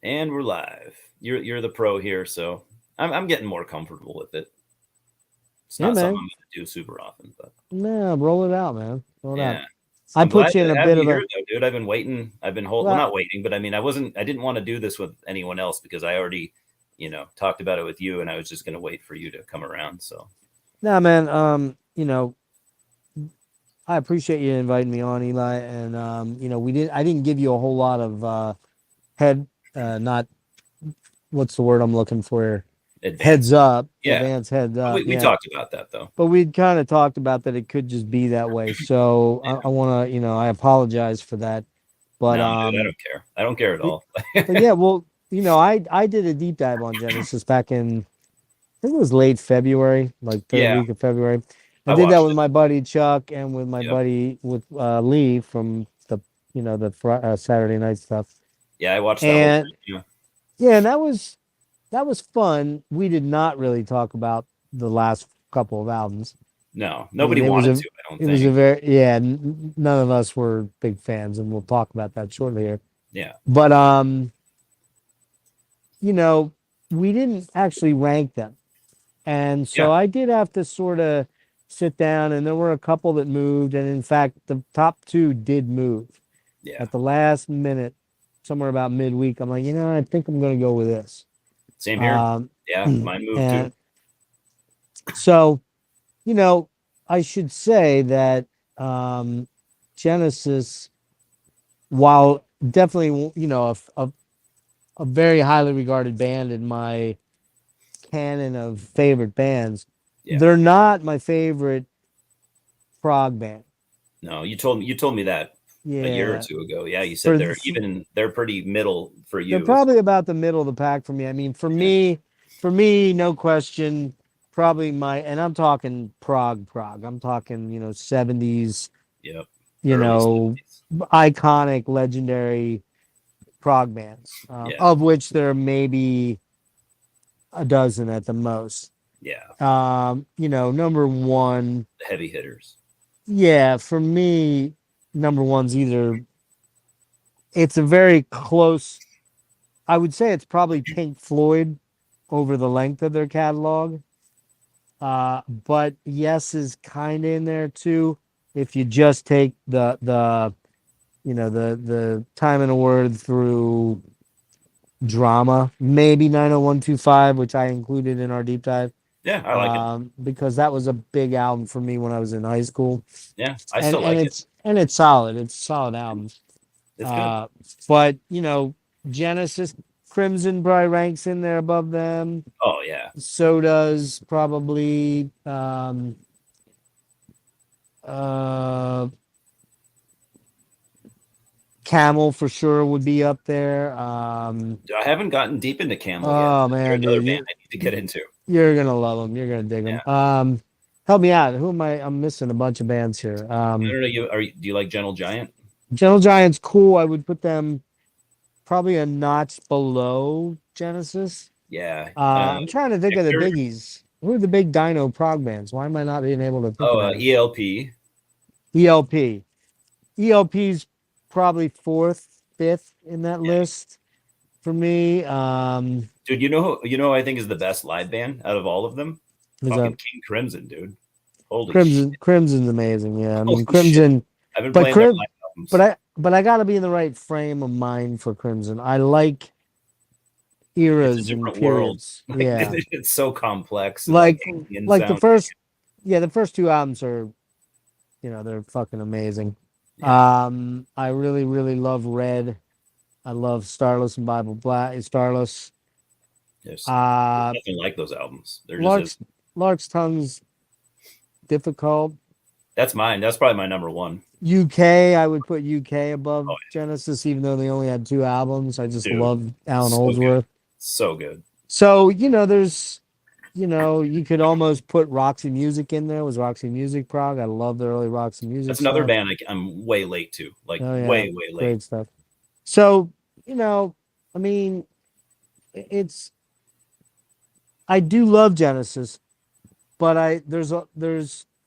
And we're live. You're the pro here, so I'm getting more comfortable with it. It's Yeah, not something man. I'm going to do super often, but Nah, roll it out, man. Roll it out. yeah. I I'm glad put you in to a have bit you of here a though, dude. I've been waiting. I've been well, well, not waiting, but I mean, I didn't want to do this with anyone else because I already, talked about it with you, and I was just going to wait for you to come around. So nah, man. I appreciate you inviting me on, Eli. And I didn't give you a whole lot of head, not what's the word I'm looking for? Heads advance. up, Yeah, advance heads up. we Yeah, talked about that though. but we'd kind of talked about that it could just be that way. So I want to, I apologize for that. But No, dude, I don't care. I don't care at but all. but yeah, well, I did a deep dive on Genesis back in I think it was late February, like third Yeah, week of February. I I did that watched with it. my buddy Chuck and with my Yep. buddy with Lee from the Saturday night stuff. Yeah, I watched that whole And thing. Yeah. yeah, and that was fun. We did not really talk about the last couple of albums. No, I mean, nobody wanted to. I don't it was a think. very yeah. None of us were big fans, and we'll talk about that shortly here. Yeah. But you know, we didn't actually rank them. And Yeah. so I did have to sort of sit down, and there were a couple that moved. And in fact, the top two did move Yeah. at the last minute, somewhere about midweek. I'm like, I think I'm going to go with this. Same here. Um, Yeah, mine moved too. and so, you know, I should say that Genesis, while definitely, a very highly regarded band in my canon of favorite bands, Yeah. they're not my favorite prog band. No, you told me that a year or Yeah, two ago. Yeah, you said for, they're pretty middle for they're you. probably about the middle of the pack for me. I mean, for me, no question, probably and I'm talking prog. I'm talking 70s, Yep. you Early know, 70s. iconic, legendary prog bands, Yeah. of which there are maybe a dozen at the most. Yeah. Number one, The heavy hitters. yeah, for me, number one's either it's a very close. I would say it's probably Pink Floyd over the length of their catalog. But Yes is kind of in there too. If you just take the time and a word through drama, maybe 90125, which I included in our deep dive, Yeah, I like it. because that was a big album for me when I was in high school, Yeah, I and still and like it. it's solid. It's a solid album. It's good. Uh, but Genesis, Crimson probably ranks in there above them. Oh yeah. So does probably uh, Camel for sure would be up there. I haven't gotten deep into Camel yet. Oh They're man, another dude, band I need to get into. you're gonna love them. You're gonna dig them. Yeah. Help me out. Who am I? I'm missing a bunch of bands here. I don't know. Do you like Gentle Giant? Gentle Giant's cool. I would put them probably a notch below Genesis. Yeah. I'm trying to think If of the you're biggies. Who are the big Dino prog bands? Why am I not being able to think about it? ELP. ELP. ELP's probably fourth, fifth in that Yeah. list for me. Dude, who I think is the best live band out of all of them? Is Fucking that King Crimson, dude. Holy shit. Crimson's amazing. Yeah, I Holy mean shit. Crimson, I've been but playing their Crim, live albums. but I got to be in the right frame of mind for Crimson. I like It's a eras and different world. periods. Like Yeah, it's so complex and like like alien like the sound. first, yeah, the first two albums are, they're fucking amazing. Yeah. I really, really love Red. I love Starless and Bible Black. Starless. There's Uh, nothing like those albums. They're just Lark's Lark's Tongue's difficult. that's mine. That's probably my number one. UK, I would put UK Oh above Genesis, even though they only had two albums. I just dude. love Alan So good. Holdsworth. So good. So, you could almost put Roxy Music in there. Was Roxy Music prog? I love the early Roxy Music That's another stuff. band I'm way late to. Like Oh yeah, way late. great stuff. So, I mean, it's I do love Genesis, but there's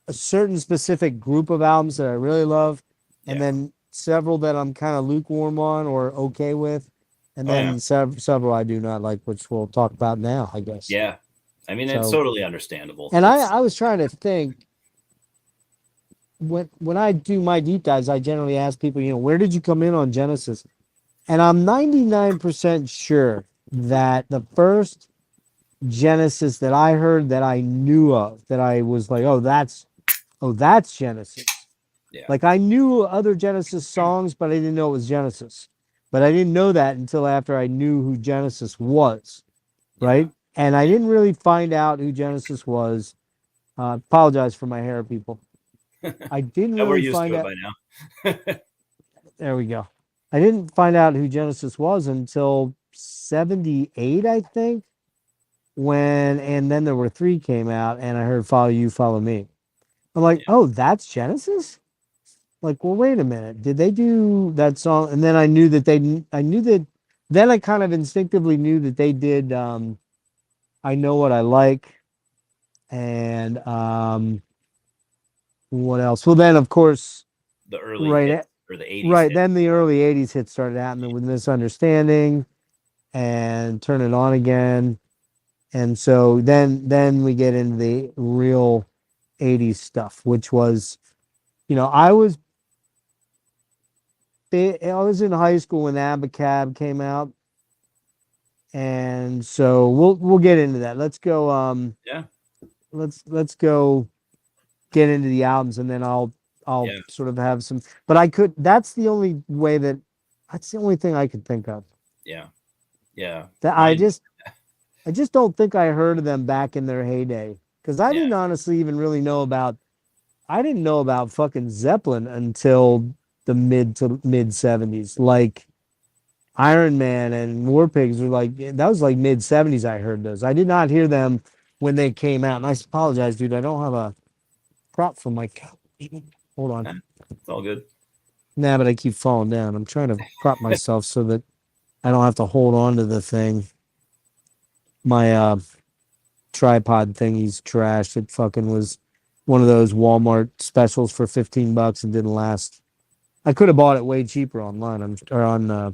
a certain specific group of albums that I really love, and Yeah. then several that I'm kind of lukewarm on or okay with. and Oh yeah. then several I do not like, which we'll talk about now, I guess. Yeah. I mean, it's So, totally understandable. and It's I was trying to think when I do my deep dives, I generally ask people, where did you come in on Genesis? And I'm 99% sure that the first Genesis that I heard that I knew of, that I was like, that's Genesis. yeah. Like I knew other Genesis songs, but I didn't know it was Genesis. But I didn't know that until after I knew who Genesis was, Yeah. right? And I didn't really find out who Genesis was. Apologize for my hair, people. I didn't And we're really used find to it out. by now. There we go. I didn't find out who Genesis was until 78, I think. And then there were three came out, and I heard Follow You, Follow Me. I'm like, Yeah. oh, that's Genesis? Like, well, wait a minute. Did they do that song? And then I knew that then I kind of instinctively knew that they did I Know What I Like. And what else? Well, then, of course, The early right, hit or the 80s right. hit. Then the early 80s hits started happening with Misunderstanding and Turn It On Again. And so then we get into the real 80s stuff, which was, I was in high school when Abacab came out, and so we'll get into that. Let's go. Yeah. Let's go get into the albums, and then I'll Yeah. sort of have some. But I could. That's the only way that. That's the only thing I could think of. Yeah. Yeah. That Mine. I just don't think I heard of them back in their heyday because I Yeah. didn't honestly even really know about. I didn't know about fucking Zeppelin until the mid 70s. Like Iron Man and War Pigs were like that was like mid 70s. I heard those. I did not hear them when they came out. And I apologize, dude. I don't have a prop for my couch. Hold on. It's all good. Nah, but I keep falling down. I'm trying to prop myself so that I don't have to hold on to the thing. My tripod thingy's trashed. It fucking was one of those Walmart specials for $15 and didn't last. I could have bought it way cheaper online. Or on. All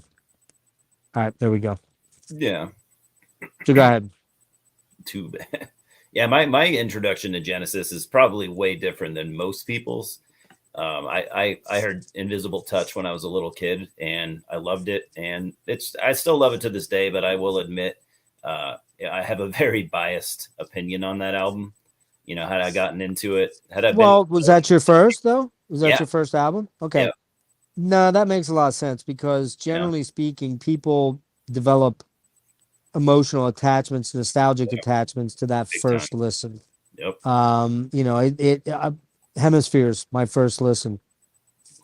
right, there we go. Yeah. So go ahead. Too bad. Yeah, my introduction to Genesis is probably way different than most people's. I heard Invisible Touch when I was a little kid, and I loved it, and I still love it to this day. But I will admit, I have a very biased opinion on that album. Had I gotten into it, had I been, Well, was that your first though? Was that yeah, your first album? Okay. yeah, No, that makes a lot of sense because yeah, generally speaking, people develop emotional attachments, nostalgic attachments to that big time. first listen. Yep, Hemispheres, my first listen.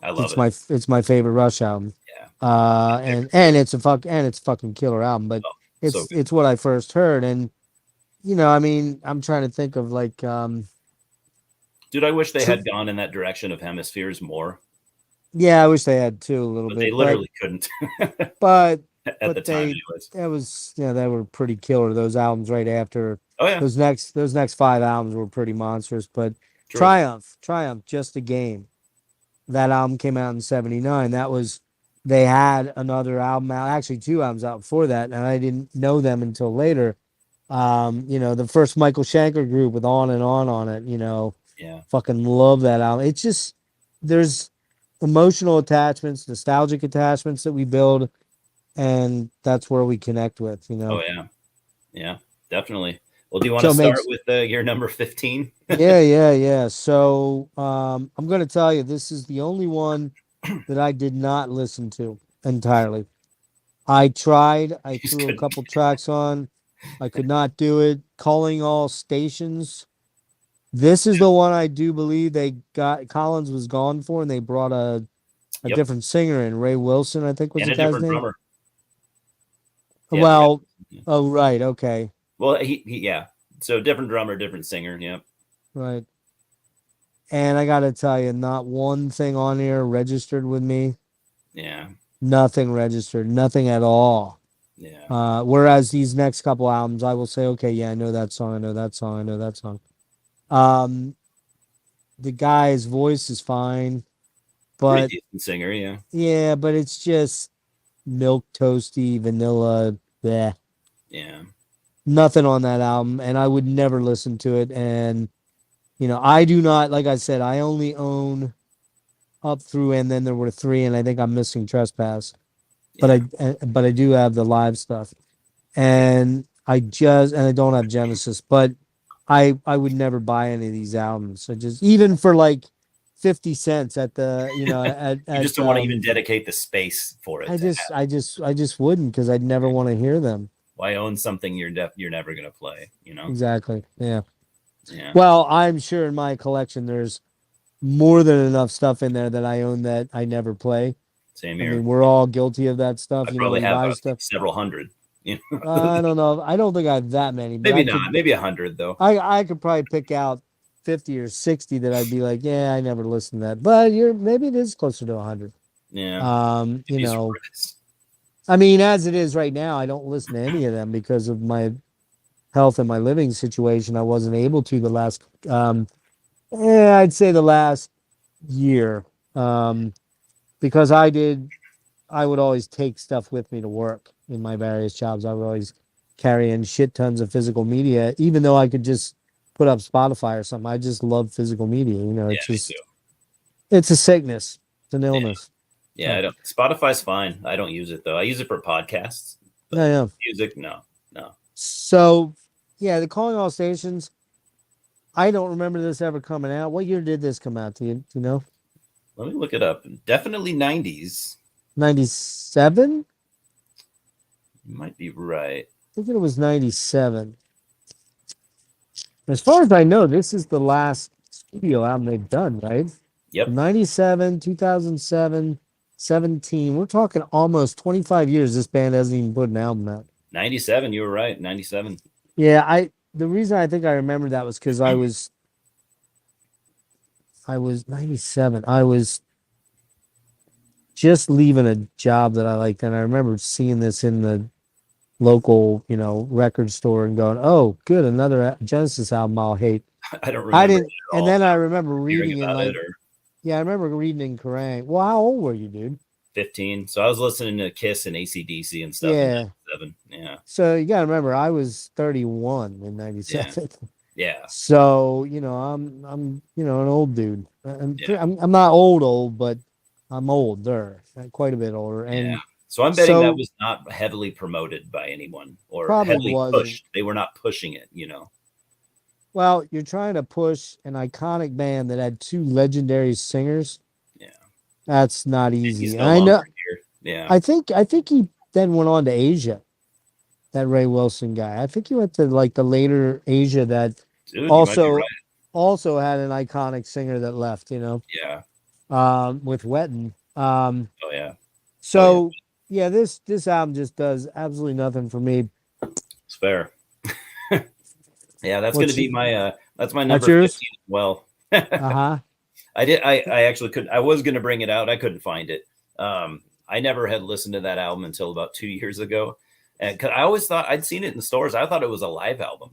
I love it. It's my favorite Rush album. Yeah, And it's a fucking killer album, but oh, so good. it's what I first heard. And I mean, I'm trying to think of like Dude, I wish they tr- had gone in that direction of Hemispheres more, yeah, I wish they had too a little but they bit, but literally couldn't but at the time, they anyways. that was they were pretty killer. Those albums right after Oh yeah, those next five albums were pretty monstrous. But true. Triumph, Just a Game. That album came out in '79. They had another album out, actually two albums out before that, and I didn't know them until later. The first Michael Schenker group with On and On it. Yeah, Fucking love that album. It's just there's emotional attachments, nostalgic attachments that we build, and that's where we connect with. oh yeah, yeah, definitely. Well, do you want So to it start makes with your number 15? yeah. So I'm gonna tell you, this is the only one that I did not listen to entirely. I tried. I He's threw a good. couple tracks on. I could not do it. Calling All Stations. This is the one I do believe they got. Collins was gone for, and they brought a Yep, different singer in. Ray Wilson, I think was and the a guy's different name. drummer. Yeah, the guy. Well, oh right, okay, Well, he yeah. So different drummer, different singer. Yeah, right. And I got to tell you, not one thing on here registered with me. yeah, Nothing registered, nothing at all. yeah. Whereas these next couple albums, I will say, okay, yeah, I know that song, I know that song, I know that song. Um, the guy's voice is fine, Pretty but decent singer. Yeah, yeah, but it's just milk toasty, vanilla, bleh. Yeah. Nothing on that album, and I would never listen to it. And I do not, like I said, I only own up through, and then there were 3, and I think I'm missing Trespass. Yeah. But I do have the live stuff, and I don't have Genesis, but I would never buy any of these albums. So just even for like 50 cents at the You just don't want to even dedicate the space for it. I just wouldn't, because I'd never want to hear them. Why own something you're never gonna play? Exactly. Yeah. Yeah. Well, I'm sure in my collection there's more than enough stuff in there that I own that I never play. Same I here. mean, we're all guilty of that stuff. I probably have stuff. several hundred. I don't know. I don't think I have that many. But Maybe not. Maybe 100 though. I could probably pick out 50 or 60 that I'd be like, yeah, I never listened to that. But maybe it is closer to 100. Yeah. I mean, as it is right now, I don't listen to any of them because of my health and my living situation. I wasn't able to the last, I'd say the last year, because I would always take stuff with me to work in my various jobs. I would always carry in shit tons of physical media, even though I could just put up Spotify or something. I just love physical media. It's just, it's a sickness. It's an illness. Yeah, Spotify's fine. I don't use it though. I use it for podcasts. Yeah. Music, no. So, yeah, the Calling All Stations. I don't remember this ever coming out. What year did this come out? Do you know? Let me look it up. Definitely 90s. 97? You might be right. I think it was 97. As far as I know, this is the last studio album they've done, right? Yep. 97, 2007, 17. We're talking almost 25 years this band hasn't even put an album out. 97, you were right. 97. Yeah, the reason I think I remember that was because I was 97. I was just leaving a job that I liked, and I remember seeing this in the local, record store and going, "Oh, good, another Genesis album I'll hate." I don't remember. I didn't, and then I remember reading in like, yeah, I remember reading in Kerrang. Well, how old were you, dude? 15. So I was listening to Kiss and AC/DC and stuff. Yeah. In 97. Yeah. So you gotta remember, I was 31 in 97. Yeah. So I'm an old dude. I'm not old, but I'm older, quite a bit older. And so I'm betting that was not heavily promoted by anyone or heavily pushed. They were not pushing it, Well, you're trying to push an iconic band that had 2 legendary singers. Yeah, that's not easy. I know. Yeah, I think he then went on to Asia. That Ray Wilson guy. I think he went to like the later Asia that also had an iconic singer that left. Yeah. With Wetton. Oh yeah. So yeah, this album just does absolutely nothing for me. It's fair. Yeah, that's going to be my that's my number 15 as well. Uh-huh. I actually couldn't. I was going to bring it out. I couldn't find it. I never had listened to that album until about 2 years ago, and cause I always thought I'd seen it in stores. I thought it was a live album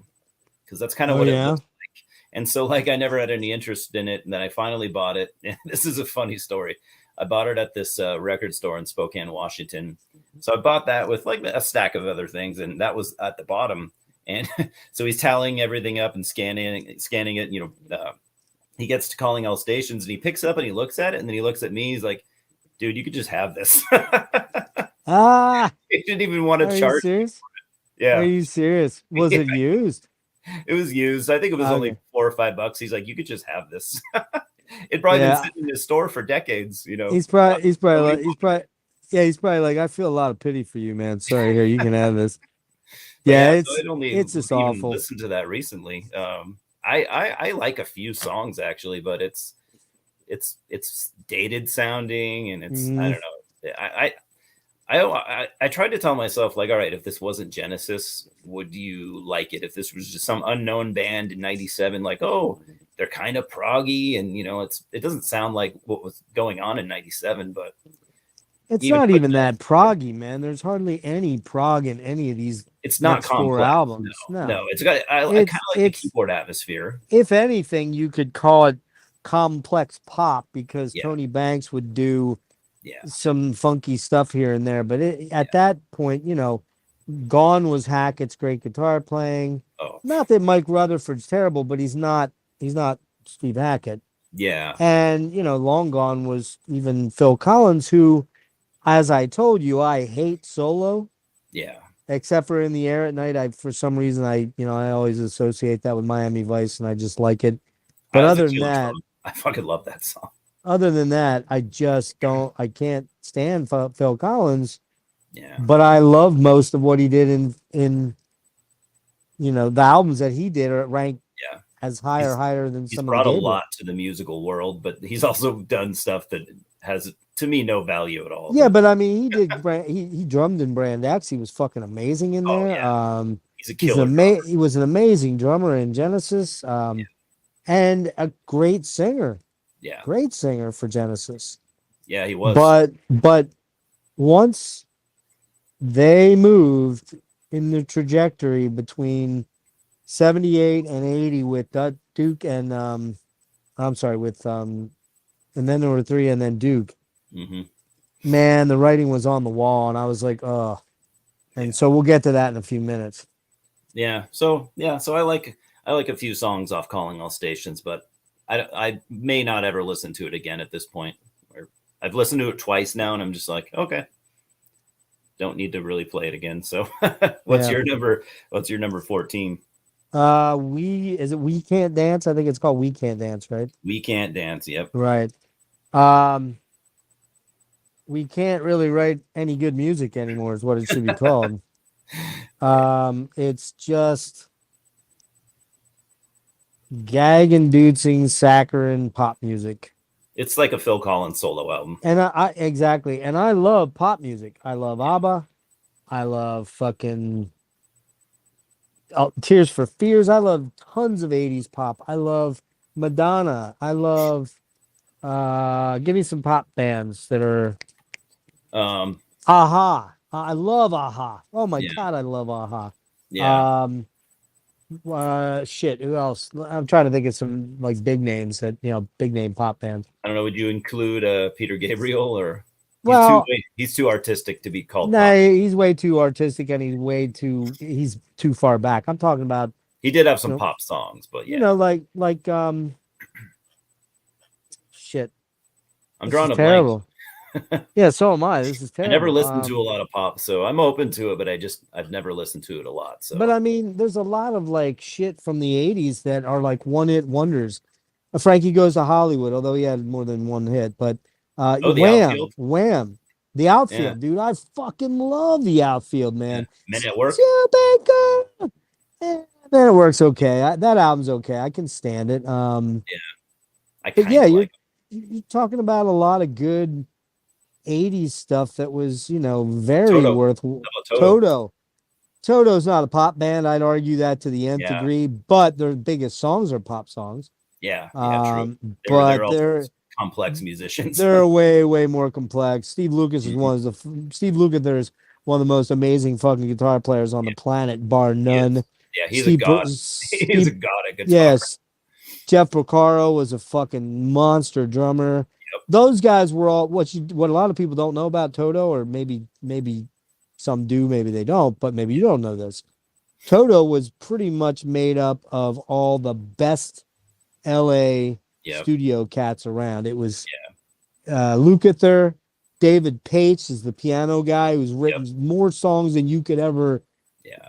because that's kind of what it looked like. And so I never had any interest in it. And then I finally bought it. And this is a funny story. I bought it at this record store in Spokane, Washington. So I bought that with like a stack of other things, and that was at the bottom. And so he's tallying everything up and scanning it. He gets to Calling All Stations, and he picks up and he looks at it, and then he looks at me. He's like, "Dude, you could just have this." He didn't even want to charge. Are you serious? Yeah. Are you serious? Was it used? It was used. I think it was only $4 or $5. He's like, "You could just have this." It probably been sitting in his store for decades. He's probably like, I feel a lot of pity for you, man. Sorry, here, you can have this. Yeah, it's just awful. Listened to that recently. I like a few songs actually, but it's dated sounding, and it's I don't know. I tried to tell myself, like, all right, if this wasn't Genesis, would you like it? If this was just some unknown band in 97, like, oh, they're kind of proggy, and it doesn't sound like what was going on in 97, but it's not even that proggy, man. There's hardly any prog in any of these. It's not complex albums. No, it's got. I kind of like the keyboard atmosphere. If anything, you could call it complex pop, because Tony Banks would do Yeah. some funky stuff here and there. But at that point, Gone was Hackett's great guitar playing. Oh, Not that Mike Rutherford's terrible, but he's not Steve Hackett. yeah. And Long Gone was even Phil Collins, who, as I told you, I hate solo, Yeah. except for In the Air at Night. For some reason I always associate that with Miami Vice, and I just like it. But That's a other than killer that, song. I fucking love that song. I just don't. I can't stand Phil Collins. Yeah. But I love most of what he did in the albums that he did are ranked Yeah. as higher than He's some of the brought a Gabriel. lot to the musical world, but he's also done stuff that has, to me, no value at all. Yeah, but I mean, he drummed in Brand X. He was fucking amazing in Oh, there. yeah. He's a killer drummer. He was an amazing drummer in Genesis, and a great singer. Yeah. Great singer for Genesis. Yeah, he was. But once they moved in the trajectory between 78 and 80 with Duke and I'm sorry, with and then there were three and then Duke. Mm-hmm. Man, the writing was on the wall, and I was like, oh. And so we'll get to that in a few minutes. Yeah. So I like a few songs off Calling All Stations, but I may not ever listen to it again at this point. Or I've listened to it twice now, and I'm just like, okay, don't need to really play it again. So what's your number 14? We Can't Dance? I think it's called We Can't Dance, right? We Can't Dance. Yep. Right. We can't really write any good music anymore is what it should be called. It's just gag-inducing saccharine pop music. It's like a Phil Collins solo album. And exactly. And I love pop music. I love ABBA. I love fucking Tears for Fears. I love tons of 80s pop. I love Madonna. I love give me some pop bands that are Aha. I love Aha. Oh my god, I love Aha. Yeah. Shit, who else? I'm trying to think of some like big names that big name pop bands. I don't know. Would you include Peter Gabriel or? He's too artistic to be called. No, he's way too artistic, and he's too far back. I'm talking about. He did have some pop songs, but shit. I'm drawing a terrible. Yeah, so am I. This is terrible. I never listened to a lot of pop, so I'm open to it, but I've never listened to it a lot. So, but I mean, there's a lot of like shit from the '80s that are like one-hit wonders. Frankie Goes to Hollywood, although he had more than one hit, but Wham, the Outfield, dude. I fucking love the Outfield, man. Men at Work. Men at Work's okay. That album's okay. I can stand it. You're talking about a lot of good 80s stuff that was, very worth. Toto. Toto's not a pop band. I'd argue that to the nth degree, but their biggest songs are pop songs. Yeah, true. But they're complex musicians. They're way, way more complex. Steve Lukather is one of the most amazing fucking guitar players on the planet, bar none. He's a god. He's a god at guitar. Yes. Jeff Porcaro was a fucking monster drummer. Yep. Those guys were all what a lot of people don't know about Toto, or maybe some do, maybe they don't, but maybe you don't know this. Toto was pretty much made up of all the best LA studio cats around. It was Lukather, David Paich is the piano guy who's written more songs than you could ever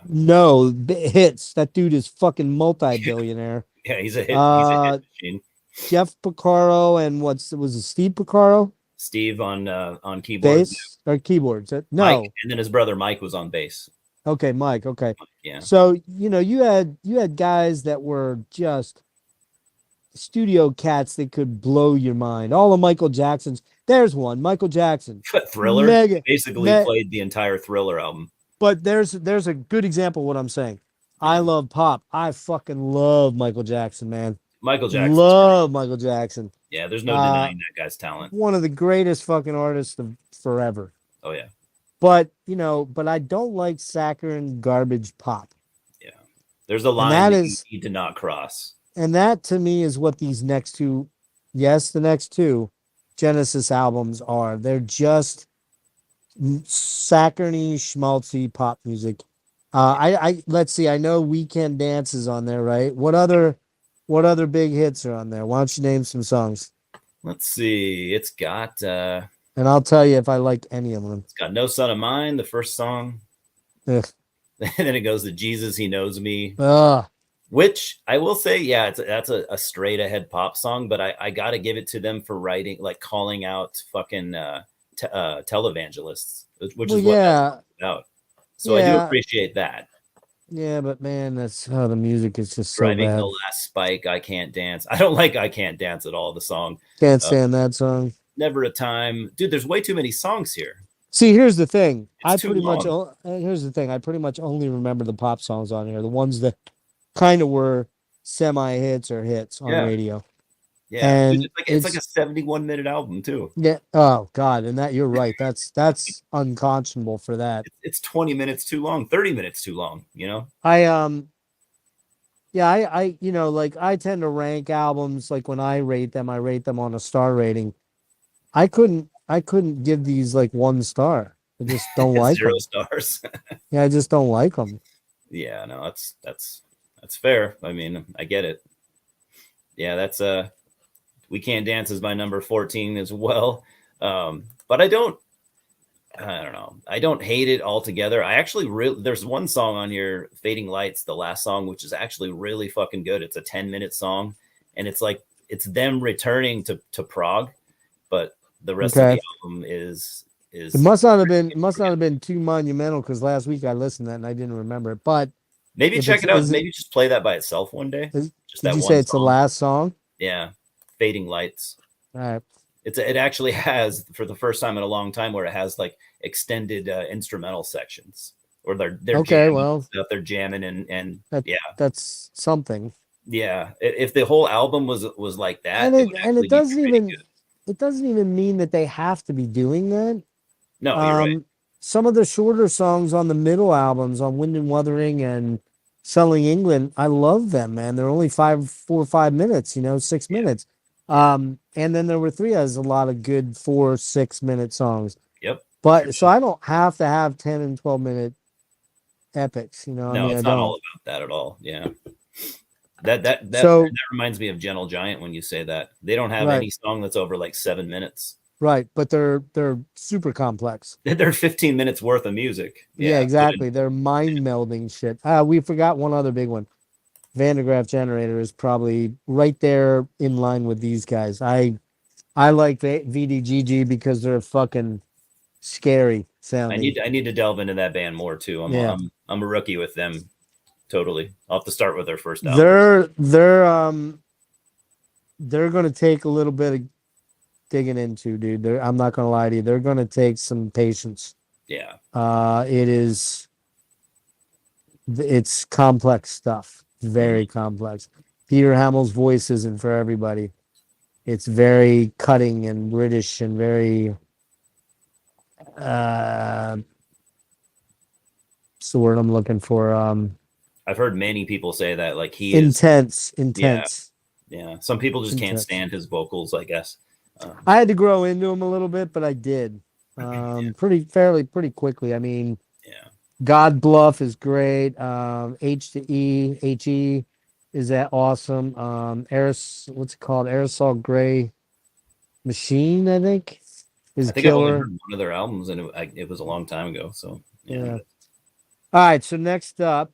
know. Hits. That dude is fucking multi-billionaire. Yeah, he's a hit machine. Jeff Porcaro and was it Steve Porcaro? Steve on keyboards. Bass or keyboards? No. Mike, and then his brother Mike was on bass. Okay, Mike. Okay. Yeah. So you had guys that were just studio cats that could blow your mind. All of Michael Jackson's. There's one, Michael Jackson. Thriller. Basically played the entire Thriller album. But there's a good example of what I'm saying. I love pop. I fucking love Michael Jackson, man. Michael Jackson. Love Michael Jackson. Yeah, there's no denying that guy's talent. One of the greatest fucking artists of forever. Oh yeah. But I don't like saccharine garbage pop. Yeah. There's a line that you need to not cross. And that to me is what these next two, the next two Genesis albums are. They're just saccharine, schmaltzy pop music. I let's see. I know "We Can Dance" is on there, right? What other big hits are on there? Why don't you name some songs? Let's see. It's got And I'll tell you if I like any of them. it's got "No Son of Mine," the first song. Ugh. And then it goes to "Jesus, He Knows Me," Ugh. which I will say, yeah, that's a straight ahead pop song, but I got to give it to them for writing, like calling out fucking televangelists, which Well, is what yeah, that's about. So I do yeah, appreciate that. yeah, but man, that's the music is just so Driving the bad. last spike, I Can't Dance. I don't like I Can't Dance at all. The song, Can't uh, stand that song. Never a Time, dude. There's way too many songs here. See, here's the thing. It's too long. Here's the thing. I pretty much only remember the pop songs on here, the ones that kind of were semi hits or hits on Yeah, radio. yeah. Dude, And it's like a 71-minute album too. yeah. Oh God, and that you're right. That's unconscionable for that. It's 20 minutes too long, 30 minutes too long. You know. Yeah, I like I tend to rank albums like when I rate them on a star rating. I couldn't give these like 1 star. I just don't like Zero them. stars. Yeah, I just don't like them. Yeah, no, that's fair. I mean, I get it. Yeah, that's We Can't Dance is my number 14 as well. But I don't know. I don't hate it altogether. I actually there's one song on here, Fading Lights, the last song, which is actually really fucking good. It's a 10-minute song, and it's like it's them returning to Prague, but the rest of the album is it must not have been too monumental because last week I listened to that and I didn't remember it. But maybe check it out. Maybe just play that by itself one day. Just did that you one say it's song. the last song? Yeah, Fading Lights. All right. It actually has, for the first time in a long time, where it has like extended instrumental sections, or they're okay. Jamming stuff, they're jamming and yeah, that's something. Yeah, if the whole album was like that, and it doesn't even mean that they have to be doing that. No, you're right. Some of the shorter songs on the middle albums, on Wind and Wuthering and Selling England, I love them, man. They're only 4 or 5 minutes, 6 minutes. And then there were 3 as a lot of good 4-6 minute songs. Yep. But so I don't have to have 10 and 12 minute epics, No, I mean, it's not all about that at all. Yeah. That reminds me of Gentle Giant when you say that. They don't have any song that's over like 7 minutes. Right, but they're super complex. They're 15 minutes worth of music. Yeah, exactly. They're mind melding shit. We forgot one other big one. Graaff Generator is probably right there in line with these guys. I like VDGG because they're fucking scary sounding. I need to delve into that band more too. I'm a rookie with them. Totally. I'll have to start with their first album. They're gonna take a little bit of digging into, dude. I'm not gonna lie to you. They're gonna take some patience. Yeah. It's complex stuff. Very complex. Peter Hamill's voice isn't for everybody. It's very cutting and British and very what's the word I'm looking for? I've heard many people say that, like he intense. Yeah. Some people just can't stand his vocals, I guess. I had to grow into him a little bit, but I did pretty quickly. I mean, God Bluff is great. H to E, HE is that awesome. What's it called? Aerosol Gray Machine, I think, is killer. I only heard one of their albums, and it was a long time ago. So yeah. All right. So next up,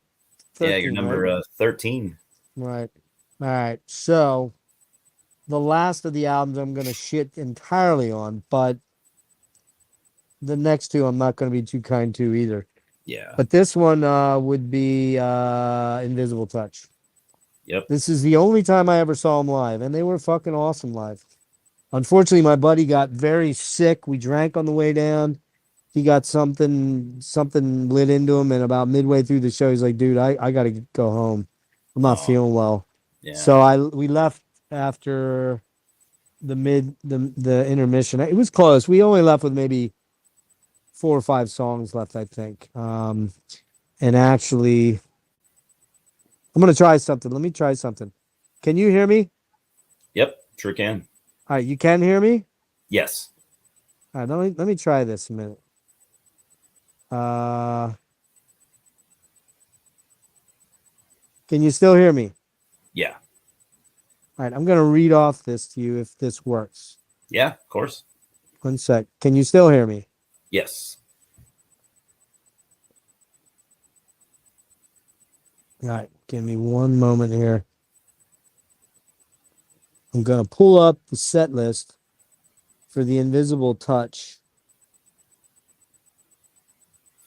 13, you're number 13. Right. All right. So the last of the albums I'm going to shit entirely on, but the next 2 I'm not going to be too kind to either. Yeah. But this one would be Invisible Touch. Yep. This is the only time I ever saw them live, and they were fucking awesome live. Unfortunately, my buddy got very sick. We drank on the way down. He got something lit into him, and about midway through the show, he's like, "Dude, I got to go home. I'm not feeling well." Yeah. So we left after the intermission. It was close. We only left with maybe 4 or 5 songs left, I think. And actually, I'm going to try something. Let me try something. Can you hear me? Yep, sure can. All right, you can hear me? Yes. All right, let me try this a minute. Can you still hear me? Yeah. All right, I'm going to read off this to you if this works. Yeah, of course. 1 sec. Can you still hear me? Yes. All right, give me 1 moment here. I'm going to pull up the set list for the Invisible Touch.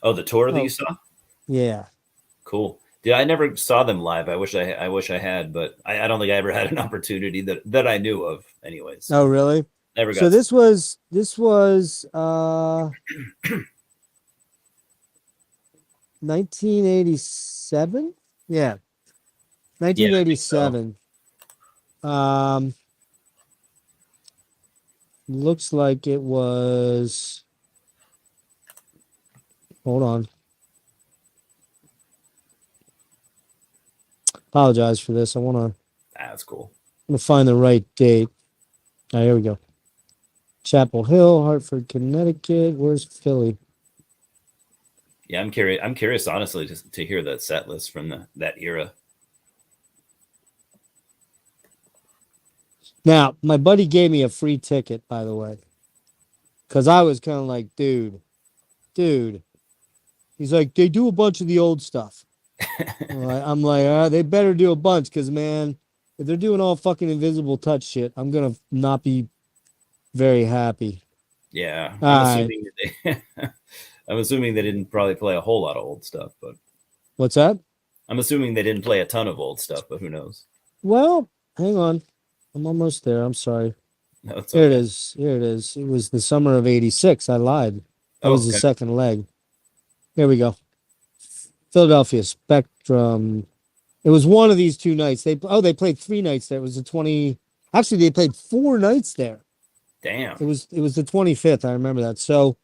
Oh, the tour that Oh, you saw? yeah. Cool. Dude, I never saw them live. I wish I had, but I don't think I ever had an opportunity that I knew of anyways. Oh, really? Never So got this was 1987? Yeah. Yeah, I think so. 1987. Looks like it was. Hold on. Apologize for this. I want That's cool. to find the right date. Oh, here we go. Chapel Hill, Hartford, Connecticut. Where's Philly? Yeah, I'm curious. I'm curious, honestly, to hear that set list from that era. Now, my buddy gave me a free ticket, by the way, because I was kind of like, dude. He's like, they do a bunch of the old stuff. I'm like, they better do a bunch, because, man, if they're doing all fucking Invisible Touch shit, I'm going to not be very happy. Yeah, All I'm right. assuming that I'm assuming they didn't probably play a whole lot of old stuff, but What's that? I'm assuming they didn't play a ton of old stuff, but who knows? Well, hang on. I'm almost there. I'm sorry. No, it's Here it okay. is. Here it is. It was the summer of '86. I lied. That Oh, was the okay. second leg. Here we go. Philadelphia Spectrum. It was one of these 2 nights. They played 3 nights there. It was the 20. Actually, they played 4 nights there. Damn. It was the 25th. I remember that. So,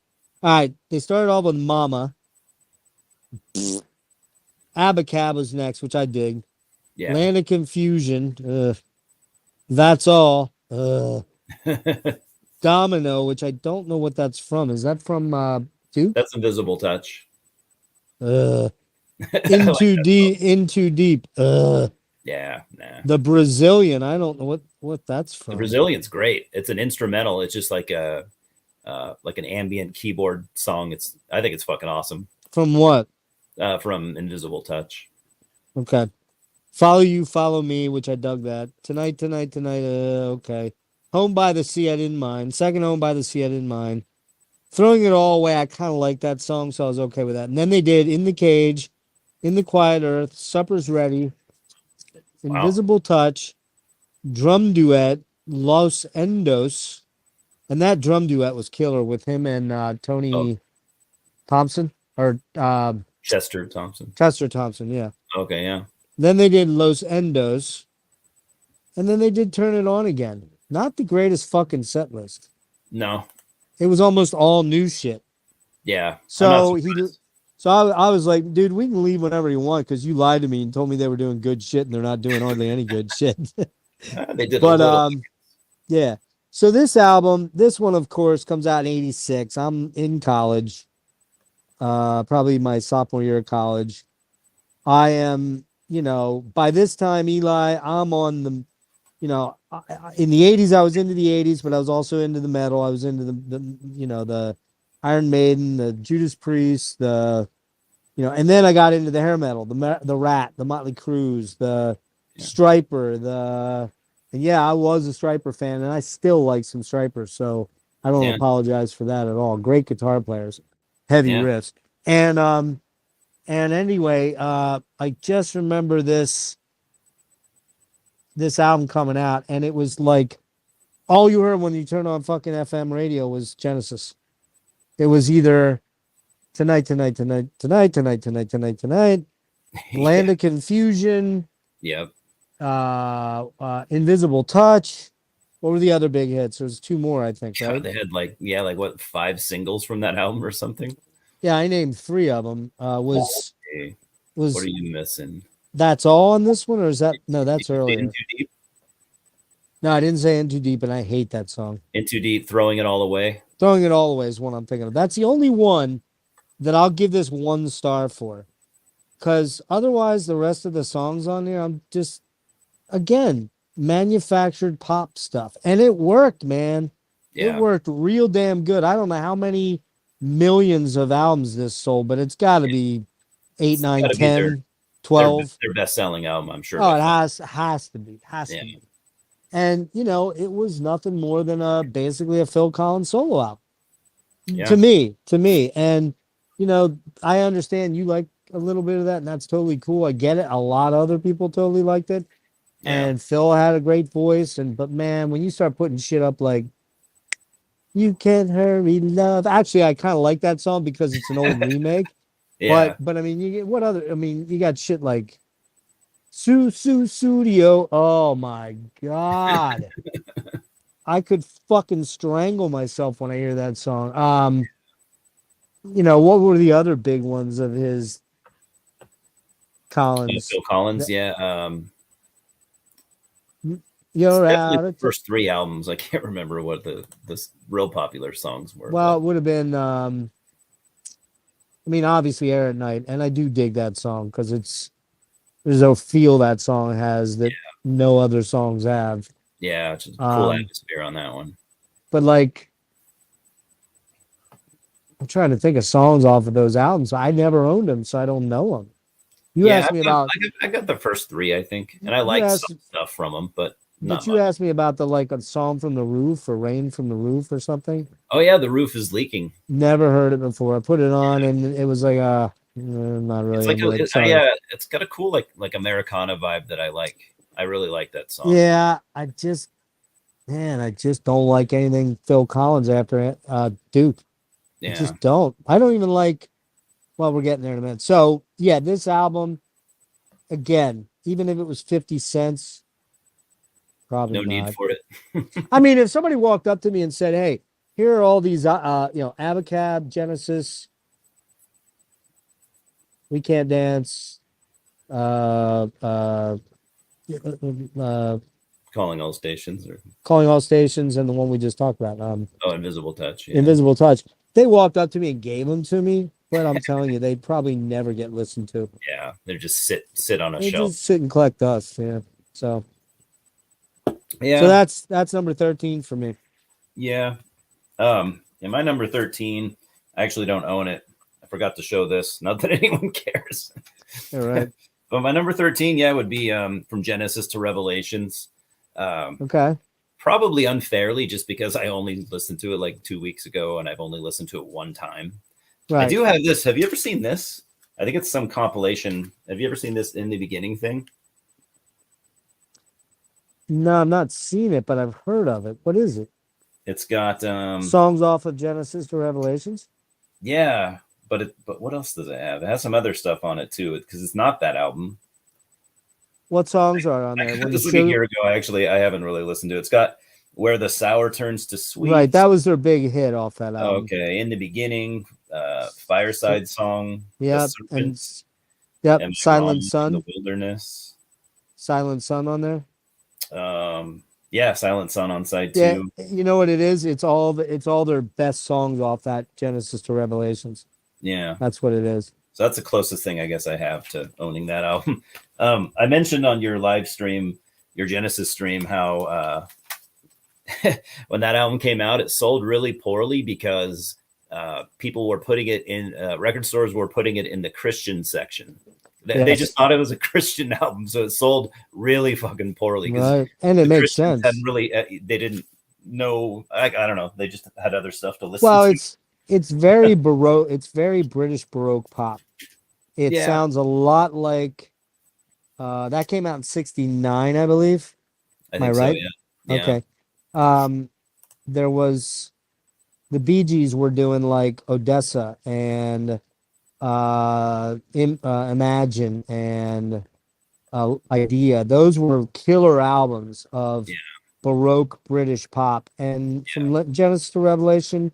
all right. They started off with Mama. Abacab was next, which I dig. Yeah. Land of Confusion. That's all. Domino, which I don't know what that's from. Is that from Duke? That's Invisible Touch. Into I like that deep, into deep. Yeah, nah. The Brazilian. I don't know what that's The from. Brazilian's great. It's an instrumental. It's just like an ambient keyboard song. I think it's fucking awesome. From what? From Invisible Touch. Okay. Follow You, Follow Me, which I dug that. Tonight. Okay. Home by the Sea, I didn't mind. Second Home by the Sea, I didn't mind. Throwing It All Away, I kind of like that song, so I was okay with that. And then they did In the Cage, In the Quiet Earth, Supper's Ready, Wow. Invisible Touch, Drum Duet, Los Endos. And that drum duet was killer with him and Tony Thompson, or Chester Thompson. Chester Thompson, yeah. Okay, yeah. Then they did Los Endos. And then they did Turn It On Again. Not the greatest fucking set list. No. It was almost all new shit. Yeah. So I was like, dude, we can leave whenever you want, because you lied to me and told me they were doing good shit, and they're not doing hardly any good shit. They did But a little. yeah. So this album, this one, of course, comes out in '86. I'm in college, probably my sophomore year of college. I am, by this time, Eli, I'm on the, in the '80s, I was into the '80s, but I was also into the metal. I was into the Iron Maiden, the Judas Priest, and then I got into the hair metal, the Rat, the Motley Crues, the Striper, and yeah, I was a Striper fan, and I still like some Stripers, so I don't apologize for that at all. Great guitar players, heavy riffs, and anyway, I just remember this album coming out, and it was like all you heard when you turned on fucking FM radio was Genesis. It was either Tonight, Land of Confusion, Yep. Invisible Touch. What were the other big hits? There's 2 more, I think, right? They had like what, 5 singles from that album or something? Yeah, I named 3 of them. Was what are you missing? That's All on this one, or is that no? That's earlier. Too deep? No, I didn't say In Too Deep, and I hate that song. In Too Deep, Throwing It All Away. Throwing It All Away is one I'm thinking of. That's the only one that I'll give this 1 star for. Because otherwise, the rest of the songs on here, I'm just, again, manufactured pop stuff. And it worked, man. It Yeah. worked real damn good. I don't know how many millions of albums this sold, but it's got to be 8, 9, gotta be 10, 12. Their best-selling album, I'm sure. Oh, it has to be. Has Yeah. to be. And, you know, it was nothing more than basically a Phil Collins solo album. Yeah. To me. And, you know, I understand you like a little bit of that, and that's totally cool. I get it. A lot of other people totally liked it. Yeah. And Phil had a great voice. But man, when you start putting shit up like You Can't Hurry Love. Actually, I kind of like that song because it's an old remake. Yeah. But I mean, you get what other? I mean, you got shit like Studio. Oh my god, I could fucking strangle myself when I hear that song. You know, what were the other big ones of his? Collins. Phil Collins, yeah. You're Definitely out the of first 3 albums. I can't remember what the real popular songs were. Well, it would have been. I mean, obviously, Air at Night, and I do dig that song because there's a feel that song has that no other songs have. Yeah, it's a cool atmosphere on that one. But like, I'm trying to think of songs off of those albums. I never owned them, so I don't know them. You asked me about. I got the first 3, I think, and I like some stuff from them, but not you much. asked me about a song from the roof or Rain from the Roof or something. Oh yeah, The Roof is Leaking. Never heard it before. I put it on and it was like not really. It's like it's got a cool like Americana vibe that I like. I really like that song. Yeah, I just don't like anything Phil Collins after Duke. Yeah. I just don't. I don't even like. Well, we're getting there in a minute. So yeah, this album, again, even if it was 50 cents, probably no need for it. I mean, if somebody walked up to me and said, "Hey, here are all these, Abacab, Genesis, We Can't Dance, Calling All Stations, and the one we just talked about, Invisible Touch, Invisible Touch." They walked up to me and gave them to me, but I'm telling you, they'd probably never get listened to. Yeah, they're just sit on a they shelf. Just sit and collect dust. Yeah, so. Yeah. So that's number 13 for me. Yeah. And my number 13, I actually don't own it. I forgot to show this. Not that anyone cares. All right. But my number 13, would be From Genesis to Revelations. Okay. Probably unfairly, just because I only listened to it like 2 weeks ago, and I've only listened to it one time. Right. I do have this. Have you ever seen this? I think it's some compilation. Have you ever seen this In the Beginning thing? No, I've not seen it, but I've heard of it. What is it? It's got songs off of Genesis to Revelations. Yeah, but what else does it have? It has some other stuff on it too, because it's not that album. What songs are on there? I got this like a year ago. I haven't really listened to it. It's got Where the Sour Turns to Sweet. Right, that was their big hit off that album. Okay, In the Beginning, Fireside Song. Yeah, and Silent Sun. The Wilderness. Silent Sun on there. Yeah, Silent Sun on side 2. Yeah, you know what it is? It's all their best songs off that Genesis to Revelations. Yeah, that's what it is. So that's the closest thing I guess I have to owning that album. I mentioned on your live stream, your Genesis stream, how when that album came out, it sold really poorly because people were putting it in record stores were putting it in the Christian section. They just thought it was a Christian album, so it sold really fucking poorly. Right, and it makes sense. They didn't know. I don't know. They just had other stuff to listen to. Well, it's very Baroque. It's very British Baroque pop. It sounds a lot like that came out in '69, I believe. Am I right? So, yeah. Okay. There was the Bee Gees were doing like Odessa and Imagine and Idea. Those were killer albums of Baroque British pop, and from Genesis to Revelation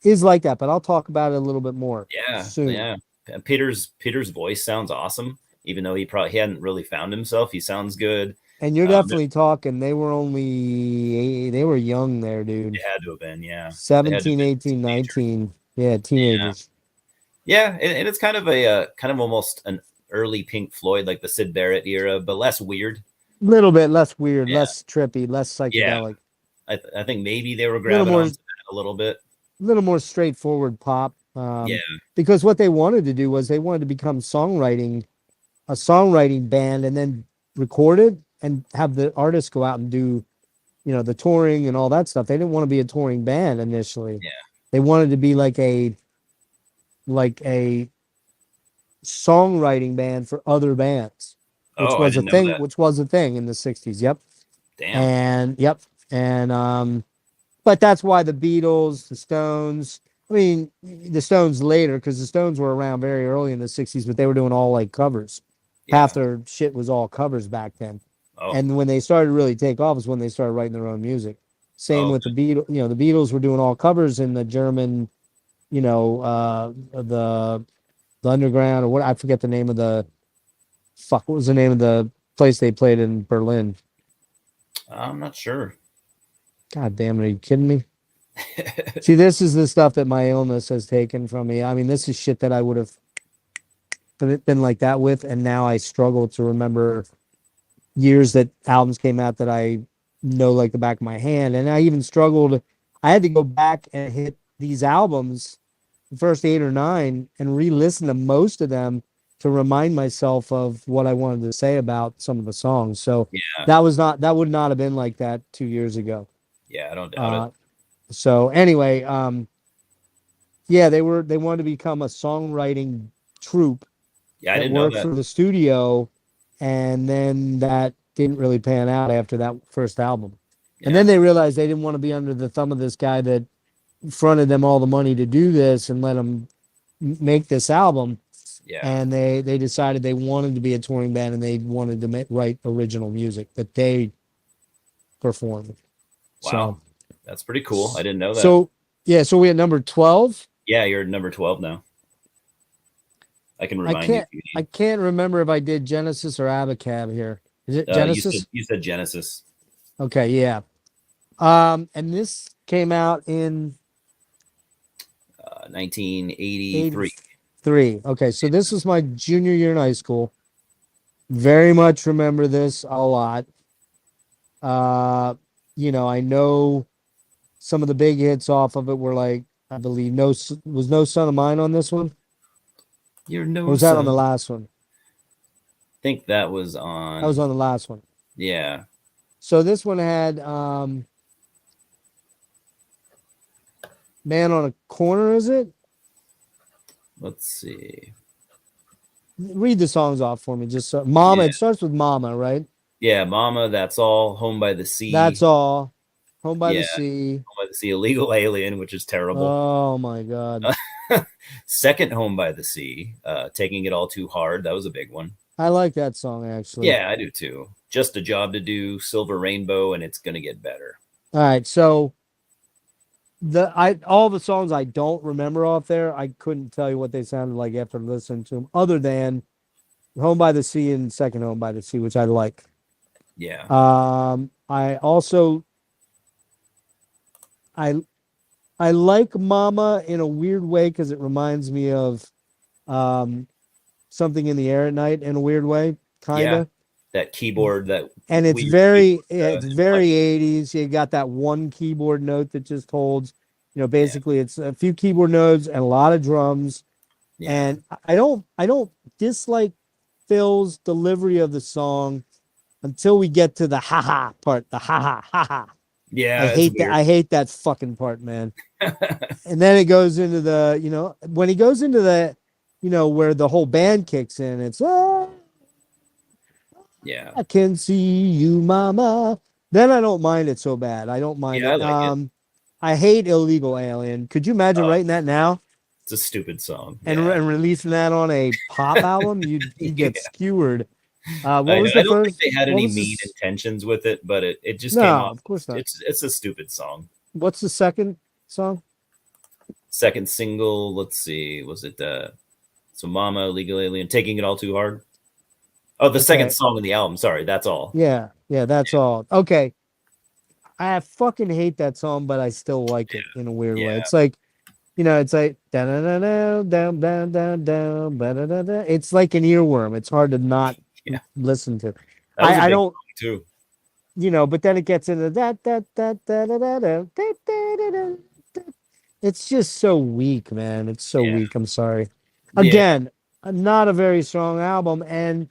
is like that. But I'll talk about it a little bit more. Soon. Yeah. Peter's voice sounds awesome, even though he hadn't really found himself. He sounds good. And you're They definitely talking. They were young there, dude. had to have been, yeah. They had to have 17, been 18, teenagers. 19. Yeah, Yeah, teenagers. yeah, and it's kind of a kind of almost an early Pink Floyd, like the Sid Barrett era, but less weird. Little bit less weird, Yeah, less trippy, less yeah. psychedelic. I think maybe they were Little grabbing more onto that a little bit. little more straightforward pop. Yeah. Because what they wanted to do was they wanted to become a songwriting band, and then record it and have the artists go out and do, the touring and all that stuff. They didn't want to be a touring band initially. Yeah. They wanted to be like a songwriting band for other bands, which Oh, I was a didn't know thing, that. in the 60s. Yep. Damn. And yep. And but that's why the Beatles, the Stones, I mean, the Stones later, because the Stones were around very early in the 60s, but they were doing all like covers. Yeah. Half their shit was all covers back then. Oh. And when they started to really take off is when they started writing their own music. Same Oh. with the Beatles. The Beatles were doing all covers in the German, the underground, or what, I forget the name of what was the name of the place they played in Berlin? I'm not sure. God damn it, are you kidding me? See, this is the stuff that my illness has taken from me. I mean, this is shit that I would have been like that with, and now I struggle to remember years that albums came out that I know like the back of my hand. And I even struggled. I had to go back and hit these albums, the first 8 or 9, and re-listen to most of them to remind myself of what I wanted to say about some of the songs. So Yeah. that would not have been like that 2 years ago. Yeah, I don't doubt it. So anyway, yeah, they wanted to become a songwriting troupe Yeah, I that didn't know worked that. for the studio, and then that didn't really pan out after that first album. And then Yeah. they realized they didn't want to be under the thumb of this guy that fronted them all the money to do this and let them make this album. Yeah. And they decided they wanted to be a touring band, and they wanted to write original music that they performed. Wow. So That's pretty cool. I didn't know that. So yeah, so we at number 12. Yeah, you're number 12 now. I can remind you. If you I need. can't remember if I did Genesis or Abacab here. Is it Genesis? You said Genesis. Okay, yeah. And this came out in 1983. 83. Okay, so this was my junior year in high school. Very much remember this a lot. I know some of the big hits off of it were like, I believe, No Son of Mine on this one? You're no Or was that on son. the last one? I think that was on. That was on the last one. Yeah. So this one had Man on a Corner, is it? Let's see. Read the songs off for me. Just so, Mama. Yeah. It starts with Mama, right? Yeah, Mama, That's All, Home by the Sea. That's All. Home by the Yeah. Sea. Home by the Sea, Illegal Alien, which is terrible. Oh my God. Second, Home by the Sea, Taking It All Too Hard. That was a big one. I like that song actually. Yeah, I do too. Just a Job to Do, Silver Rainbow, and It's Gonna Get Better. All right, so all the songs I don't remember off there, I couldn't tell you what they sounded like after listening to them, other than Home by the Sea and Second Home by the Sea, which I like. Yeah. I also I like Mama in a weird way because it reminds me of Something in the Air at Night in a weird way, kind of. Yeah. That keyboard, and it's very 80s. You got that one keyboard note that just holds, basically it's a few keyboard notes and a lot of drums. Yeah. And I don't dislike Phil's delivery of the song until we get to the ha-ha part, the ha-ha. Yeah. I hate that fucking part, man. And then it goes into the, when he goes into the, where the whole band kicks in, it's, yeah, I can see you, Mama. Then I don't mind it so bad. I don't mind it. I like it. I hate Illegal Alien. Could you imagine writing that now? It's a stupid song. And releasing that on a pop album? You'd get skewered. What was the I don't first? think they had any mean intentions with it, but it just No, came off. of course not. It's a stupid song. What's the second song? Second single, let's see, was it so Mama, Illegal Alien, Taking It All Too Hard? Oh, the second song in the album. Sorry, That's All. Yeah. Yeah, that's all. Okay. I fucking hate that song, but I still like it in a weird way. Yeah. It's like, it's like down, down, down, down, down, ba-da-da-da. It's like an earworm. It's hard to not Yeah. listen to. That was a I big don't, song too. but then it gets into that. It's just so weak, man. It's so Yeah. weak. I'm sorry. Yeah. Again, not a very strong album, and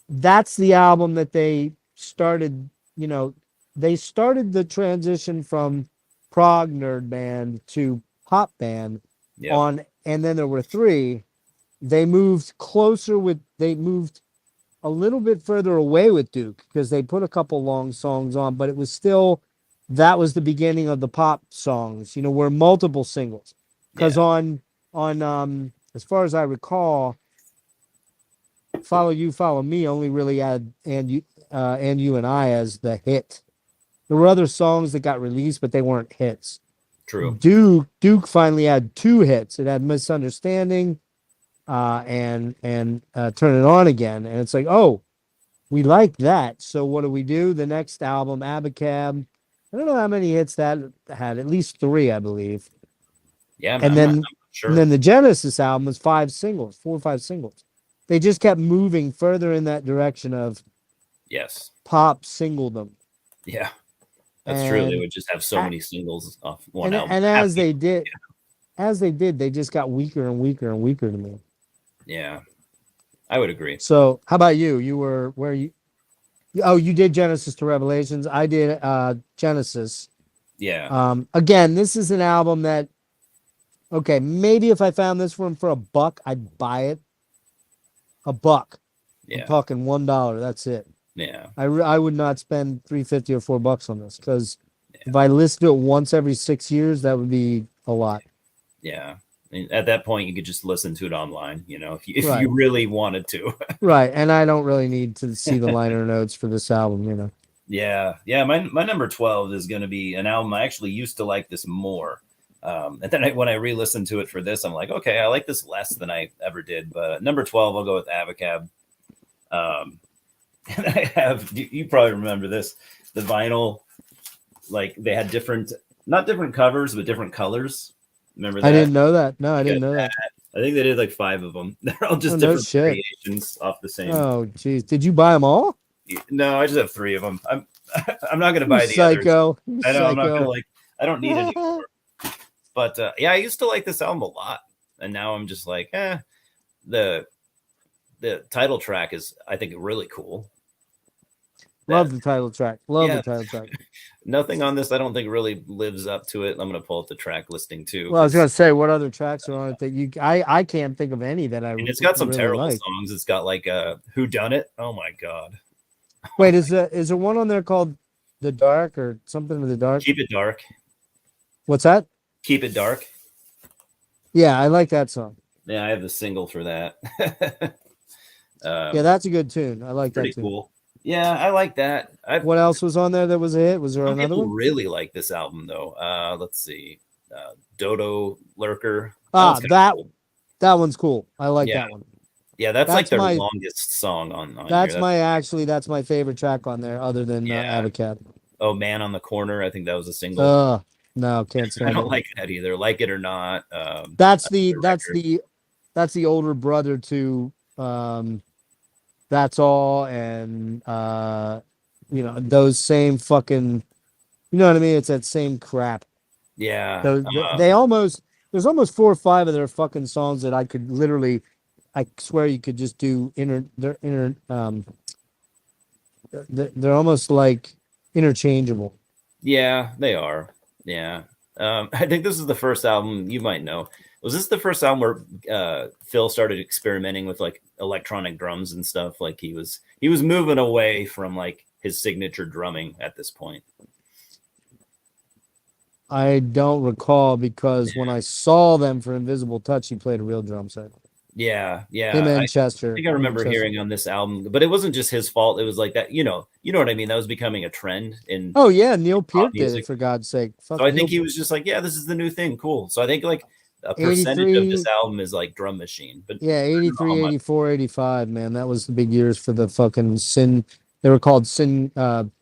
that's the album that they started. They started the transition from prog nerd band to pop band Yeah. and then there were three. They moved a little bit further away with Duke because they put a couple long songs on, but it was still, that was the beginning of the pop songs, were multiple singles. Because Yeah. on as far as I recall, Follow You, Follow Me only really had and You and I as the hit. There were other songs that got released, but they weren't hits. True. Duke finally had two hits. It had Misunderstanding and Turn It On Again. And it's like, oh, we like that. So what do? The next album, Abacab, I don't know how many hits that had. At least three, I believe. Yeah. And I'm then not sure. and then the Genesis album was 4 or 5 singles. They just kept moving further in that direction of Yes. pop singledom. Yeah. That's true. They And would just have so many singles off one album. and as they did, they just got weaker and weaker and weaker to me. Yeah. I would agree. So how about you? You were where you? Oh, you did Genesis to Revelations. I did Genesis. Yeah. Again, this is an album that, okay, maybe if I found this one for $1, I'd buy it. $1. Yeah. I'm talking $1. That's it. Yeah. I would not spend $3.50 or $4 on this because if I listened to it once every 6 years, that would be a lot. Yeah. I mean, at that point, you could just listen to it online, if Right. you really wanted to. Right. And I don't really need to see the liner notes for this album, Yeah. Yeah. My number 12 is going to be an album I actually used to like this more. And then when I re-listened to it for this, I'm like, okay, I like this less than I ever did. But number 12, I'll go with Abacab. And I have, you probably remember this, the vinyl, like they had not different covers, but different colors. Remember that? I didn't know that. No, I didn't know that. I think they did like 5 of them. They're all just no different shit. variations off the same. Oh, geez. Did you buy them all? No, I just have 3 of them. I'm not going to buy the psycho. others. I know, I'm not going to I don't need any more. But yeah, I used to like this album a lot. And now I'm just like, the title track is, I think, really cool. Love the title track. Love the title track. Nothing on this, I don't think, really lives up to it. I'm going to pull up the track listing too. Well, I was going to say, what other tracks are on it that I can't think of any that I. And it's got some really terrible like. songs. It's got like Who Done It? Oh my god! Wait, is there one on there called The Dark or something with the dark? Keep It Dark. What's that? Keep It Dark. Yeah, I like that song. Yeah, I have the single for that. Yeah, that's a good tune. I like that tune. Pretty cool. Yeah, I like that. What else was on there that was a hit? Was there another one? Really like this album though. Let's see. Dodo Lurker. That one's cool. I like that one. Yeah, that's like their longest song on that's here. That's my favorite track on there, other than Abacab. Oh, Man on the Corner. I think that was a single. No, can't stand it. I don't like that either. Like it or not. That's the older brother to That's All, and those same fucking, you know what I mean? It's that same crap. Yeah. There's almost 4 or 5 of their fucking songs that I could literally, I swear you could just do they're almost like interchangeable. Yeah, they are. Yeah. I think this is the first album, you might know. Was this the first album where Phil started experimenting with like electronic drums and stuff? Like he was moving away from like his signature drumming at this point. I don't recall because when I saw them for Invisible Touch, he played a real drum set. Yeah. Him and Chester. I think I remember hearing on this album, but it wasn't just his fault. It was like that, you know what I mean? That was becoming a trend in. Oh yeah, Neil Peart did it, for God's sake. So I think he was just like, yeah, this is the new thing, cool. So I think like a percentage of this album is like Drum Machine, but yeah, 83, 84, 85, man, that was the big years for the fucking They were called Syndrums,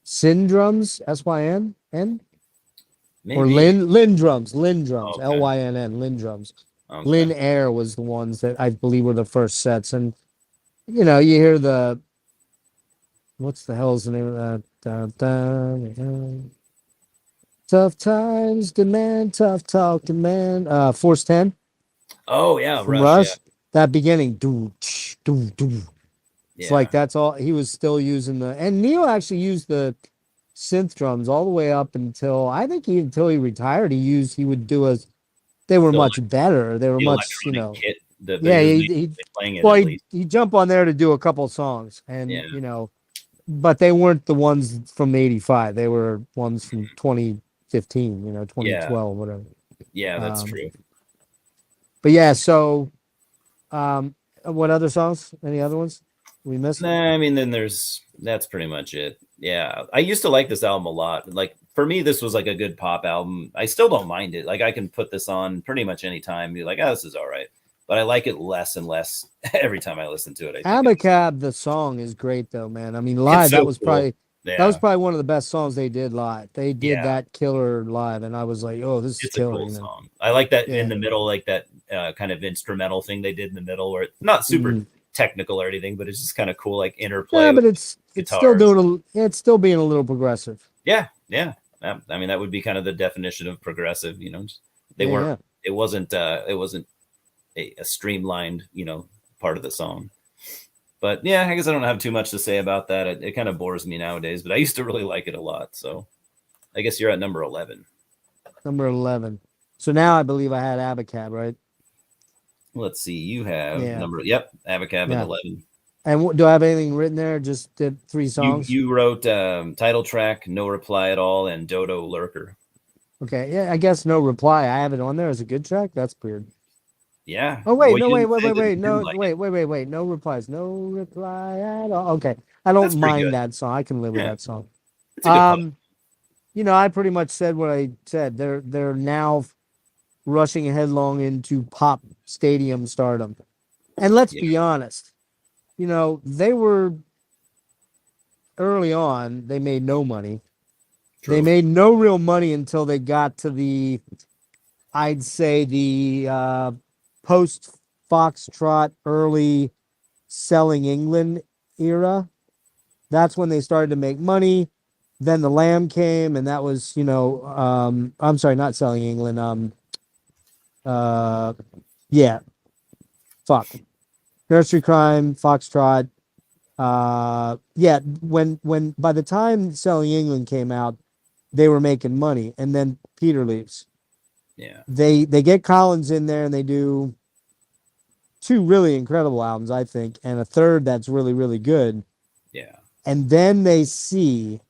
Syn, or Maybe. Lindrums, Oh, okay. Lynn, Lindrums. Okay. Lynn Air was the ones that I believe were the first sets. And, you know, you hear what's the hell's the name of that? Tough times demand tough talk demand. Force 10 Oh yeah, from Rush. Yeah. Rush. That beginning, do do do. It's Yeah. like that's all he was still using and Neil actually used the synth drums all the way up until I think until he retired. He would do they were The, much better. They were the much, electronic kit. But yeah, he was he playing it well at least. he'd jump on there to do a couple songs and Yeah. but they weren't the ones from 85. They were ones from 2015, Yeah. 2012, whatever. Yeah, that's Um, true. but yeah, so what other songs? Any other ones we missed? Nah, I mean, then that's pretty much it. Yeah, I used to like this album a lot. Like for me, this was like a good pop album. I still don't mind it. Like I can put this on pretty much any time. Be like, oh, this is all right. But I like it less and less every time I listen to it. I think Abacab, the song is great though, man. I mean, it's live so cool. that was Yeah, probably one of the best songs they did live. They did yeah, that killer live, and I was like, oh, this is it's a killer, cool song. I like that in Yeah. the middle, like that kind of instrumental thing they did in the middle, where it's not super technical or anything, but it's just kind of cool, like interplay. Yeah, but it's still it's still being a little progressive. Yeah, yeah. I mean, that would be kind of the definition of progressive. They weren't. Yeah. It wasn't a streamlined, part of the song. But yeah, I guess I don't have too much to say about that. It kind of bores me nowadays, but I used to really like it a lot. So I guess you're at number 11. Number 11. So now I believe I had Abacab, right? Let's see. You have Abacab at 11. And do I have anything written there? Just did 3 songs? You wrote title track, No Reply at All, and Dodo Lurker. Okay. Yeah, I guess No Reply. I have it on there as a good track. That's weird. Yeah. Oh, wait. No, wait. No, wait. No replies. No reply at all. Okay. I don't mind that song. I can live with that song. It's a good I pretty much said what I said. They're now rushing headlong into pop stadium stardom. And let's be honest. They were early on, they made no money. True. They made no real money until they got to I'd say the post Foxtrot early Selling England era. That's when they started to make money. Then the Lamb came, and that was, I'm sorry, not Selling England. Nursery Crime, Foxtrot. When by the time Selling England came out, they were making money, and then Peter leaves. Yeah. They get Collins in there, and they do 2 really incredible albums, I think, and a third that's really, really good. Yeah. And then they see,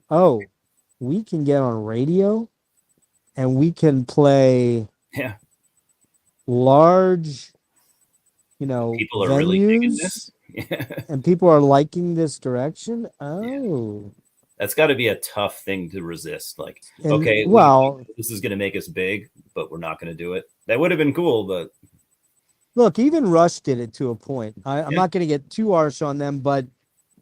we can get on radio, and we can play large, people are venues, really digging this. and people are liking this direction. Oh. That's got to be a tough thing to resist. Like, this is going to make us big, but we're not going to do it. That would have been cool, but look, even Rush did it to a point. I'm not going to get too harsh on them, but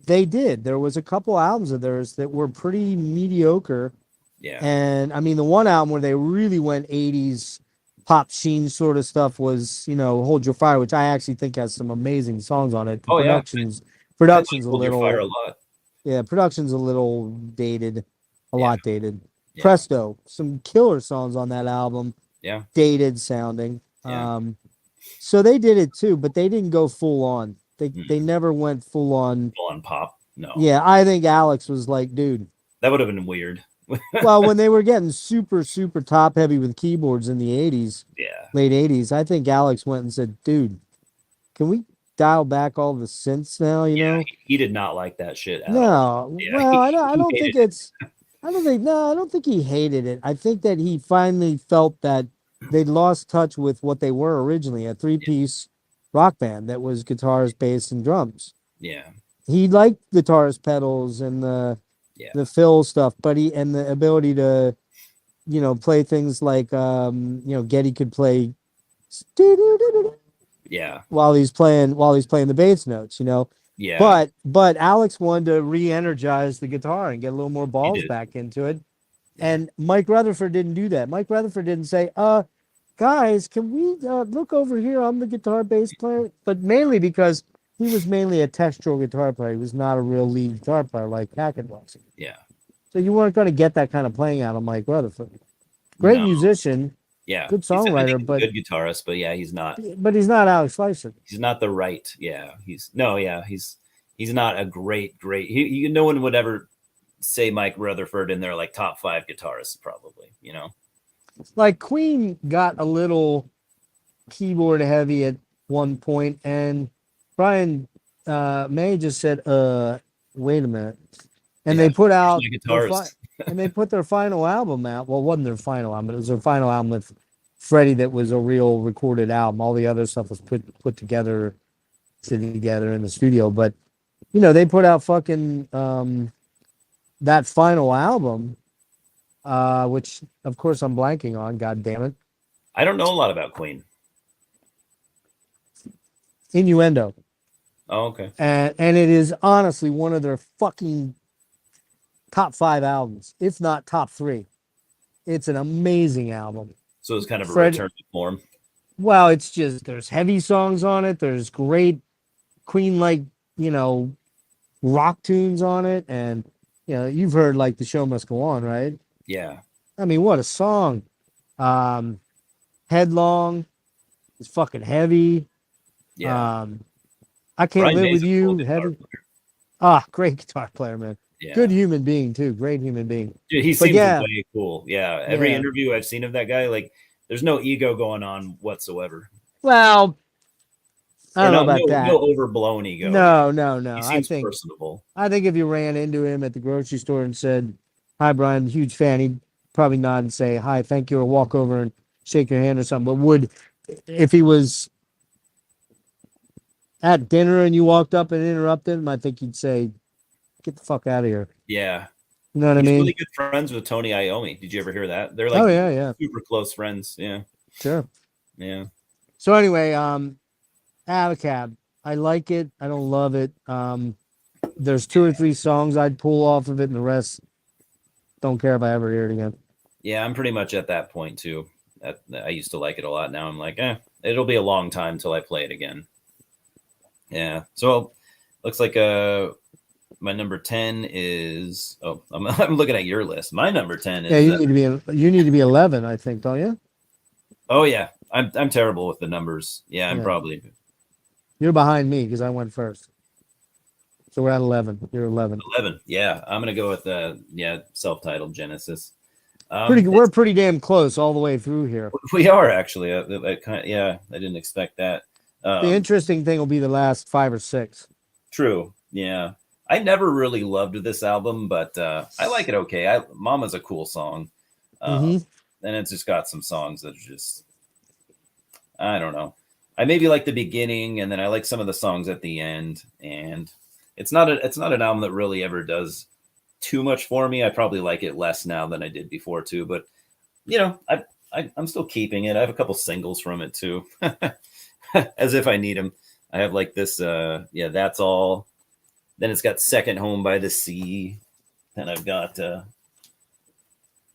they did. There was a couple albums of theirs that were pretty mediocre. Yeah. And I mean, the one album where they really went 80s pop sheen sort of stuff was, Hold Your Fire, which I actually think has some amazing songs on it. Production's a little Fire a lot. Yeah, production's a little dated, lot dated. Yeah. Presto, some killer songs on that album. Yeah. Dated sounding. Yeah. So they did it too, but they didn't go full on. They never went full on pop. No. Yeah, I think Alex was like, dude. That would have been weird. Well, when they were getting super, super top heavy with keyboards in the 80s, late 80s, I think Alex went and said, dude, can we dial back all the synths now, you know? He did not like that shit at all. Well, I don't think it's... I don't think he hated it. I think that he finally felt that they lost touch with what they were originally, a 3-piece rock band that was guitars, bass, and drums. Yeah. He liked guitars, pedals, and the fill stuff, but and the ability to, play things like, Geddy could play while he's playing the bass notes, Yeah, but Alex wanted to re-energize the guitar and get a little more he balls did. back into it. Yeah, And Mike Rutherford didn't do that. Mike Rutherford didn't say, guys, can we look over here? I'm the guitar bass player. But mainly because he was mainly a textural guitar player. He was not a real lead guitar player like Hackett was. yeah. So you weren't going to get that kind of playing out of Mike Rutherford. Great No, musician, yeah. good I think songwriter, he's a good guitarist, but yeah, he's not Alex Fleischer. he's not the right. Yeah, he's not a great. No one would ever say Mike Rutherford in their like top 5 guitarists, probably. You know. Like Queen got a little keyboard heavy at one point, and Brian May just said, wait a minute. And Yeah, they put where's out my guitarist? and they put their final album out. Well, it wasn't their final album, but it was their final album with Freddie that was a real recorded album. All the other stuff was put together, sitting together in the studio. But they put out fucking that final album, which of course I'm blanking on, god damn it. I don't know a lot about Queen. Innuendo. Oh, okay. And it is honestly one of their fucking top 5 albums, if not top 3. It's an amazing album. So it's kind of a Fred, return to form. well, it's just there's heavy songs on it. There's great Queen like, rock tunes on it, and you've heard like The Show Must Go On, right? Yeah. I mean, what a song. Headlong is fucking heavy. Yeah. I Can't Brian Live May's With a cool You, guitar heavy. player. Great guitar player, man. Yeah. Good human being too. Great human being. Dude, he But seems yeah. way cool. Yeah. Every Yeah. interview I've seen of that guy, like, there's no ego going on whatsoever. Well, I don't know about that. No overblown ego. No. He seems personable. I think if you ran into him at the grocery store and said, "Hi, Brian, huge fan," he'd probably nod and say, "Hi, thank you," or walk over and shake your hand or something. But if he was at dinner and you walked up and interrupted him, I think he'd say, "Get the fuck out of here." Yeah. You know what I He's mean? really good friends with Tony Iommi. Did you ever hear that? They're like yeah. super close friends. Yeah. Sure. Yeah. So anyway, Abacab. I like it. I don't love it. There's 2 or 3 songs I'd pull off of it, and the rest don't care if I ever hear it again. Yeah, I'm pretty much at that point too. I used to like it a lot. Now I'm like, it'll be a long time till I play it again. Yeah. So looks like my number 10 is I'm looking at your list. My number 10 is you need to be 11, I think, don't you? Oh yeah. I'm terrible with the numbers. Yeah, I'm probably You're behind me because I went first. So we're at 11. You're 11. 11. Yeah, I'm gonna go with self-titled Genesis. We're pretty damn close all the way through here. We are actually. I didn't expect that. The interesting thing will be the last 5 or 6. True. Yeah, I never really loved this album, but I like it okay. Mama's a cool song, and it's just got some songs that are just, I don't know. I maybe like the beginning, and then I like some of the songs at the end. And it's not an album that really ever does too much for me. I probably like it less now than I did before too. But I'm still keeping it. I have a couple singles from it too, as if I need them. I have like this. That's all. Then it's got Second Home by the Sea. Then I've got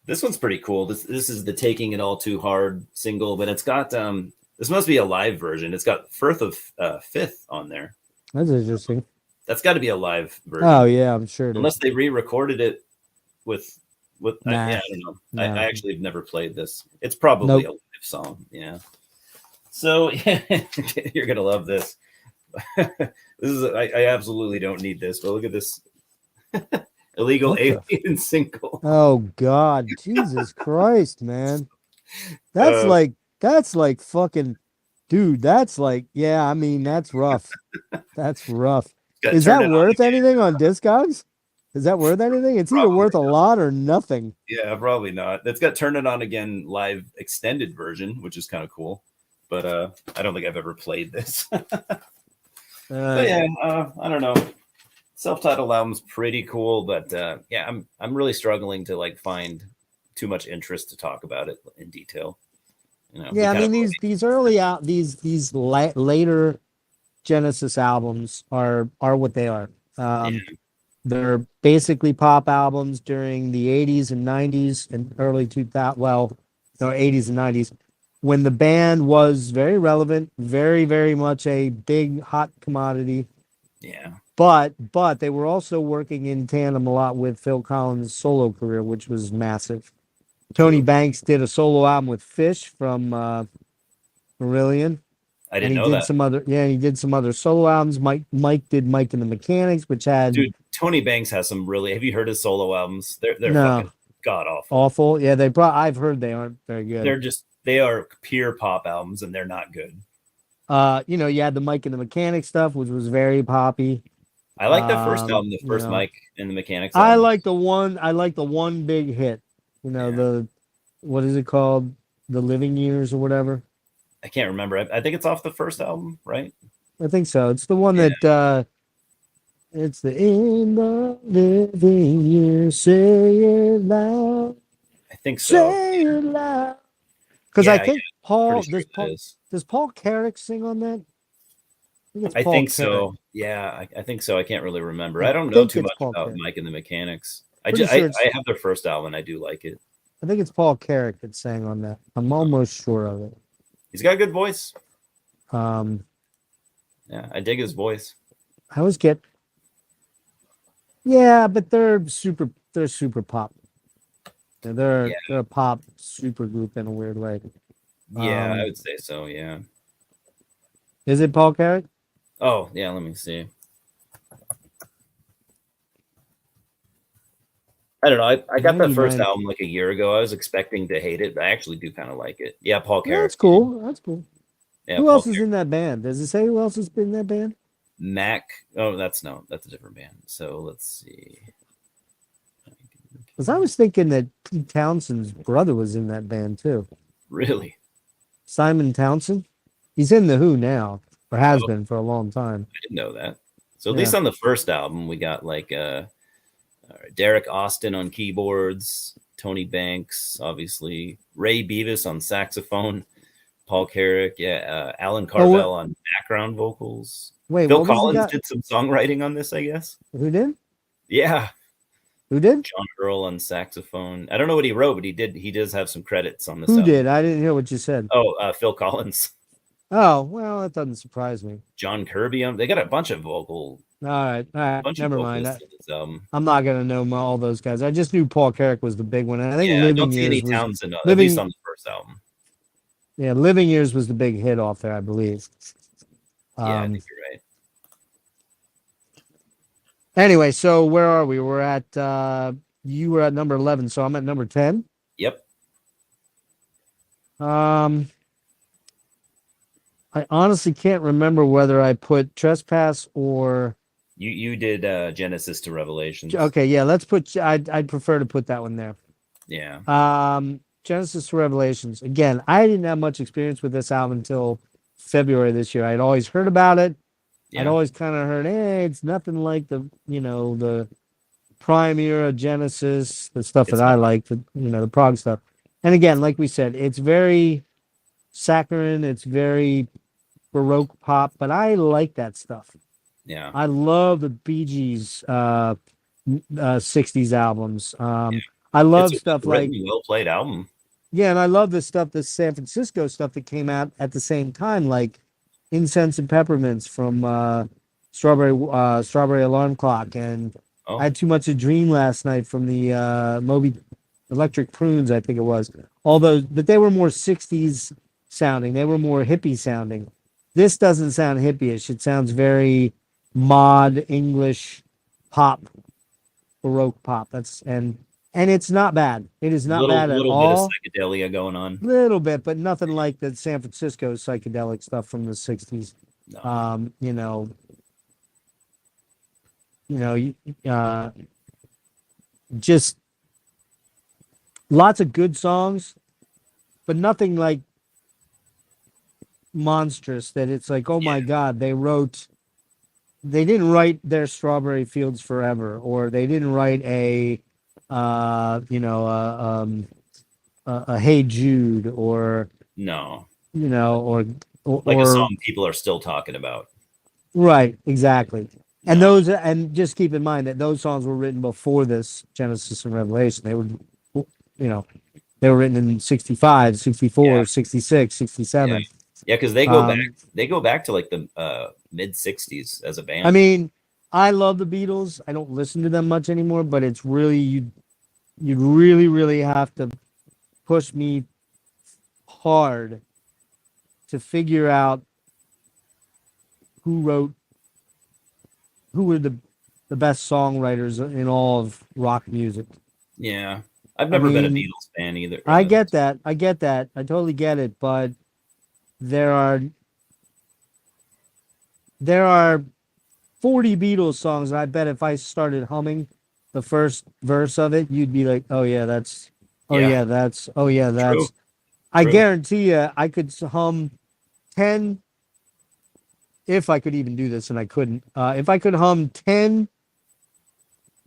this one's pretty cool. This is the Taking It All Too Hard single, but it's got this must be a live version. It's got Firth of Fifth on there. That's interesting. That's got to be a live version. Oh yeah, I'm sure. Unless they re-recorded it with. Nah. I don't know. No. I actually have never played this. It's probably a live song. Yeah. So you're gonna love this. I absolutely don't need this, but look at this illegal alien single. Oh God, Jesus Christ, man! That's like fucking, dude. That's like, I mean, that's rough. That's rough. Is that worth anything on Discogs? Is that worth anything? It's either worth a lot or nothing. Yeah, probably not. It's got Turn It On Again live extended version, which is kind of cool. But I don't think I've ever played this. I don't know. Self-titled album's pretty cool, but I'm really struggling to like find too much interest to talk about it in detail. I mean these early out these later Genesis albums are what they are. Yeah. They're basically pop albums during the 80s and 90s and early 2000, well, no, 80s and 90s, when the band was very relevant, very, very much a big hot commodity. Yeah. But they were also working in tandem a lot with Phil Collins' solo career, which was massive. Tony True. Banks did a solo album with Fish from Marillion. I And didn't he know did that. some other, yeah, he did some other solo albums. Mike did Mike and the Mechanics, which had Dude, Tony Banks has some really. Have you heard his solo albums? They're no fucking god awful. awful. Yeah, they brought. I've heard they aren't very good. They are pure pop albums and they're not good. You had the Mike and the Mechanics stuff, which was very poppy. I like the first album, the You first know, Mike and the Mechanics I album. like the one. I like the one big hit. Yeah. The what is it called? The Living Years or whatever. I can't remember. I think it's off the first album, right? I think so. It's the one Yeah. that it's the In the Living Years. Say it loud. I think so. Say it loud. Because Yeah, I think Paul Pretty sure it is. does Paul Carrick sing on that? It's I Paul think Carrick. so. Yeah, I think so. I can't really remember. I I don't know think too it's much Paul about Carrick. Mike and the Mechanics. Pretty sure I have their first album and I do like it. I think it's Paul Carrick that sang on that. I'm almost sure of it. He's got a good voice. Um, Yeah, I dig his voice. I always get. Yeah, but they're super pop. They're a pop super group in a weird way. Yeah, I would say so. Yeah. Is it Paul Carrick? Oh, yeah. Let me see. I don't know. I got the first album like a year ago. I was expecting to hate it, but I actually do kind of like it. Yeah, Paul Carrick. That's cool. That's cool. Yeah, who else is in that band? Does it say who else has been in that band? Mac. Oh, that's a different band. So let's see. Because I was thinking that Pete Townsend's brother was in that band too. Really? Simon Townsend? He's in The Who now, or has been for a long time. I didn't know that. So at least on the first album, we got like Derek Austin on keyboards, Tony Banks, obviously, Ray Beavis on saxophone, Paul Carrick, Alan Carvel on background vocals. Wait, Phil Collins did some songwriting on this, I guess. Who did? Yeah. Who did? John Earl on saxophone. I don't know what he wrote, but he does have some credits on this. Who did? I didn't hear what you said. Oh, Phil Collins. Oh, well, that doesn't surprise me. John Kirby they got a bunch of vocal. All right. Never mind. I'm not gonna know all those guys. I just knew Paul Carrick was the big one. And I think Living Years was Townsend, at least on the first album. Yeah, Living Years was the big hit off there, I believe. Yeah, I think you're right. Anyway, so where are we? We're at you were at number 11, so I'm at number 10. Yep. I honestly can't remember whether I put Trespass or you did Genesis to Revelations. Okay, yeah, let's put I'd prefer to put that one there. Yeah. Genesis to Revelations. Again, I didn't have much experience with this album until February this year. I'd always heard about it. Yeah. I'd always kind of heard, hey, it's nothing like the prime era Genesis, the stuff that I like, the prog stuff. And again, like we said, it's very saccharine, it's very Baroque pop, but I like that stuff. Yeah. I love the Bee Gees 60s albums. I love stuff like well played album. Yeah, and I love the San Francisco stuff that came out at the same time, like Incense and Peppermints from Strawberry Alarm Clock, and I Had Too Much a Dream last night from the Moby Electric Prunes, I think it was. All those, but they were more 60s sounding. They were more hippie sounding. This doesn't sound hippie-ish. It sounds very mod English pop, Baroque pop. And it's not bad. It is not bad at all. A little bit of psychedelia going on. Little bit, but nothing like the San Francisco psychedelic stuff from the 60s. No. Just lots of good songs, but nothing like monstrous that it's like, oh my God, they didn't write their Strawberry Fields Forever, or they didn't write a Hey Jude, or no, or like a song people are still talking about. Right, exactly. And No. those, and just keep in mind that those songs were written before this Genesis and Revelation. They were, you know, they were written in 65, Yeah. 64, 66, Yeah. 67. Yeah, because Um, they go back to like the mid '60s as a I band. mean, I love the Beatles. I don't listen to them much anymore, but it's really, you'd really, really have to push me hard to figure out who wrote, who were the best songwriters in all of rock music. Yeah. I've I never been a mean, Beatles fan either. I get that. I get that. I totally get it. But there are there are 40 Beatles songs, and I bet if I started humming the first verse of it, you'd be like, "Oh yeah, that's oh Yeah. yeah, that's oh yeah, True. that's." I True. guarantee you, I could hum 10 if I could even do this, and I couldn't. If I could hum 10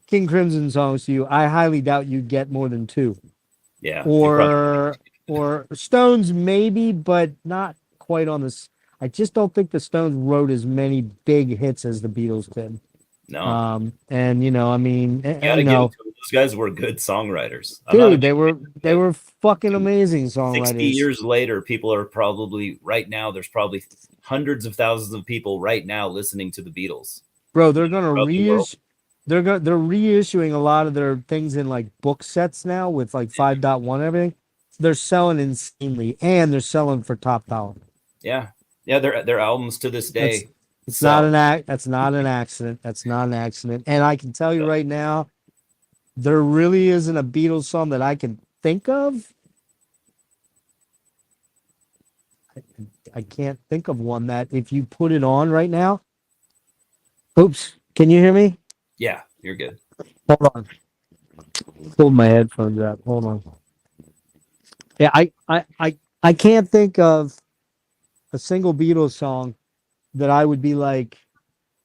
King Crimson songs to you, I highly doubt you'd get more than two. Yeah. You probably. Or Stones maybe, but not quite on this. I just don't think the Stones wrote as many big hits as the Beatles did. No. And I mean, You got to give it to them. Those guys were good songwriters. I'm not a dude, big fan, they but were fucking dude, amazing 60 songwriters, years later, people are probably right now. There's probably hundreds of thousands of people right now listening to the Beatles bro. They're gonna throughout the world. they're reissuing a lot of their things in like book sets now with like 5.1 and everything. They're selling insanely, and they're selling for top dollar. Yeah. Yeah. Their albums to this That's day it's not sell. an act. That's not an accident. That's not an accident. And I can tell you right now, there really isn't a Beatles song that I can think of. I can't think of one that if you put it on right now. Oops. Can you hear me? Yeah. You're good. Hold on. Pulled my headphones out. Hold on. Yeah, I can't think of a single Beatles song that I would be like,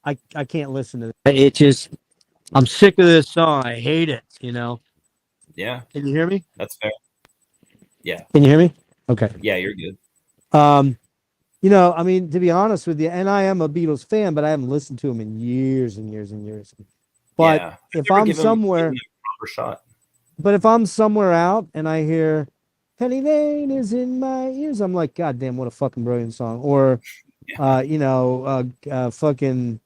I can't listen to that. It just I'm sick of this song. I hate it, Yeah. Can you hear me? That's fair. Yeah. Can you hear me? Okay. Yeah. You're good. Um, I mean, to be honest with you, and I am a Beatles fan, but I haven't listened to them in years and years and years. But Yeah. if Never I'm give them somewhere, a proper shot. but if I'm somewhere out and I hear Penny Lane is in my ears, I'm like, God damn, what a fucking brilliant song. Or, Yeah. fucking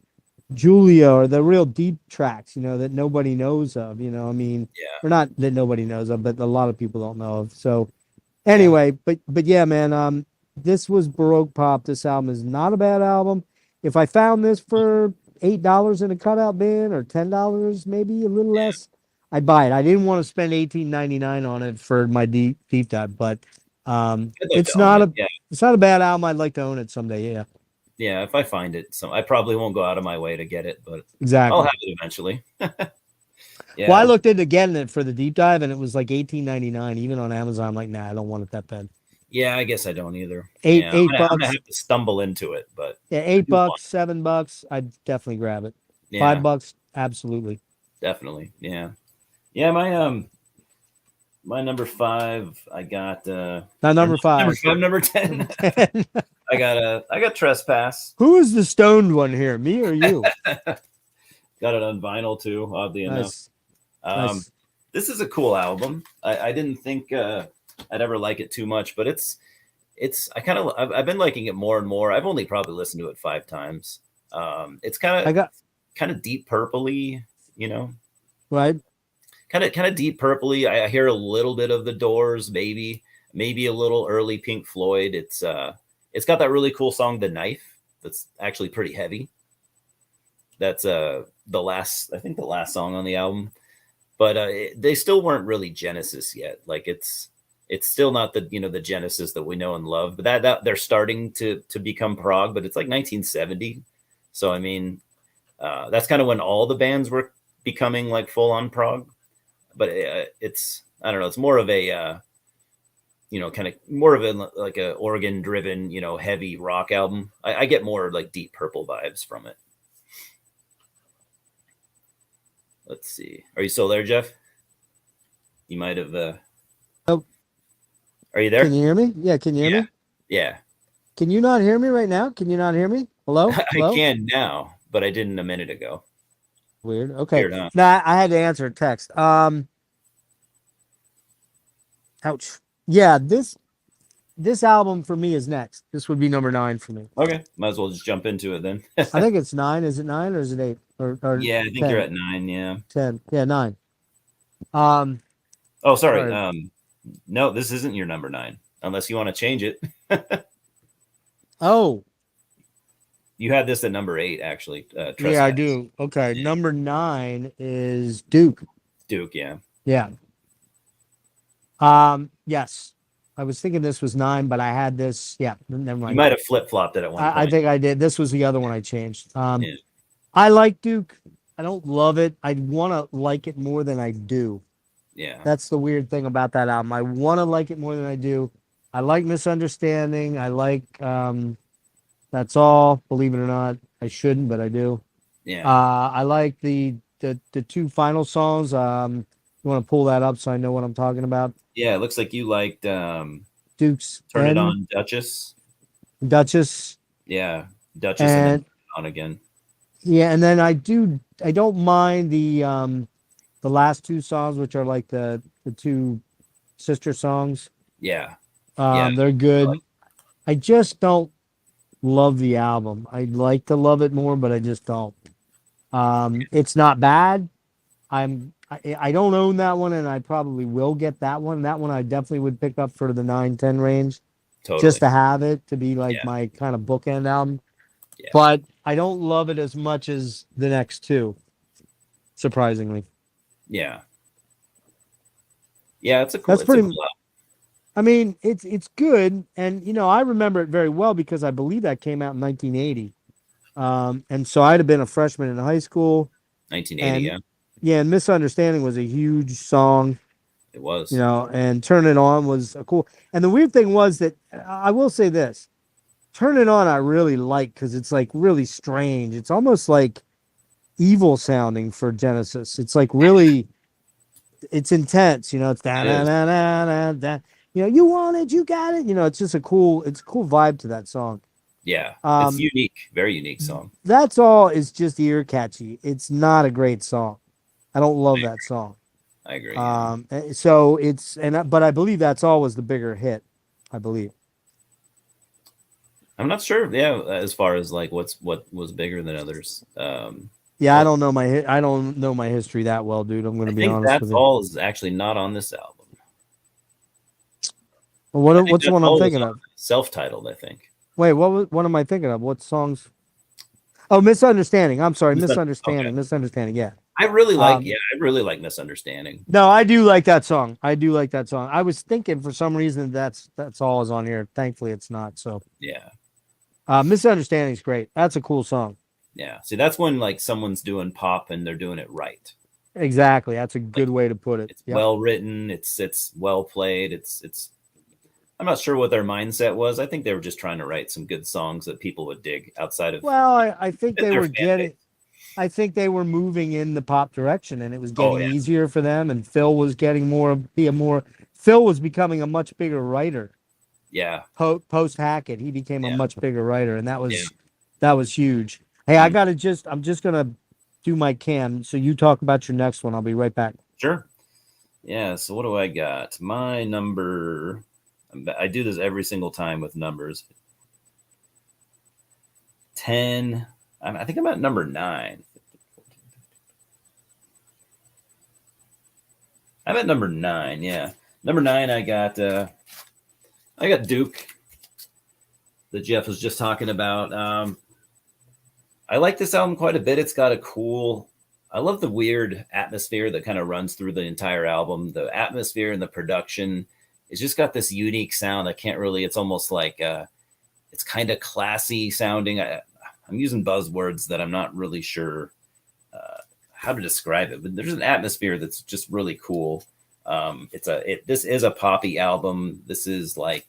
Julia, or the real deep tracks, that nobody knows of, I mean, Yeah. or not that nobody knows of, but a lot of people don't know of. So Yeah. anyway, but yeah, man, this was Baroque Pop. This album is not a bad album. If I found this for $8 in a cutout bin, or $10, maybe a little less, I'd buy it. I didn't want to spend $18.99 on it for my deep dive, but I'd like to own it. Yeah. it's not a bad album. I'd like to own it someday. Yeah, Yeah. If I find it, so I probably won't go out of my way to get it, but I'll exactly. have it eventually. Well, I Yeah. looked into getting it for the deep dive, and it was like $18.99, even on Amazon. I'm like, nah, I don't want it that bad. Yeah. I guess I don't either. Eight Yeah. eight I'm gonna bucks. have to stumble into it, but Yeah, I eight do want bucks, $7. I'd definitely grab it. it. Yeah. $5, absolutely. Definitely. Yeah. Yeah. My number 5, I got Now or number number 5. 5, number 10. I got Trespass. Who is the stoned one here? Me or you? Got it on vinyl too, oddly enough. Nice. Um, Nice. this is a cool album. I didn't think I'd ever like it too much, but I've been liking it more and more. I've only probably listened to it 5 times. It's I got kind of deep purpley, right. kind of deep purpley. I hear a little bit of the Doors, maybe a little early Pink Floyd. It's got that really cool song, The Knife, that's actually pretty heavy. That's the last song on the album. But they still weren't really Genesis yet. Like it's still not the Genesis that we know and love. But that they're starting to become prog. But it's like 1970, so I mean, that's kind of when all the bands were becoming like full on prog. But it's, I don't know. It's more of a kind of more of a like a organ driven heavy rock album. I get more like Deep Purple vibes from it. Let's see. Are you still there, Geoff? You might have. Oh, Are you there? can you hear me? Yeah, can you hear Yeah. me? Yeah. Can you not hear me right now? Can you not hear me? Hello? I Hello? can now, but I didn't a minute ago. Weird. Okay. Weird, huh? No, I had to answer a text. Ouch. Yeah, this album for me is next. This would be number 9 for me. Okay, might as well just jump into it then. I think it's 9. Is it 9 or is it 8 or Yeah, I think 10? you're at 9. Yeah. 10. Yeah, 9. Um, Oh, sorry. sorry. No, this isn't your number 9, unless you want to change it. Oh, You had this at number 8, actually. Trespass. yeah, I do. Okay, number 9 is Duke. Duke, yeah. Yeah. Yes. I was thinking this was 9, but I had this. Yeah, never You mind. might have flip flopped it at one point. I think I did. This was the other one I changed. Yeah. I like Duke. I don't love it. I want to like it more than I do. Yeah. That's the weird thing about that album. I want to like it more than I do. I like Misunderstanding. I like That's All. Believe it or not, I shouldn't, but I do. Yeah. I like the 2 final songs. You want to pull that up so I know what I'm talking about? Yeah, it looks like you liked Duke's Turn It End, On Duchess. Duchess. Yeah, Duchess and then Turn It On again. Yeah, and then I don't mind the last 2 songs, which are like the 2 sister songs. Yeah. Yeah. They're good. I just don't love the album. I'd like to love it more, but I just don't. It's not bad. I don't own that one, and I probably will get that one. That one I definitely would pick up for the 9-10 range, Totally. just to have it, to be like my kind of bookend album. Yeah. But I don't love it as much as the next 2, surprisingly. Yeah. Yeah, it's a cool. That's pretty. Cool album. I mean, it's good, and I remember it very well because I believe that came out in 1980, and so I'd have been a freshman in high school. 1980, yeah. Yeah, and Misunderstanding was a huge song. It was. And Turn It On was a cool. And the weird thing was that I will say this: Turn It On I really like because it's like really strange. It's almost like evil sounding for Genesis. It's like really, it's intense. It's da da da da da. You want it, you got it. It's just a cool vibe to that song. Yeah, it's unique, very unique song. That's All is just ear catchy. It's not a great song. I don't love that song. I agree. So but I believe That's All was the bigger hit. I believe. I'm not sure. Yeah, as far as like what was bigger than others. Yeah, I don't know my history that well, dude. I'm going to be honest with you. That's All is actually not on this album. Well, what's the one I'm thinking of? Self-titled, I think. Wait, what am I thinking of? What songs? Oh, Misunderstanding. I'm sorry, Misunderstanding. Okay. Misunderstanding. Yeah. I really like Misunderstanding. No, I do like that song. I was thinking for some reason That's All is on here. Thankfully, it's not. So yeah. Misunderstanding is great. That's a cool song. Yeah. See, that's when like someone's doing pop and they're doing it right. Exactly. That's a good way to put it. It's well written. It's well played. It's. I'm not sure what their mindset was. I think they were just trying to write some good songs that people would dig outside of. Well, I think they were getting. I think they were moving in the pop direction, and it was getting easier for them. And Phil was getting Phil was becoming a much bigger writer. Yeah. Post Hackett, he became a much bigger writer, and that was huge. Hey, I'm just gonna do my cam. So you talk about your next one. I'll be right back. Sure. Yeah. So what do I got? My number. I do this every single time with numbers. 10. I think I'm at number 9. I'm at number 9. Yeah, number 9. I got Duke, that Geoff was just talking about. I like this album quite a bit. It's got I love the weird atmosphere that kind of runs through the entire album. The atmosphere and the production. It's just got this unique sound. It's almost like it's kind of classy sounding. I'm using buzzwords that I'm not really sure how to describe it, but there's an atmosphere that's just really cool. This is a poppy album. This is I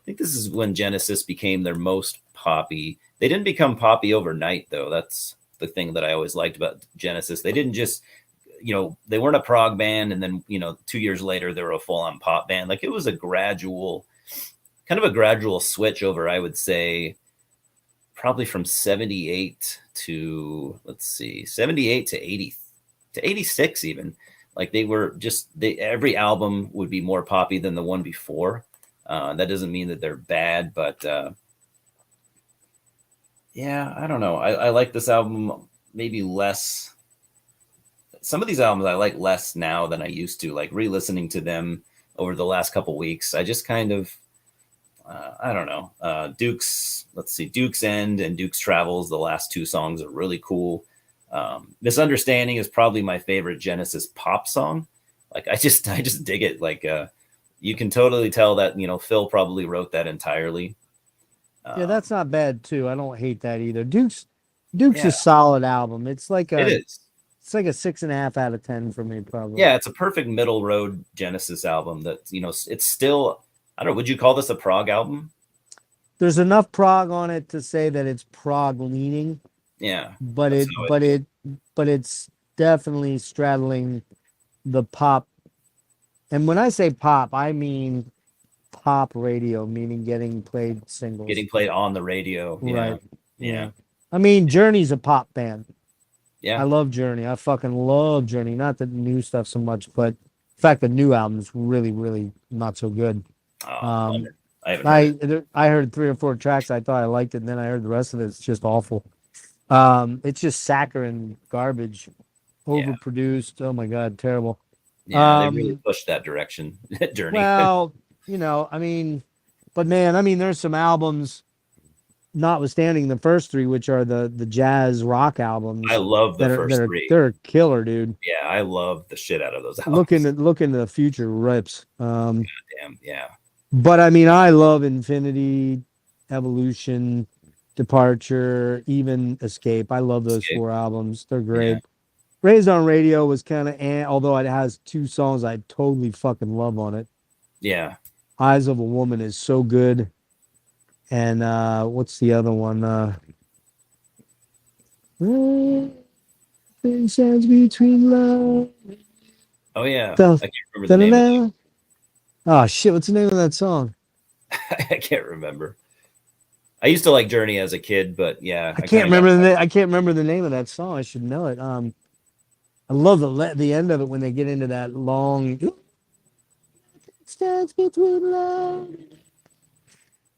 think this is when Genesis became their most poppy. They didn't become poppy overnight though. That's the thing that I always liked about Genesis. They didn't just they weren't a prog band and then 2 years later they were a full-on pop band. Like it was a gradual switch over, I would say probably from 78 to, let's see, 78 to 80 to 86 even. Like they were just, every album would be more poppy than the one before. That doesn't mean that they're bad, but yeah, I don't know. I like this album maybe less. Some of these albums I like less now than I used to. Like re-listening to them over the last couple weeks, I just kind of, I don't know. Duke's, let's see, Duke's End and Duke's Travels. The last two songs are really cool. Misunderstanding is probably my favorite Genesis pop song. Like I just dig it. Like you can totally tell that, you know, Phil probably wrote that entirely. Yeah, that's not bad too. I don't hate that either. Duke's a Yeah. solid album. It's like It is. It's like a 6.5 out of 10 for me, probably. Yeah, it's a perfect middle road Genesis album that, you know, it's still, I don't know, would you call this a prog album? There's enough prog on it to say that it's prog leaning. Yeah. But it's definitely straddling the pop. And when I say pop, I mean pop radio, meaning getting played singles. Getting played on the radio. Yeah. Right. Yeah. I mean, Journey's a pop band. Yeah. I love Journey. I fucking love Journey. Not the new stuff so much, but in fact, the new album's really, really not so good. I haven't heard I heard 3 or 4 tracks. I thought I liked it, and then I heard the rest of it. It's just awful. It's just saccharine garbage, overproduced. Oh my god, terrible. Yeah, they really pushed that direction. Journey. Well, you know, I mean, but man, I mean, there's some albums, notwithstanding the first 3, which are the jazz rock albums. I love the first 3. They're a killer, dude. Yeah, I love the shit out of those albums. Look into the future rips. Damn, yeah. But I mean, I love Infinity, Evolution, Departure, even Escape. I love those 4 albums. They're great. Yeah. Raised on Radio was kind of, although it has 2 songs I totally fucking love on it. Yeah. Eyes of a Woman is so good. And what's the other one? Stands between love. Oh yeah. I can't remember the name of it. Oh shit, what's the name of that song? I can't remember. I used to like Journey as a kid, but yeah. I can't remember the name of that song. I should know it. I love the end of it when they get into that long stands between love.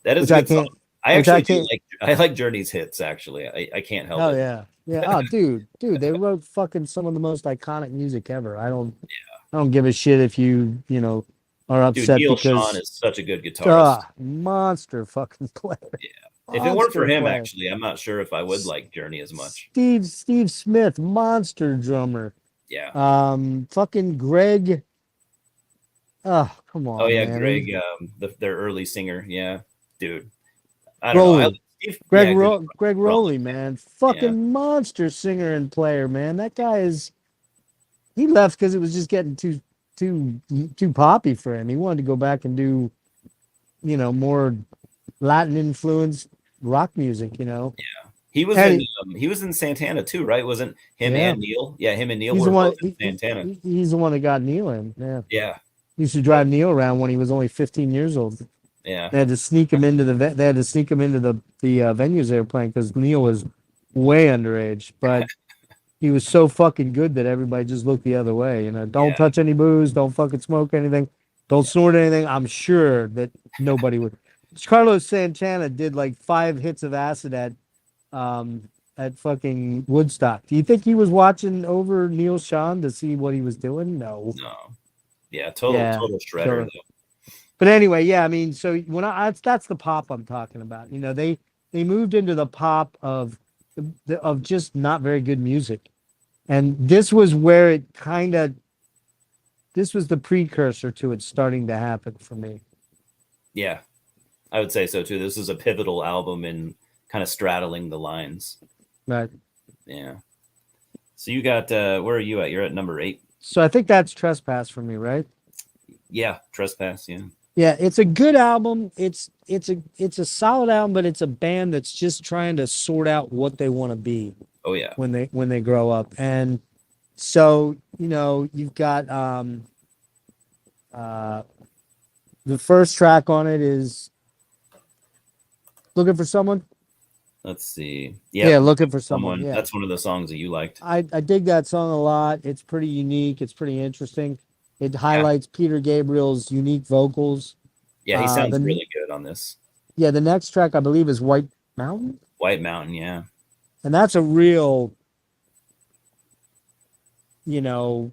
That is a good song. I like Journey's hits actually. I can't help it. Oh yeah. Yeah. Oh dude, they wrote fucking some of the most iconic music ever. I don't give a shit if you know, are upset Neil because Sean is such a good guitarist. Monster fucking player. Yeah. If it weren't for him, actually, I'm not sure if I would like Journey as much. Steve Smith, monster drummer. Yeah. Fucking Greg. Oh, come on. Oh yeah, man. Greg, their early singer. Yeah, dude. I don't know. Greg Rowley, man. Fucking monster singer and player, man. That guy he left because it was just getting too poppy for him. He wanted to go back and do, you know, more Latin influenced rock music, you know. Yeah. He was in Santana too, right? Wasn't him and Neil? Yeah, him and Neil were both in Santana. He's the one that got Neil in. Yeah. Yeah. He used to drive Neil around when he was only 15 years old. Yeah. They had to sneak him into the venues they were playing because Neil was way underage, but he was so fucking good that everybody just looked the other way. You know, don't touch any booze, don't fucking smoke anything, don't snort anything. I'm sure that nobody would. Carlos Santana did like 5 hits of acid at fucking Woodstock. Do you think he was watching over Neil Sean to see what he was doing? No. Yeah, total shredder though. But anyway, yeah, I mean, so when that's the pop I'm talking about. You know, they moved into the pop of just not very good music. And this was where it this was the precursor to it starting to happen for me. Yeah. I would say so too. This is a pivotal album in kind of straddling the lines. Right. Yeah. So you got where are you at? You're at number 8. So I think that's Trespass for me, right? Yeah, Trespass, yeah. Yeah, it's a good album. It's a solid album, but it's a band that's just trying to sort out what they want to be. Oh yeah. When they grow up. And so, you know, you've got the first track on it is Looking for Someone. Let's see. Yeah, Yep. Looking for Someone. Yeah, That's one of the songs that you liked. I dig that song a lot. It's pretty unique. It's pretty interesting. It Yeah. highlights Peter Gabriel's unique vocals. Yeah, he sounds The really good on this. Yeah, the next track I believe is White Mountain, White Mountain, yeah. and that's a real, you know,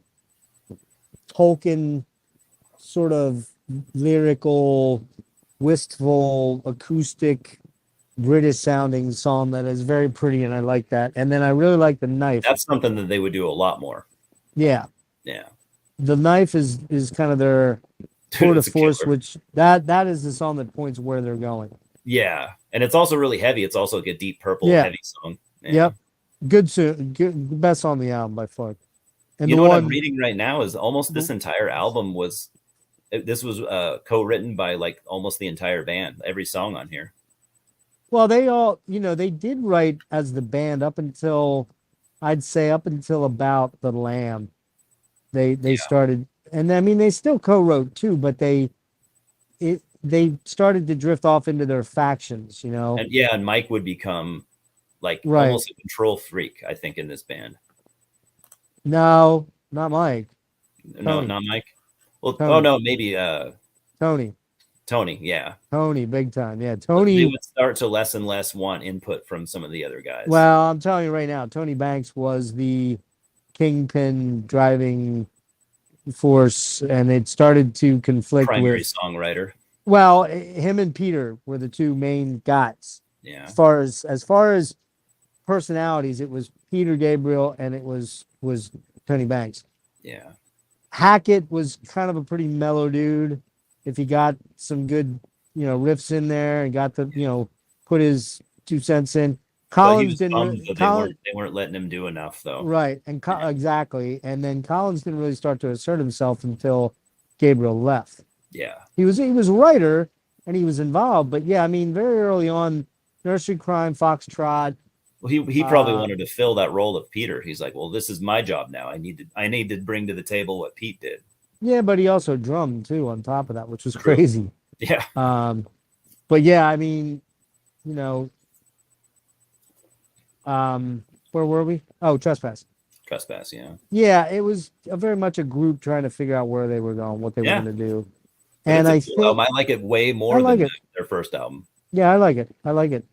Tolkien sort of lyrical, wistful, acoustic, British sounding song that is very pretty, and I like that. And then I really like the knife. That's something that they would do a lot more. Yeah, Yeah. the knife is kind of their tour de It's a force, killer. which that is the song that points where they're going. Yeah, and it's also really heavy. It's also like a deep purple Yeah. heavy song. Yeah. Yep, good, best on the album by far. And You the know what one I'm reading right now is almost this entire album was co-written by like almost the entire band. Every song on here. Well, they all, they did write as the band up until, I'd say, up until about The Lamb. They started, and I mean, they still co-wrote too, but they started to drift off into their factions, And yeah, and Mike would become like Right. almost a control freak, I think, in this band. No, not Mike. No, Tony. not Mike. Well, Tony. oh no, maybe Tony, Tony. Yeah, big time. Yeah, they Tony. would start to less and less want input from some of the other guys. Well, I'm telling you right now, Tony Banks was the kingpin driving force, and it started to conflict primary with. songwriter. Well, him and Peter were the two main guys. Yeah. As far as personalities, it was Peter Gabriel and it was Tony Banks. Yeah. Hackett was kind of a pretty mellow dude. If he got some good, riffs in there and got the, put his 2 cents in. Collins didn't. They weren't letting him do enough though. Right, and exactly, and then Collins didn't really start to assert himself until Gabriel left. Yeah. He was a writer and he was involved, but yeah, I mean, very early on, Nursery Crime, Foxtrot. Well, he probably wanted to fill that role of Peter. He's like, well, this is my job now. I need to bring to the table what Pete did. Yeah, but he also drummed too on top of that, which was crazy. Yeah. But yeah, I mean, where were we? Oh, Trespass. Trespass, yeah. Yeah, it was very much a group trying to figure out where they were going, what they were going to do. But and I think I like it way more than their first album. Yeah, I like it.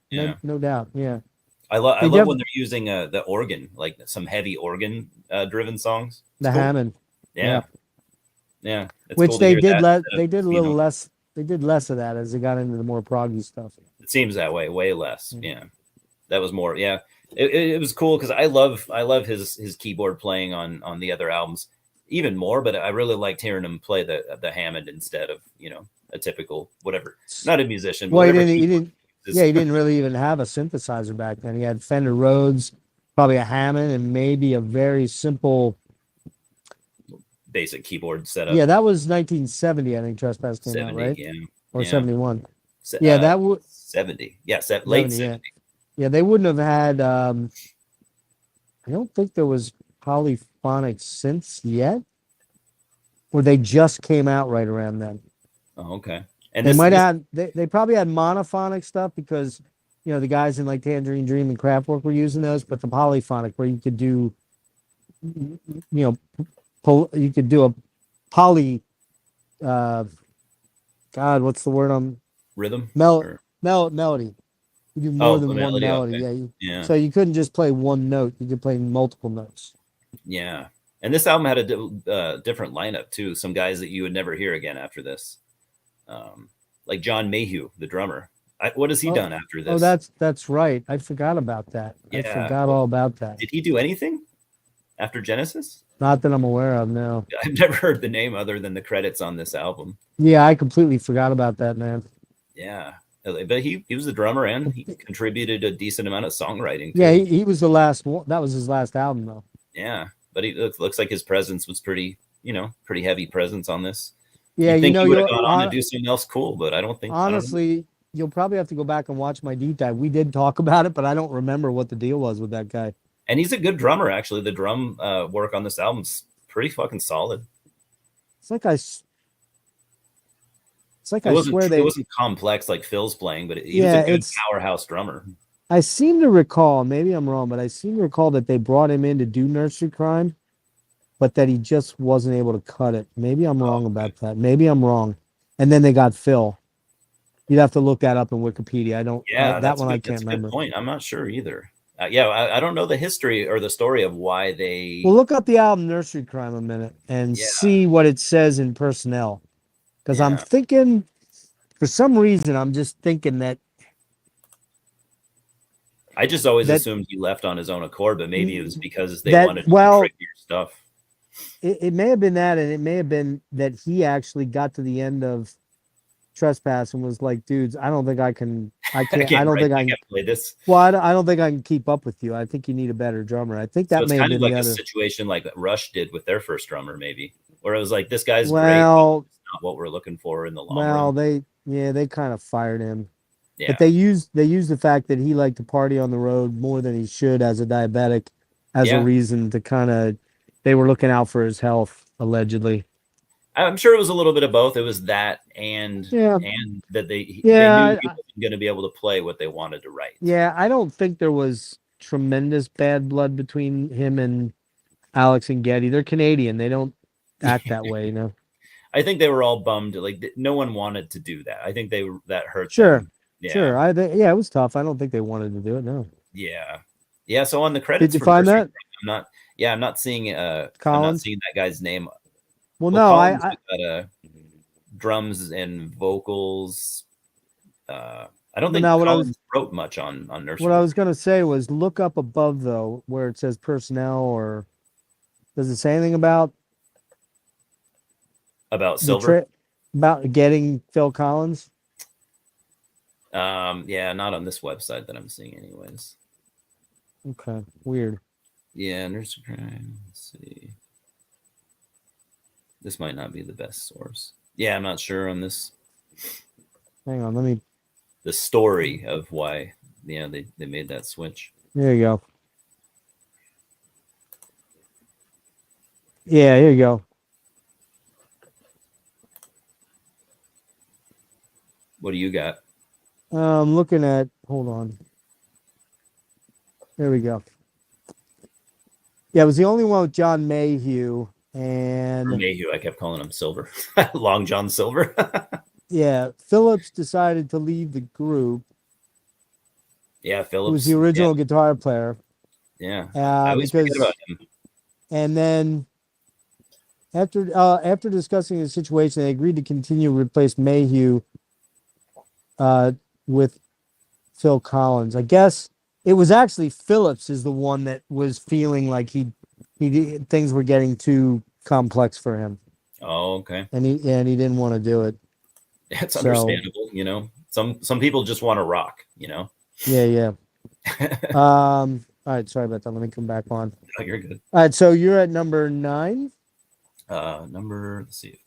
Yeah. No doubt. Yeah. I love when they're using the organ, like some heavy organ driven songs. It's the cool. Hammond. Yeah. It's Which cool they to did hear they did a little less. They did less of that as they got into the more proggy stuff. It seems that way less. Yeah. That was more. Yeah. It was cool because I love his keyboard playing on the other albums even more, but I really liked hearing him play the Hammond instead of a typical whatever. Not a musician. Well, he didn't. Yeah, he didn't really even have a synthesizer back then. He had Fender Rhodes, probably a Hammond, and maybe a very simple basic keyboard setup. Yeah, that was 1970. I think Trespass came 70, out, right? Yeah. Or 71. Yeah, that would 70. Yeah, late 70. Yeah, they wouldn't have had. I don't think there was polyphonic synths yet, or they just came out right around then. Oh, okay. And they probably had monophonic stuff because the guys in like Tangerine Dream and Kraftwerk were using those, but the polyphonic where you could do you could do a poly God, what's the word on rhythm? Melody. You do more than one melody. Okay. Yeah. So you couldn't just play one note, you could play multiple notes. Yeah. And this album had a different lineup too. Some guys that you would never hear again after this. Like John Mayhew, the drummer. What has he done after this? Oh, that's right. I forgot about that. Yeah. I forgot all about that. Did he do anything after Genesis? Not that I'm aware of, no. I've never heard the name other than the credits on this album. Yeah, I completely forgot about that, man. Yeah. But he was the drummer and he contributed a decent amount of songwriting. Yeah, he was the last one. That was his last album, though. Yeah, but it looks like his presence was pretty heavy presence on this. Yeah, he would have gone on to do something else cool, but I don't think. Honestly, you'll probably have to go back and watch my deep dive. We did talk about it, but I don't remember what the deal was with that guy. And he's a good drummer, actually. The drum work on this album's pretty fucking solid. It's like I swear it wasn't complex like Phil's playing, but he was a good powerhouse drummer. I seem to recall, maybe I'm wrong, but I seem to recall that they brought him in to do Nursery Crime, but that he just wasn't able to cut it. Maybe I'm wrong about that. Maybe I'm wrong. And then they got Phil. You'd have to look that up in Wikipedia. Yeah, That one I that's can't a good remember. point. I'm not sure either. Yeah, I don't know the history or the story of why Well, they. look up the album Nursery Crime a minute and Yeah, see what it says in personnel. Because I'm yeah. thinking, for some reason, I'm just thinking that I just always that assumed he left on his own accord, but maybe it was because they that wanted to do well, trickier stuff. it may have been that, and it may have been that he actually got to the end of Trespass and was like, dudes, I don't think I can. I I can't don't write. think I I can. can't play this. Well, I don't think I can keep up with you. I think you need a better drummer. I think So that it's may have kind of been the like a other. situation like Rush did with their first drummer, maybe, where it was like, this guy's great, but Well, it's not what we're looking for in the long run. they kind of fired him. But Yeah, they used the fact that he liked to party on the road more than he should as a diabetic as a yeah. reason to kind of they were looking out for his health, allegedly. I'm sure it was a little bit of both. It was that Yeah. and that they knew Yeah, he wasn't going to be able to play what they wanted to write. yeah, I don't think there was tremendous bad blood between him and Alex and Getty. They're Canadian. They don't act that way, you know. I think they were all bummed. Like no one wanted to do that. I think that hurt Sure. them. Yeah. Sure. Yeah, it was tough. I don't think they wanted to do it, no. Yeah. Yeah. So on the Did credits you for find Nursery that? Crime, I'm not seeing Collins? that guy's name. Well, Well, no, Collins got drums and vocals. I don't well, think now Collins wrote much on what Nursery I was gonna say was look up above though where it says personnel, or does it say anything about about the Silver. about getting Phil Collins? Yeah, not on this website that I'm seeing, anyways. Okay, weird. Yeah, Nursery Crime. Let's see. This might not be the best source. Yeah, I'm not sure on this. Hang on, let me. The story of why, they made that switch. There you go. Yeah, here you go. What do you got? I'm looking at. Hold on. There we go. Yeah, it was the only one with John Mayhew and Mayhew. I kept calling him Silver. Long John Silver. yeah, Phillips decided to leave the group. Yeah, Phillips. Who was the original guitar player. Yeah, I always forget about him. And then after discussing the situation, they agreed to continue to replace Mayhew with Phil Collins. I guess it was actually Phillips is the one that was feeling like things were getting too complex for him. Oh, okay. And he didn't want to do it. It's understandable, Some people just want to rock, Yeah, yeah. All right, sorry about that. Let me come back on. Oh, you're good. All right, so you're at number 9? Let's see.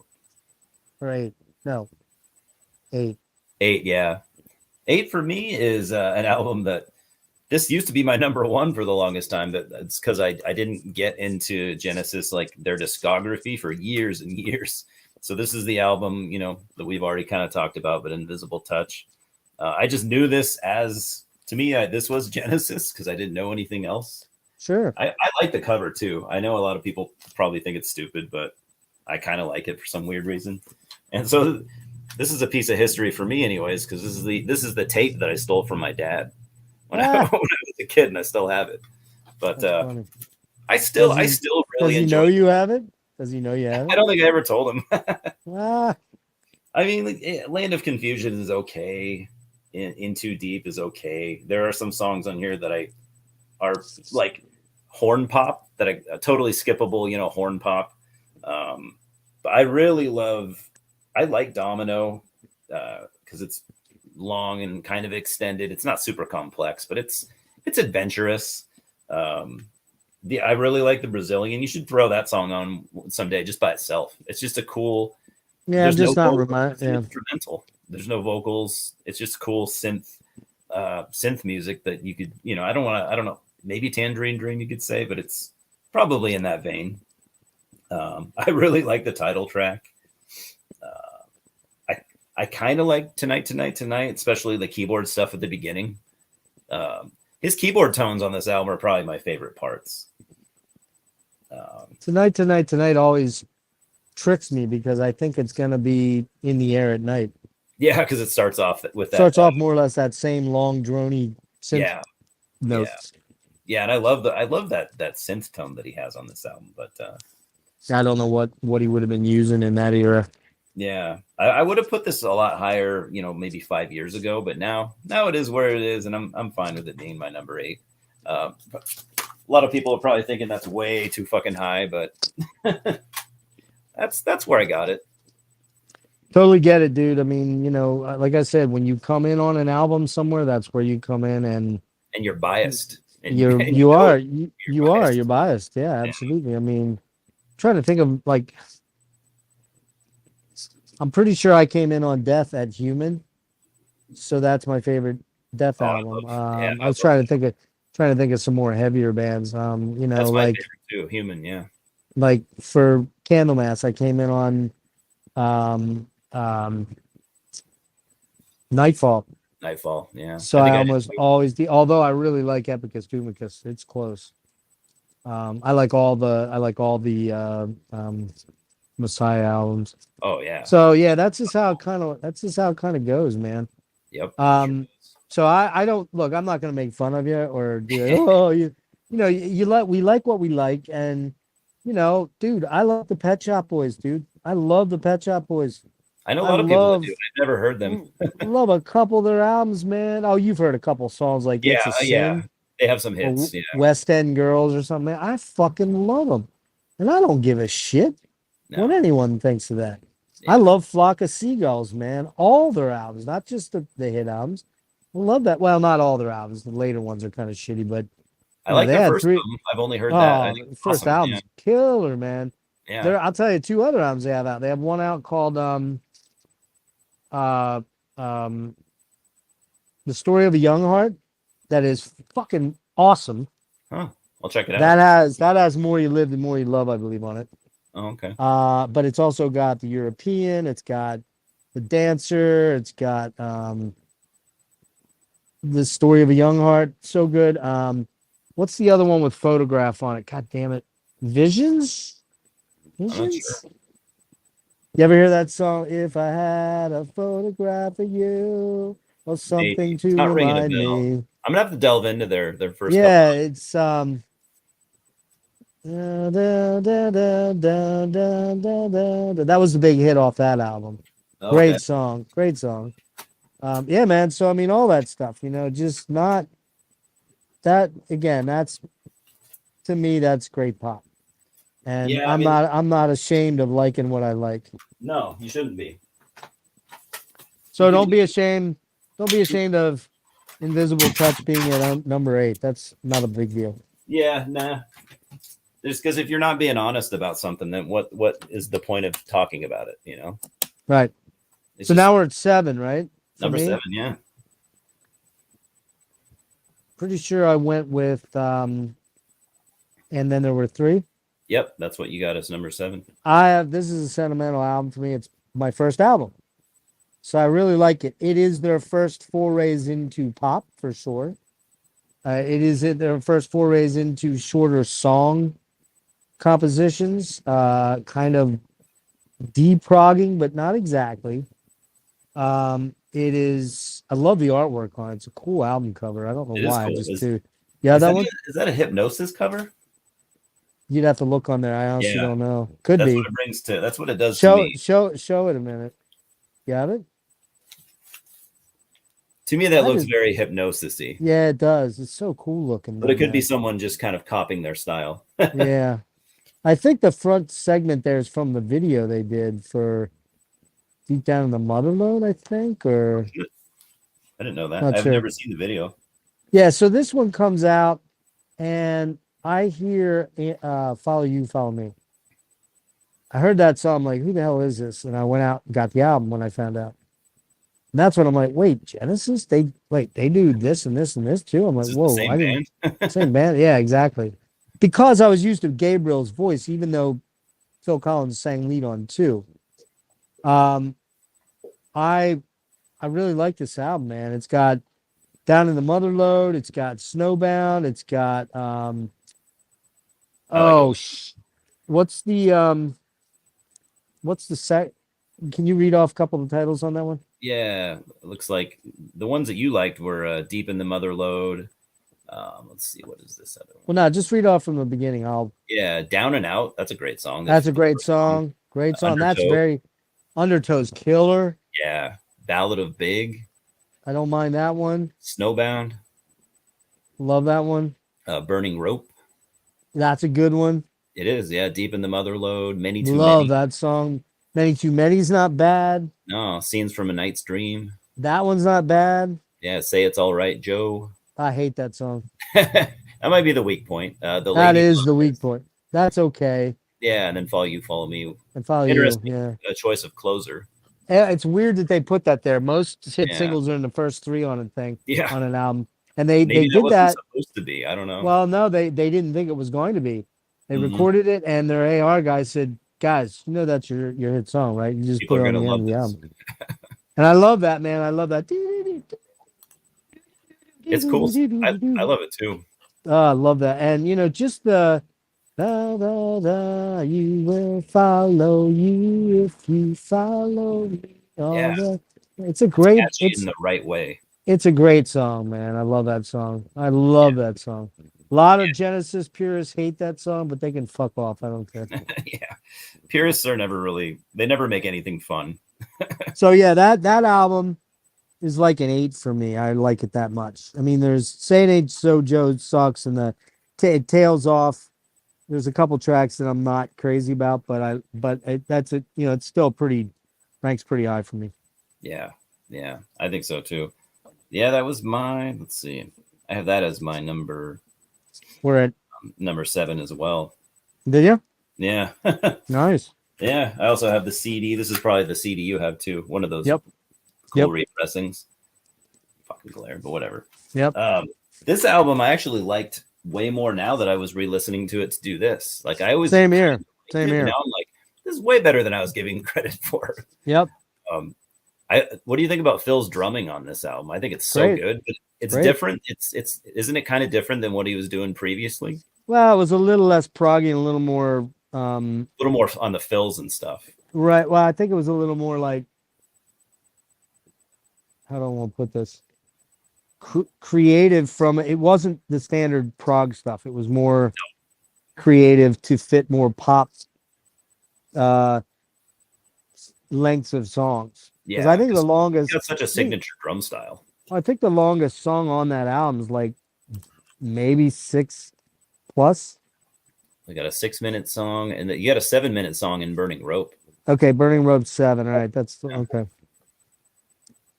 Or 8? No. 8. 8, yeah. 8 for me is an album that this used to be my number 1 for the longest time. That's because I didn't get into Genesis, like their discography, for years and years. So this is the album, that we've already kind of talked about, but Invisible Touch. I just knew this as, to me, this was Genesis because I didn't know anything else. Sure. I like the cover too. I know a lot of people probably think it's stupid, but I kind of like it for some weird reason. And so this is a piece of history for me anyways, because this is the tape that I stole from my dad when I was a kid, and I still have it. But I still really does he enjoy know you have it? Does he know you have it? I don't think I ever told him. Ah. I mean, Land of Confusion is okay. In Too Deep is okay. There are some songs on here that are like horn pop that are totally skippable, horn pop. But I really like Domino because it's long and kind of extended. It's not super complex, but it's adventurous. I really like the Brazilian. You should throw that song on someday just by itself. It's just a cool. Yeah, I'm just not reminded. Yeah. Instrumental. There's no vocals. It's just cool synth music that you could, I don't know, maybe Tangerine Dream you could say, but it's probably in that vein. I really like the title track. I kind of like Tonight, especially the keyboard stuff at the beginning. His keyboard tones on this album are probably my favorite parts. Tonight always tricks me because I think it's gonna be in the air at night. Yeah, because it starts off with that. Starts off more or less that same long drony synth notes. Yeah, and I love that synth tone that he has on this album. But I don't know what he would have been using in that era. Yeah, I would have put this a lot higher, maybe 5 years ago. But now it is where it is, and I'm fine with it being my number 8. A lot of people are probably thinking that's way too fucking high, but that's where I got it. Totally get it, dude. I mean, like I said, when you come in on an album somewhere, that's where you come in and you're biased. And you're biased. Yeah, absolutely. Yeah. I mean, I'm trying to think of I'm pretty sure I came in on Death at Human, so that's my favorite Death album. I was trying to think of some more heavier bands. That's my favorite too, Human. Yeah. Like for Candlemass, I came in on Nightfall. Yeah. So I almost always although I really like Epicus Tumicus, it's close. I like all the Messiah albums. Oh yeah. So yeah, that's just how it kind of goes, man. Yep. So I don't look. I'm not gonna make fun of you or do we like what we like, and dude, I love the Pet Shop Boys, dude. I love the Pet Shop Boys. I know a lot of people that do. I've never heard them. Love a couple of their albums, man. Oh, you've heard a couple songs like It's a Sin. Yeah. They have some hits. Yeah. West End Girls or something. I fucking love them, and I don't give a shit what anyone thinks of that. Yeah. I love Flock of Seagulls, man. All their albums, not just the hit albums. I love that. Well, not all their albums. The later ones are kind of shitty, but I like the first album. I've only heard that. The first album's killer, man. Yeah. I'll tell you 2 other albums they have out. They have one out called The Story of a Young Heart that is fucking awesome. Huh. I'll check it out. That has More You Live, The More You Love, I believe, on it. Oh, okay. But it's also got The European, it's got The Dancer, it's got The Story of a Young Heart. So good. What's the other one with Photograph on it? God damn it. Visions? I'm not sure. You ever hear that song? If I had a photograph of you or something to remind me. I'm gonna have to delve into their first. Yeah, it's that was the big hit off that album. Okay. Great song. Yeah, man. So I mean, all that stuff, just not that. Again, that's to me, that's great pop. And yeah, I'm not ashamed of liking what I like. No, you shouldn't be. So don't be ashamed. Don't be ashamed of Invisible Touch being at number 8. That's not a big deal. Yeah, nah. Just because if you're not being honest about something, then what is the point of talking about it? Right. So now we're at 7, right? Number 7, yeah. Pretty sure I went with and then there were 3. Yep, that's what you got as number 7. This is a sentimental album for me. It's my first album. So I really like it. It is their first forays into pop, for sure. It is their first forays into shorter song compositions, kind of deprogging, but not exactly. It is, I love the artwork on it. It's a cool album cover. I don't know why. Cool. Is that a Hypnosis cover? You'd have to look on there. I honestly don't know. Could that's be. What it brings to. That's what it does to me. Show it a minute. You have it? To me, that looks very Hypnosis-y. Yeah, it does. It's so cool looking. But it could be someone just kind of copying their style. Yeah. I think the front segment there is from the video they did for Deep Down in the Motherlode, I think. Or I didn't know that. I've never seen the video. Yeah, so this one comes out, and I hear Follow You, Follow Me. I heard that song. I'm like, who the hell is this? And I went out and got the album when I found out. And that's when I'm like, wait, Genesis? They do this and this and this too? I'm like, whoa. Same band? Same band? Yeah, exactly. Because I was used to Gabriel's voice, even though Phil Collins sang lead on 2. I really like this album, man. It's got Down in the Motherlode. It's got Snowbound. It's got I like it. what's the set? Can you read off a couple of the titles on that one? Yeah, it looks like the ones that you liked were Deep in the Mother Lode. Let's see, what is this other one? Well, no, just read off from the beginning. Yeah, Down and Out. That's a great song. That's a great song. Great song. That's Undertow. very Undertow's killer. Yeah, Ballad of Big. I don't mind that one. Snowbound. Love that one. Burning Rope. That's a good one. It is, yeah. Deep in the Mother Lode. Many Too Love Many. that song. Many Too Many's not bad. No, Scenes from a Night's Dream. That one's not bad. Yeah, Say It's All Right, Joe. I hate that song. That might be the weak point. That is the weak point. That's okay. Yeah, and then Follow You, Follow Me. And Follow You. Interesting. Yeah. A choice of closer. It's weird that they put that there. Most hit Yeah. singles are in the first three on a thing. Yeah. On an album. And they Maybe did wasn't that. Supposed to be. I don't know. Well, no, they didn't think it was going to be. They Mhm. recorded it, and their AR guy said, "Guys, you know that's your hit song, right? You just People put are it on gonna the end love of the this. album." And I love that, man. I love that. It's cool. I love it too. Oh, I love that. And just the you will follow you if you follow me. Yeah. It's a great Catchy in the right way. it's a great song, man. I love that song. I love that song. A lot of Genesis purists hate that song, but they can fuck off. I don't care. Yeah. Purists are they never make anything fun. So yeah, that album is like an 8 for me. I like it that much. I mean, there's Say It Ain't So Joe sucks, and the Tails Off. There's a couple tracks that I'm not crazy about, but it's still ranks pretty high for me. Yeah. Yeah. I think so too. Yeah, that was let's see. I have that as my number We're at 7 as well. Did you? Yeah. Nice. Yeah. I also have the CD. This is probably the CD you have too. One of those Yep. cool repressings. Fucking glare, but whatever. Yep. This album I actually liked way more now that I was re-listening to it to do this. Like I always Same here. Same here. Now I'm like, this is way better than I was giving credit for. Yep. What do you think about Phil's drumming on this album? I think it's so Great. good, but it's Great. different. Isn't it kind of different than what he was doing previously? Well, it was a little less proggy and a little more A little more on the fills and stuff. right. Well, I think it was a little more like, how do I want to put this? Creative it wasn't the standard prog stuff. It was more creative to fit more pop lengths of songs. Because Yeah, I think the longest. He got such a signature drum style. I think the longest song on that album is like maybe 6 plus. We got a 6-minute song, and you got a 7-minute song in Burning Rope. Okay, Burning Rope 7. All right, that's okay.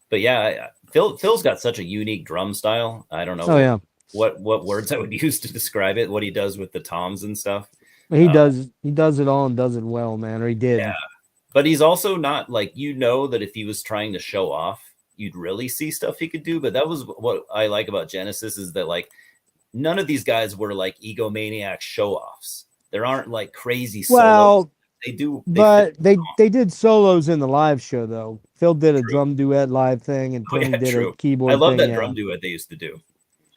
But yeah, Phil's got such a unique drum style. I don't know. Oh yeah. What words I would use to describe it? What he does with the toms and stuff. He does it all and does it well, man. Or he did. Yeah. But he's also not like, that if he was trying to show off, you'd really see stuff he could do. But that was what I like about Genesis, is that like none of these guys were like egomaniac show-offs. There aren't like crazy solos. Well, they they did solos in the live show though. Phil did a drum duet live thing, and Tony did a keyboard. I love thing, that yeah. drum duet they used to do.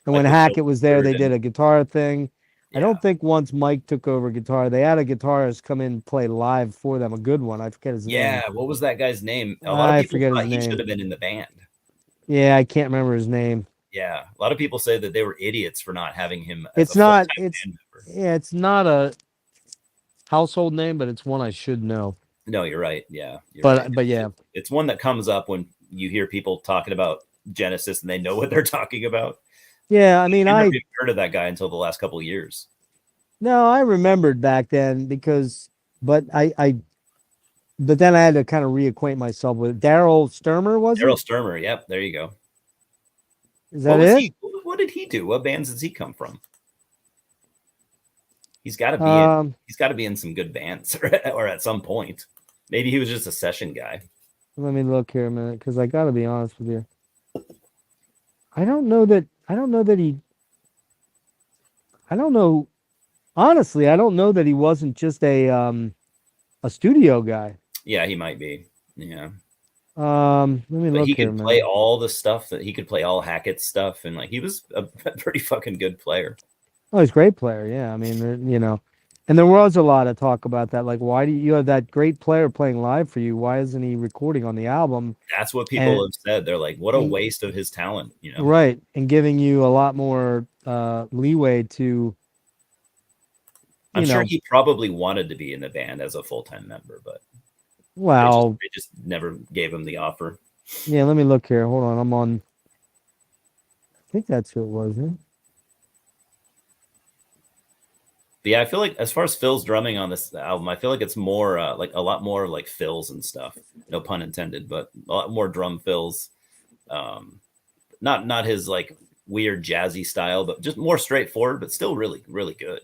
And when Like, Hackett was there, they did in. a guitar thing. Yeah. I don't think once Mike took over guitar, they had a guitarist come in and play live for them. A good one. I forget his name. Yeah, what was that guy's name? A lot of people thought he should have been in the band. Yeah, I can't remember his name. Yeah, a lot of people say that they were idiots for not having him. It's not a household name, but it's one I should know. No, you're right. Yeah, but yeah, it's one that comes up when you hear people talking about Genesis and they know what they're talking about. Yeah, I mean, I never heard of that guy until the last couple of years. No, I remembered back then but then I had to kind of reacquaint myself with Daryl Sturmer. Daryl Sturmer. Yep, there you go. Is that it? What did he do? What bands does he come from? He's got to be. He's got to be in some good bands, or at some point. Maybe he was just a session guy. Let me look here a minute, because I got to be honest with you. I don't know. Honestly, I don't know that he wasn't just a studio guy. Yeah, he might be. Yeah. Let me But look he here, could play man. all the stuff that he could play all Hackett's stuff, and like he was a pretty fucking good player. Oh, he's a great player. Yeah, I mean, and there was a lot of talk about that. Like, why do you have that great player playing live for you? Why isn't he recording on the album? That's what people And, have said. They're like, what a and waste of his talent, you know? right, and giving you a lot more leeway to, I'm you sure know, he probably wanted to be in the band as a full-time member, but well, they just never gave him the offer. yeah. Let me look here. Hold on, I'm on. I think that's who it was. Huh? But yeah, I feel like as far as Phil's drumming on this album, I feel like it's more like a lot more like fills and stuff. No pun intended, but a lot more drum fills. Not his like weird jazzy style, but just more straightforward, but still really really good.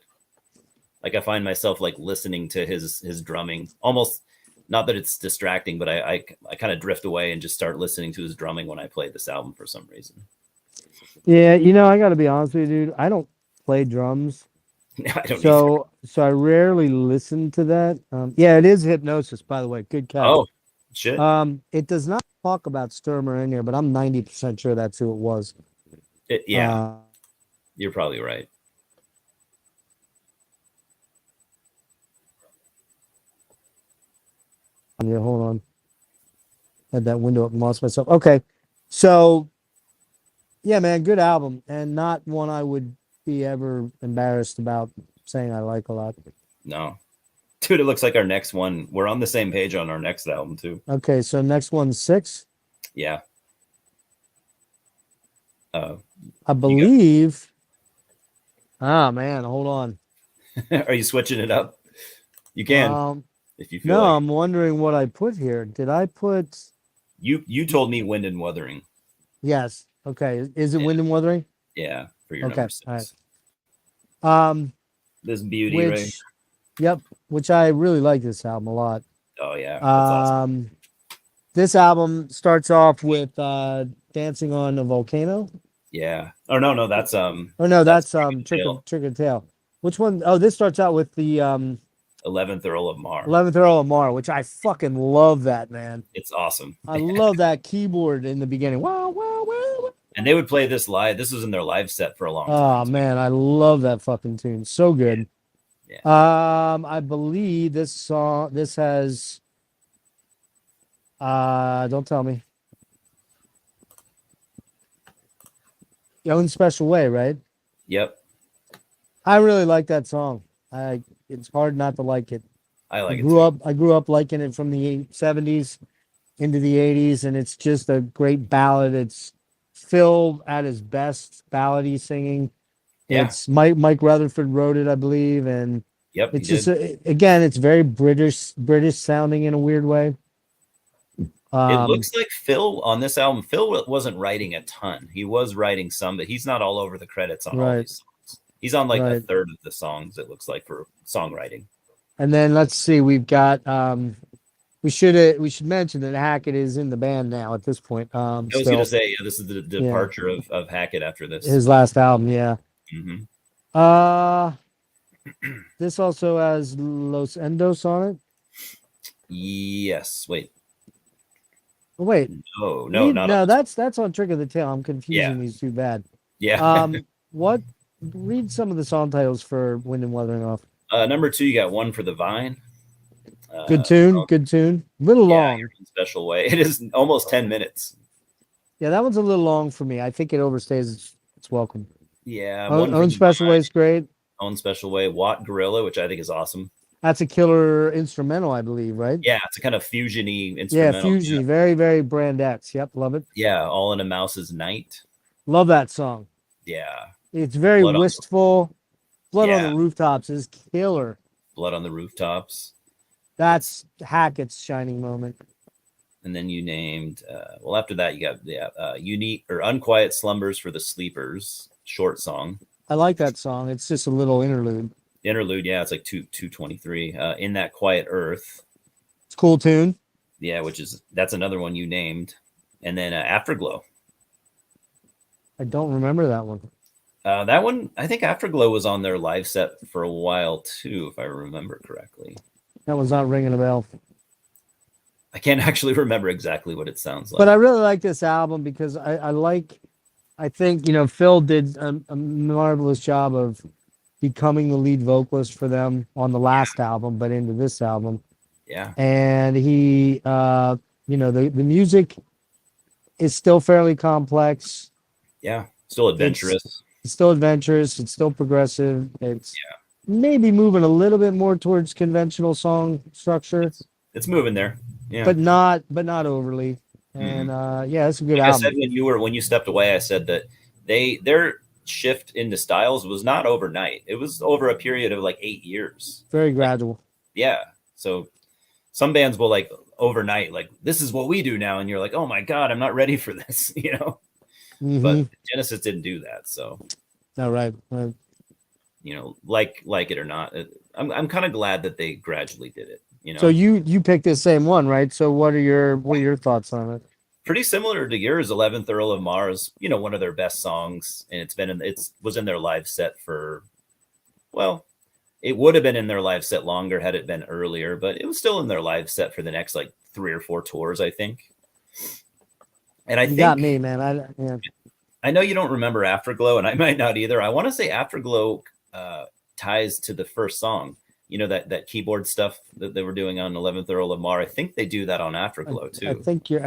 Like I find myself like listening to his drumming almost. Not that it's distracting, but I kind of drift away and just start listening to his drumming when I play this album for some reason. Yeah, I got to be honest with you, dude. I don't play drums. I don't either. So I rarely listen to that. Yeah, it is Hypnosis, by the way. Good catch. Oh shit! It does not talk about Sturmer in here, but I'm 90% sure that's who it was. Yeah, you're probably right. Yeah, hold on. Had that window up and lost myself. Okay, so yeah, man, good album, and not one I would be ever embarrassed about saying I like a lot. No, dude, it looks like our next one. We're on the same page on our next album too. Okay, so next one's 6. Yeah. I believe. Ah, man, hold on. Are you switching it up? You can if you feel No, like. I'm wondering what I put here. Did I put? You told me Wind and Wuthering. Yes. Okay. Is it Wind and Wuthering? Yeah, for your Okay. number 6. All right. This beauty, right? Yep. Which I really like this album a lot. Oh yeah, that's awesome. This album starts off with "Dancing on a Volcano." Yeah. Oh no, that's Oh no, that's Trick Tail. of Tail. Which one? Oh, this starts out with the 11th Earl of Mars. 11th Earl of Mars, which I fucking love that, man. It's awesome. I love that keyboard in the beginning. Wow, wow, wow. And they would play this live. This was in their live set for a long time. Oh man, I love that fucking tune. So good. Yeah. I believe this has don't tell me. Your Own Special Way, right? Yep. I really like that song. It's hard not to like it. I like it. I grew up liking it from the 70s into the 80s, and it's just a great ballad. It's Phil at his best, ballady singing. Yeah. It's Mike Rutherford wrote it, I believe, and yep, it's just again, it's very British sounding in a weird way. It looks like Phil on this album. Phil wasn't writing a ton. He was writing some, but he's not all over the credits on all these songs. He's on like a third of the songs, it looks like, for songwriting. And then let's see, we've got we should mention that Hackett is in the band now at this point. I was going to say, this is the departure of Hackett after this. His last album, yeah. Mm-hmm. This also has Los Endos on it. Yes. Wait. Oh, wait. No, that's on Trick of the Tail. I'm confusing these two bad. Yeah. What? Read some of the song titles for Wind and Wuthering off. Number 2, you got One for the Vine. Good tune. Good tune. Little long. Your Own Special Way. It is almost 10 minutes. Yeah, that one's a little long for me. I think it overstays its welcome. Yeah. Own Special Way is great. Own Special Way. Watt Gorilla, which I think is awesome. That's a killer instrumental, I believe, right? Yeah, it's a kind of fusion-y instrumental. Yeah, fusion-y. Yeah. Very, very Brand X. Yep, love it. Yeah, All in a Mouse's Night. Love that song. Yeah. It's very wistful. Blood on the Rooftops is killer. Blood on the Rooftops. That's Hackett's shining moment. And then you named, after that, you got Unique or Unquiet Slumbers for the Sleepers, short song. I like that song. It's just a little interlude. Interlude, yeah, it's like 2:23. In That Quiet Earth. It's a cool tune. Yeah, that's another one you named. And then Afterglow. I don't remember that one. That one, I think Afterglow was on their live set for a while too, if I remember correctly. That one's not ringing a bell. I can't actually remember exactly what it sounds like. But I really like this album because I think, Phil did a marvelous job of becoming the lead vocalist for them on the last album, but into this album. Yeah. And he, the music is still fairly complex. Yeah. Still adventurous. It's still adventurous. It's still progressive. It's maybe moving a little bit more towards conventional song structure. It's moving there. Yeah. But not overly. And it's a good album. I said when you stepped away, I said that their shift into styles was not overnight. It was over a period of like 8 years. Very gradual. Yeah. So some bands will like overnight, like this is what we do now, and you're like, oh my god, I'm not ready for this, But Genesis didn't do that. So. All right. Like it or not, I'm kind of glad that they gradually did it. So you picked the same one, right? So what are your thoughts on it? Pretty similar to yours, 11th Earl of Mars. One of their best songs, and it was in their live set for, well, it would have been in their live set longer had it been earlier, but it was still in their live set for the next like 3 or 4 tours, I think. And I think got me, man. I know you don't remember Afterglow, and I might not either. I want to say Afterglow ties to the first song. That keyboard stuff that they were doing on 11th Earl of Mars. I think they do that on Afterglow too. I think you're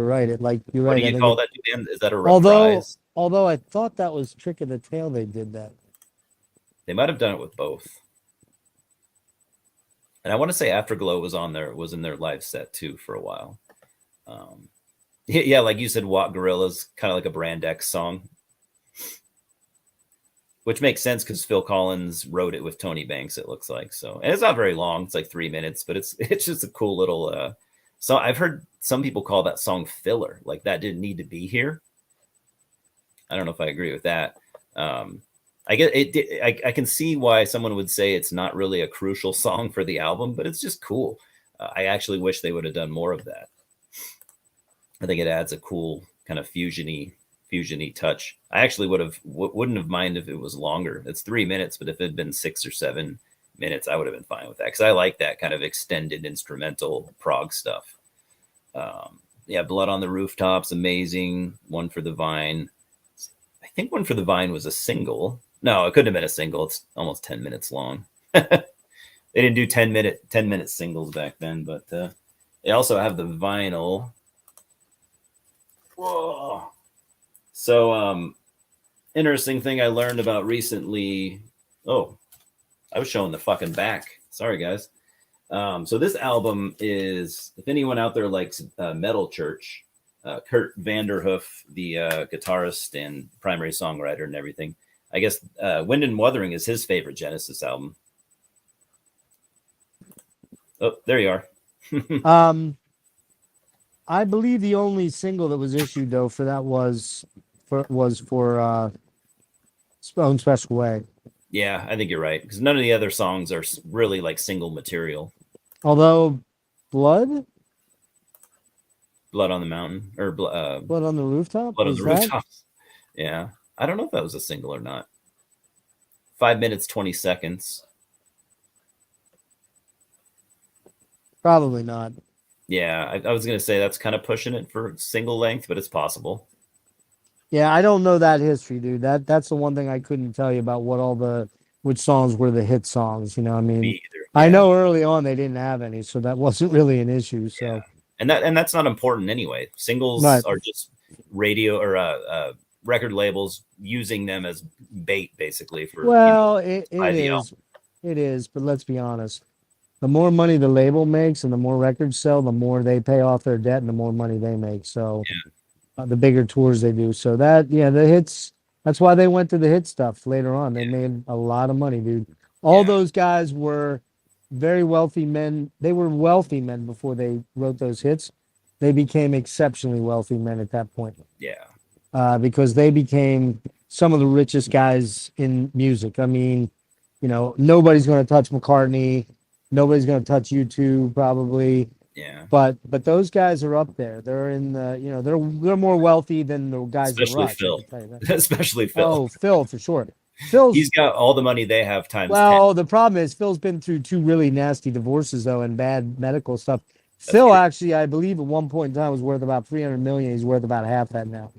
right. You're right. What do you call that? Is that a reprise? Although I thought that was Trick of the Tail. They did that. They might have done it with both. And I want to say Afterglow was in their live set too for a while. Yeah, like you said, Walk Gorillas, kind of like a Brand X song. Which makes sense because Phil Collins wrote it with Tony Banks, it looks like. So, and it's not very long; it's like 3 minutes, but it's just a cool little. So I've heard some people call that song filler, like that didn't need to be here. I don't know if I agree with that. I get it. I can see why someone would say it's not really a crucial song for the album, but it's just cool. I actually wish they would have done more of that. I think it adds a cool kind of fusiony touch. I actually wouldn't have minded if it was longer. It's 3 minutes, but if it had been 6 or 7 minutes, I would have been fine with that because I like that kind of extended instrumental prog stuff. Blood on the Rooftops, amazing. One for the Vine. I think One for the Vine was a single. No, it couldn't have been a single. It's almost 10 minutes long. They didn't do 10-minute singles back then, but they also have the vinyl. Whoa. So, interesting thing I learned about recently. Oh, I was showing the fucking back. Sorry, guys. So this album is, if anyone out there likes Metal Church, Kurt Vanderhoof, the guitarist and primary songwriter and everything. I guess Wind and Wuthering is his favorite Genesis album. Oh, there you are. I believe the only single that was issued though for that was for Own Special Way. Yeah, I think you're right because none of the other songs are really like single material. Although Blood on the Mountain or Blood on the Rooftop. Blood on the Rooftops. Yeah, I don't know if that was a single or not. 5 minutes 20 seconds. Probably not. Yeah, I was going to say that's kind of pushing it for single length, but it's possible. Yeah, I don't know that history, dude. That's the one thing I couldn't tell you about which songs were the hit songs. You know, I mean, Me either. I know early on they didn't have any, so that wasn't really an issue. So, and that's not important anyway. Singles are just radio or record labels using them as bait, basically. For it is, but let's be honest. The more money the label makes and the more records sell, the more they pay off their debt and the more money they make. So the bigger tours they do. So the hits, that's why they went to the hit stuff later on. They made a lot of money, dude. All those guys were very wealthy men. They were wealthy men before they wrote those hits. They became exceptionally wealthy men at that point. Yeah. Because they became some of the richest guys in music. I mean, nobody's going to touch McCartney. Nobody's going to touch U2 probably. Yeah. But those guys are up there. They're in the, they're more wealthy than the guys in Rush. Phil. Especially Phil. Oh, Phil for sure. He's got all the money they have times 10. Well, the problem is Phil's been through 2 really nasty divorces though and bad medical stuff. Phil true. actually, I believe, at one point in time was worth about 300 million. He's worth about half that now.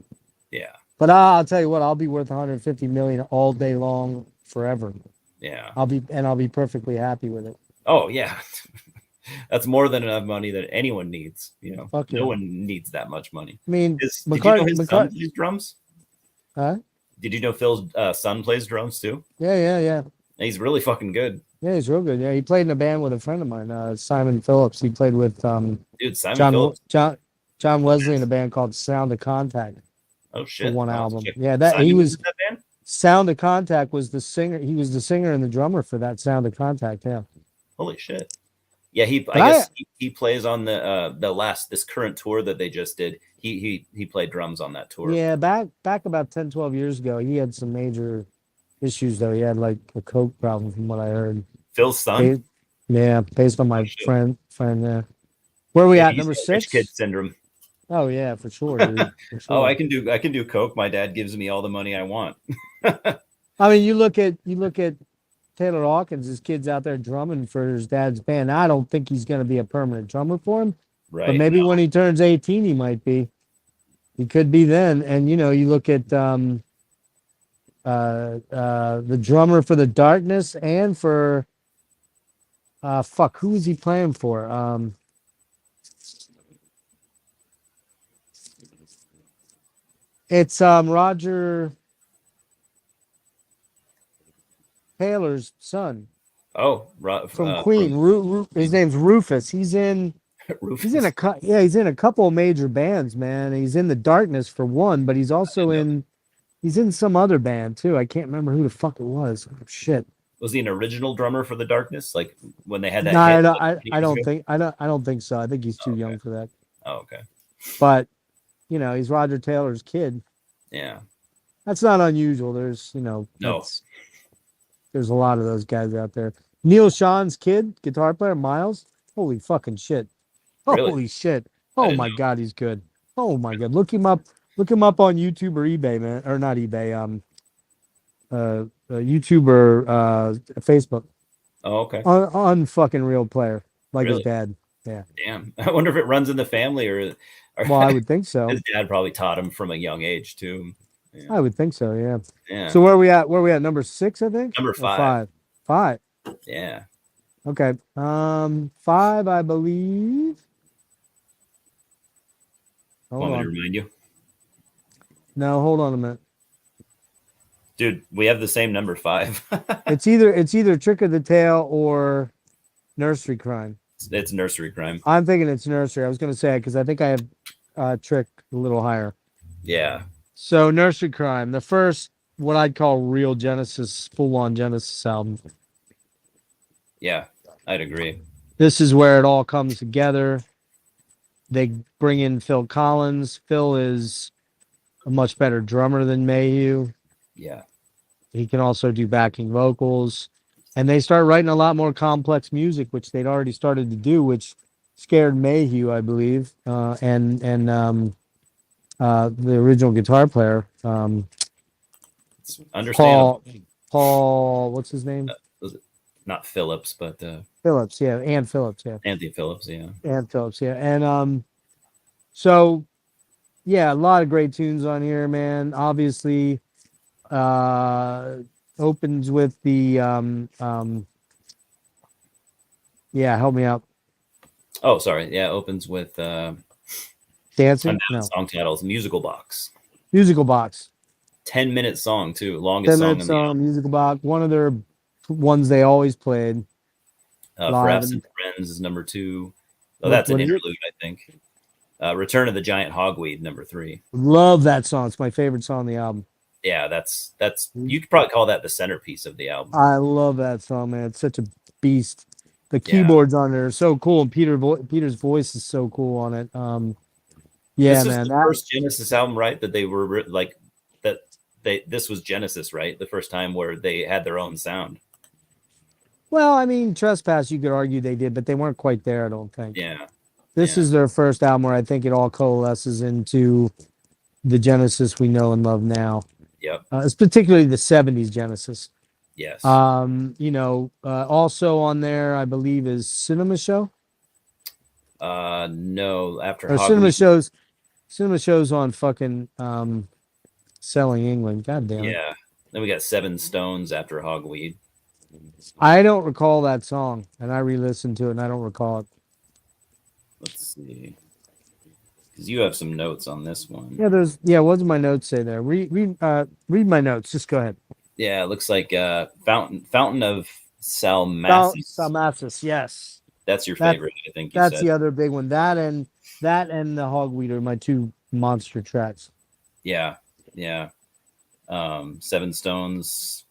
Yeah. But I'll tell you what, I'll be worth 150 million all day long, forever. Yeah. I'll be perfectly happy with it. Oh yeah. That's more than enough money that anyone needs. You know, Fuck no yeah. one needs that much money. I mean, Did you know his son plays drums? Huh? Did you know Phil's son plays drums too? Yeah. He's really fucking good. Yeah, he's real good. Yeah, he played in a band with a friend of mine, Simon Phillips. He played with Dude, Simon John Phillips. John Wesley in a band called Sound of Contact Oh for shit. one Wow. album. Yeah, that he Simon was in that band? Sound of Contact was the singer. He was the singer and the drummer for that Sound of Contact. Yeah. Holy shit. Yeah, I But guess he plays on this current tour that they just did. He played drums on that tour. Yeah, back about 10, 12 years ago, he had some major issues though. He had like a coke problem from what I heard. Phil's son? Yeah, based on my shit. friend there. Where are we Yeah, at? Number got rich 6? kid syndrome. Oh yeah, for sure, dude. For sure. Oh, I can do coke. My dad gives me all the money I want. I mean, you look at Taylor Hawkins, his kid's out there drumming for his dad's band. I don't think he's going to be a permanent drummer for him, Right. but maybe when he turns 18, he might be. He could be then. And you know, you look at the drummer for the Darkness and for who is he playing for? It's Roger Taylor's son. Oh, from Queen. His name's Rufus. He's in Rufus. he's in a couple of major bands, man. He's in the Darkness for one, but he's also in some other band too. I can't remember who the fuck it was. Oh, shit. Was he an original drummer for the Darkness? Like when they had that? No, I don't think so. I think he's too young for that. Oh, okay. But you know, he's Roger Taylor's kid. Yeah. That's not unusual. There's No. There's a lot of those guys out there. Neil Sean's kid, guitar player, Miles. Holy fucking shit. Really? Holy shit. Oh my God, he's good. Oh my God. Look him up on YouTube or eBay, man. Or not eBay, YouTube or Facebook. Oh, okay. Unfucking real player. Like Really? his dad. Yeah. Damn. I wonder if it runs in the family or Well, I would think so. his dad probably taught him from a young age too. Yeah. I would think so, yeah. Yeah. So where are we at? Number 6, I think? Number Or 5. 5. Yeah. Okay. 5, I believe. Want me to remind you? No, hold on a minute. Dude, we have the same number 5. It's either Trick of the Tail or Nursery Crime. It's Nursery Crime. I'm thinking it's Nursery. I was going to say it because I think I have Trick a little higher. Yeah. So Nursery Crime, the first, what I'd call real Genesis, full-on Genesis album. Yeah, I'd agree. This is where it all comes together. They bring in Phil Collins. Phil is a much better drummer than Mayhew. Yeah. He can also do backing vocals. And they start writing a lot more complex music, which they'd already started to do, which scared Mayhew, I believe, and the original guitar player, It's understandable. Paul, what's his name? Was it not Phillips, but Phillips, yeah, and Phillips, yeah. Anthony Phillips, yeah. And Phillips, yeah. And so yeah, a lot of great tunes on here, man. Obviously, opens with the yeah, help me out. Oh, sorry. Yeah, opens with Dancing? No. song titles, Musical Box. Musical Box. 10-minute song too, longest 10-minute song. song, Musical Box. One of their ones they always played. For Absent Friends is number 2. Oh, that's an interlude, I think. Return of the Giant Hogweed, number 3. Love that song. It's my favorite song on the album. Yeah, that's you could probably call that the centerpiece of the album. I love that song, man. It's such a beast. The keyboards on there are so cool, and Peter's voice is so cool on it. Yeah, this man. Is the first Genesis album, right? That they were like that. This was Genesis, right? The first time where they had their own sound. Well, I mean, Trespass, you could argue they did, but they weren't quite there, I don't think. Yeah. This is their first album where I think it all coalesces into the Genesis we know and love now. Yep. It's particularly the 70s Genesis. Yes. You know, also on there, I believe, is Cinema Show. No, after Or cinema Hogweed. shows. Cinema shows on fucking Selling England. God damn it. Yeah. Then we got Seven Stones after Hogweed. I don't recall that song, and I re-listened to it, and I don't recall it. Let's see. Because you have some notes on this one. Yeah, what does my notes say there? Read my notes. Just go ahead. Yeah, it looks like Fountain of Salmacis. Salmacis, yes. That's your That- favorite, I think you That's said. the other big one. That and the Hogweed are my two monster tracks. Yeah, yeah. Seven Stones,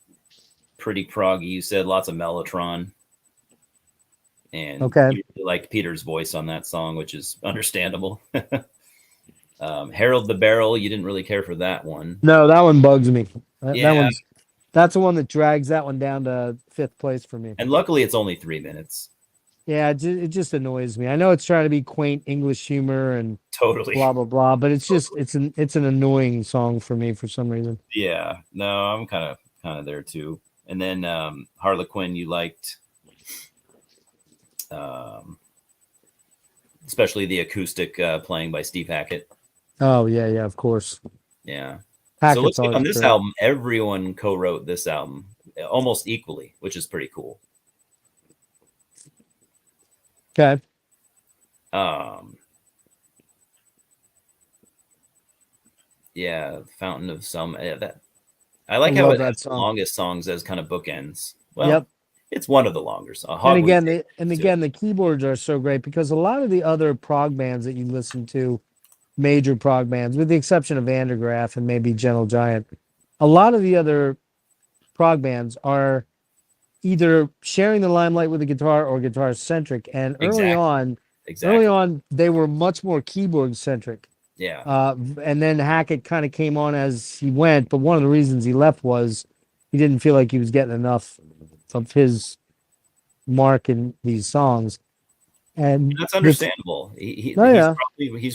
pretty proggy. You said lots of Mellotron, and Okay. you really like Peter's voice on that song, which is understandable. Harold the Barrel, you didn't really care for that one. No, that one bugs me. Yeah. That's the one that drags that one down to 5th place for me. And luckily, it's only 3 minutes. Yeah, it just annoys me. I know it's trying to be quaint English humor and Totally. blah blah blah, but it's just it's an annoying song for me for some reason. Yeah. No, I'm kind of there too. And then Harlequin, you liked, especially the acoustic playing by Steve Hackett. Oh yeah, of course. Yeah. Hackett's So looks like on always this great. album, everyone co-wrote this album almost equally, which is pretty cool. Okay. Yeah, Fountain of Some. That I like I how love it that has the song. longest songs as kind of bookends. Well, Yep. it's one of the longer songs. And again, the keyboards are so great because a lot of the other prog bands that you listen to, major prog bands, with the exception of Graaff and maybe Gentle Giant, a lot of the other prog bands are either sharing the limelight with the guitar or guitar centric. And early on, they were much more keyboard centric. Yeah. And then Hackett kind of came on as he went, but one of the reasons he left was he didn't feel like he was getting enough of his mark in these songs. And that's understandable. He's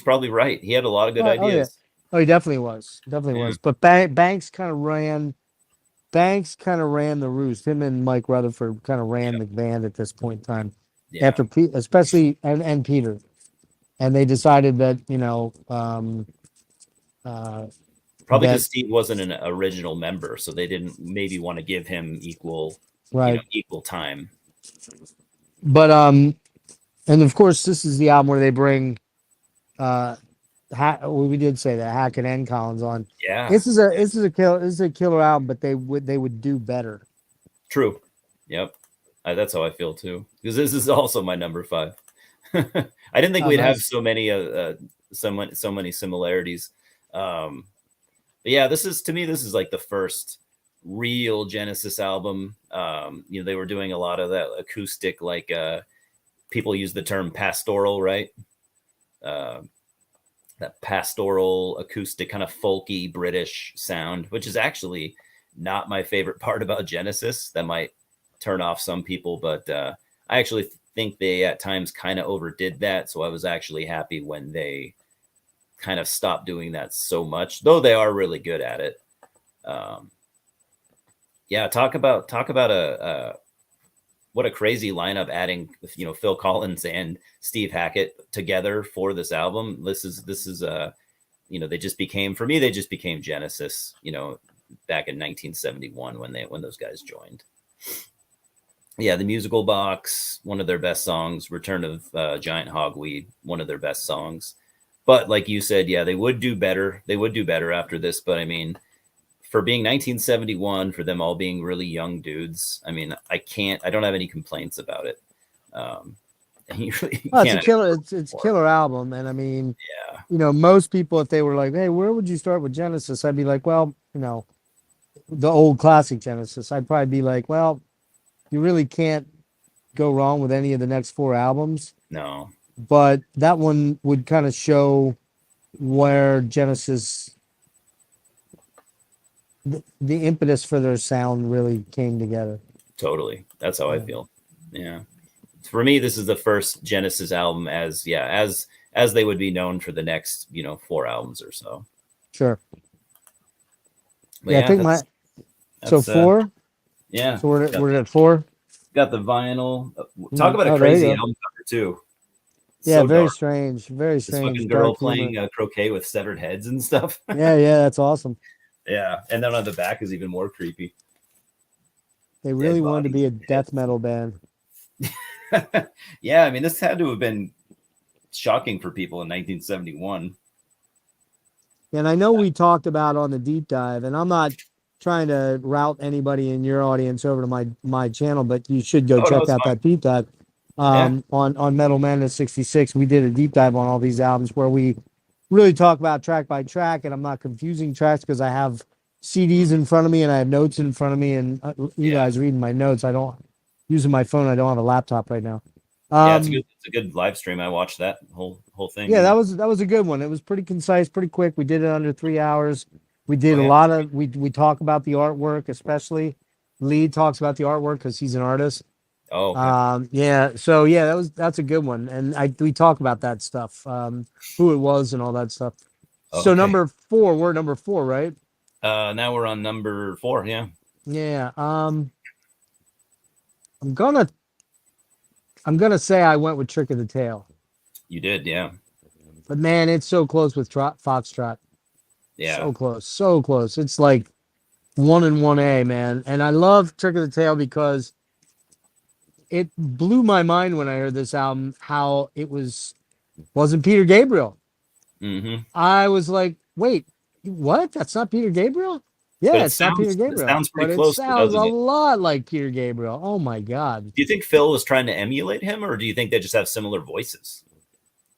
probably right. He had a lot of good ideas. Oh, he definitely was. Was. But Banks kind of ran the roost. Him and Mike Rutherford kind of ran the band at this point in time. Yeah. After especially and Peter. And they decided that, probably because Steve wasn't an original member, so they didn't maybe want to give him equal time. But and of course this is the album where they bring we did say that Hackett and Collins on. Yeah. This is a killer album, but they would do better. True. Yep. That's how I feel too. Because this is also my number 5. I didn't think we'd have so many similarities. But yeah, this is like the first real Genesis album. They were doing a lot of that acoustic, like people use the term pastoral, right? That pastoral acoustic kind of folky British sound, which is actually not my favorite part about Genesis. That might turn off some people, but I actually think they at times kind of overdid that. So I was actually happy when they kind of stopped doing that so much, though they are really good at it. Yeah, talk about what a crazy lineup, adding Phil Collins and Steve Hackett together for this album. This is they just became Genesis, back in 1971 when those guys joined. Yeah, The Musical Box, one of their best songs. Return of Giant Hogweed, one of their best songs. But like you said, yeah, they would do better. They would do better after this. But I mean, for being 1971, for them all being really young dudes, I mean, I don't have any complaints about it. It's a killer album. And I mean, yeah, most people, if they were like, hey, where would you start with Genesis? I'd be like, well, the old classic Genesis. I'd probably be like, well, you really can't go wrong with any of the next 4 albums. No. But that one would kind of show where Genesis, the impetus for their sound really came together. Totally. That's how I feel. Yeah. For me, this is the first Genesis album as they would be known for the next, 4 albums or so. Sure. But I think so 4? Yeah. So we're at 4. Got the vinyl. Talk about a crazy album cover too. Yeah, So very dark. strange, very This strange, fucking girl dark humor. playing croquet with severed heads and stuff. Yeah, yeah, that's awesome. Yeah, and then on the back is even more creepy. They Dead really wanted to bodies be a and death metal band. heads. Yeah, I mean, this had to have been shocking for people in 1971. And I know we talked about on the deep dive, and I'm not trying to route anybody in your audience over to my channel, but you should go Oh no, check it's out fine. that deep dive. Yeah, On Metal Madness 66, we did a deep dive on all these albums where we really talk about track by track, and I'm not confusing tracks because I have CDs in front of me and I have notes in front of me, and you yeah, guys reading my notes. I don't using my phone. I don't have a laptop right now. yeah. Um, It's a good live stream. I watched that whole thing. yeah, Yeah. that was a good one. It was pretty concise, pretty quick. We did it under 3 hours. We did Oh a yeah. lot of we talk about the artwork, especially Lee talks about the artwork because he's an artist. Oh okay. Yeah, so yeah, that's a good one, and we talk about that stuff, who it was and all that stuff. Oh, So okay. number four, we're number four, right? Now we're on number 4. Yeah. Yeah. I'm gonna I'm gonna say I went with Trick of the Tail, You did. Yeah. but man, it's so close with Foxtrot. Yeah. So close, so close. It's like 1 and 1A, man. And I love Trick of the Tail because it blew my mind when I heard this album how it wasn't Peter Gabriel. Mm-hmm. I was like, wait, what? That's not Peter Gabriel? But Yeah, it's not Peter it Gabriel. sounds But pretty it close, though, sounds a doesn't it? lot like Peter Gabriel. Oh my God. Do you think Phil was trying to emulate him, or do you think they just have similar voices?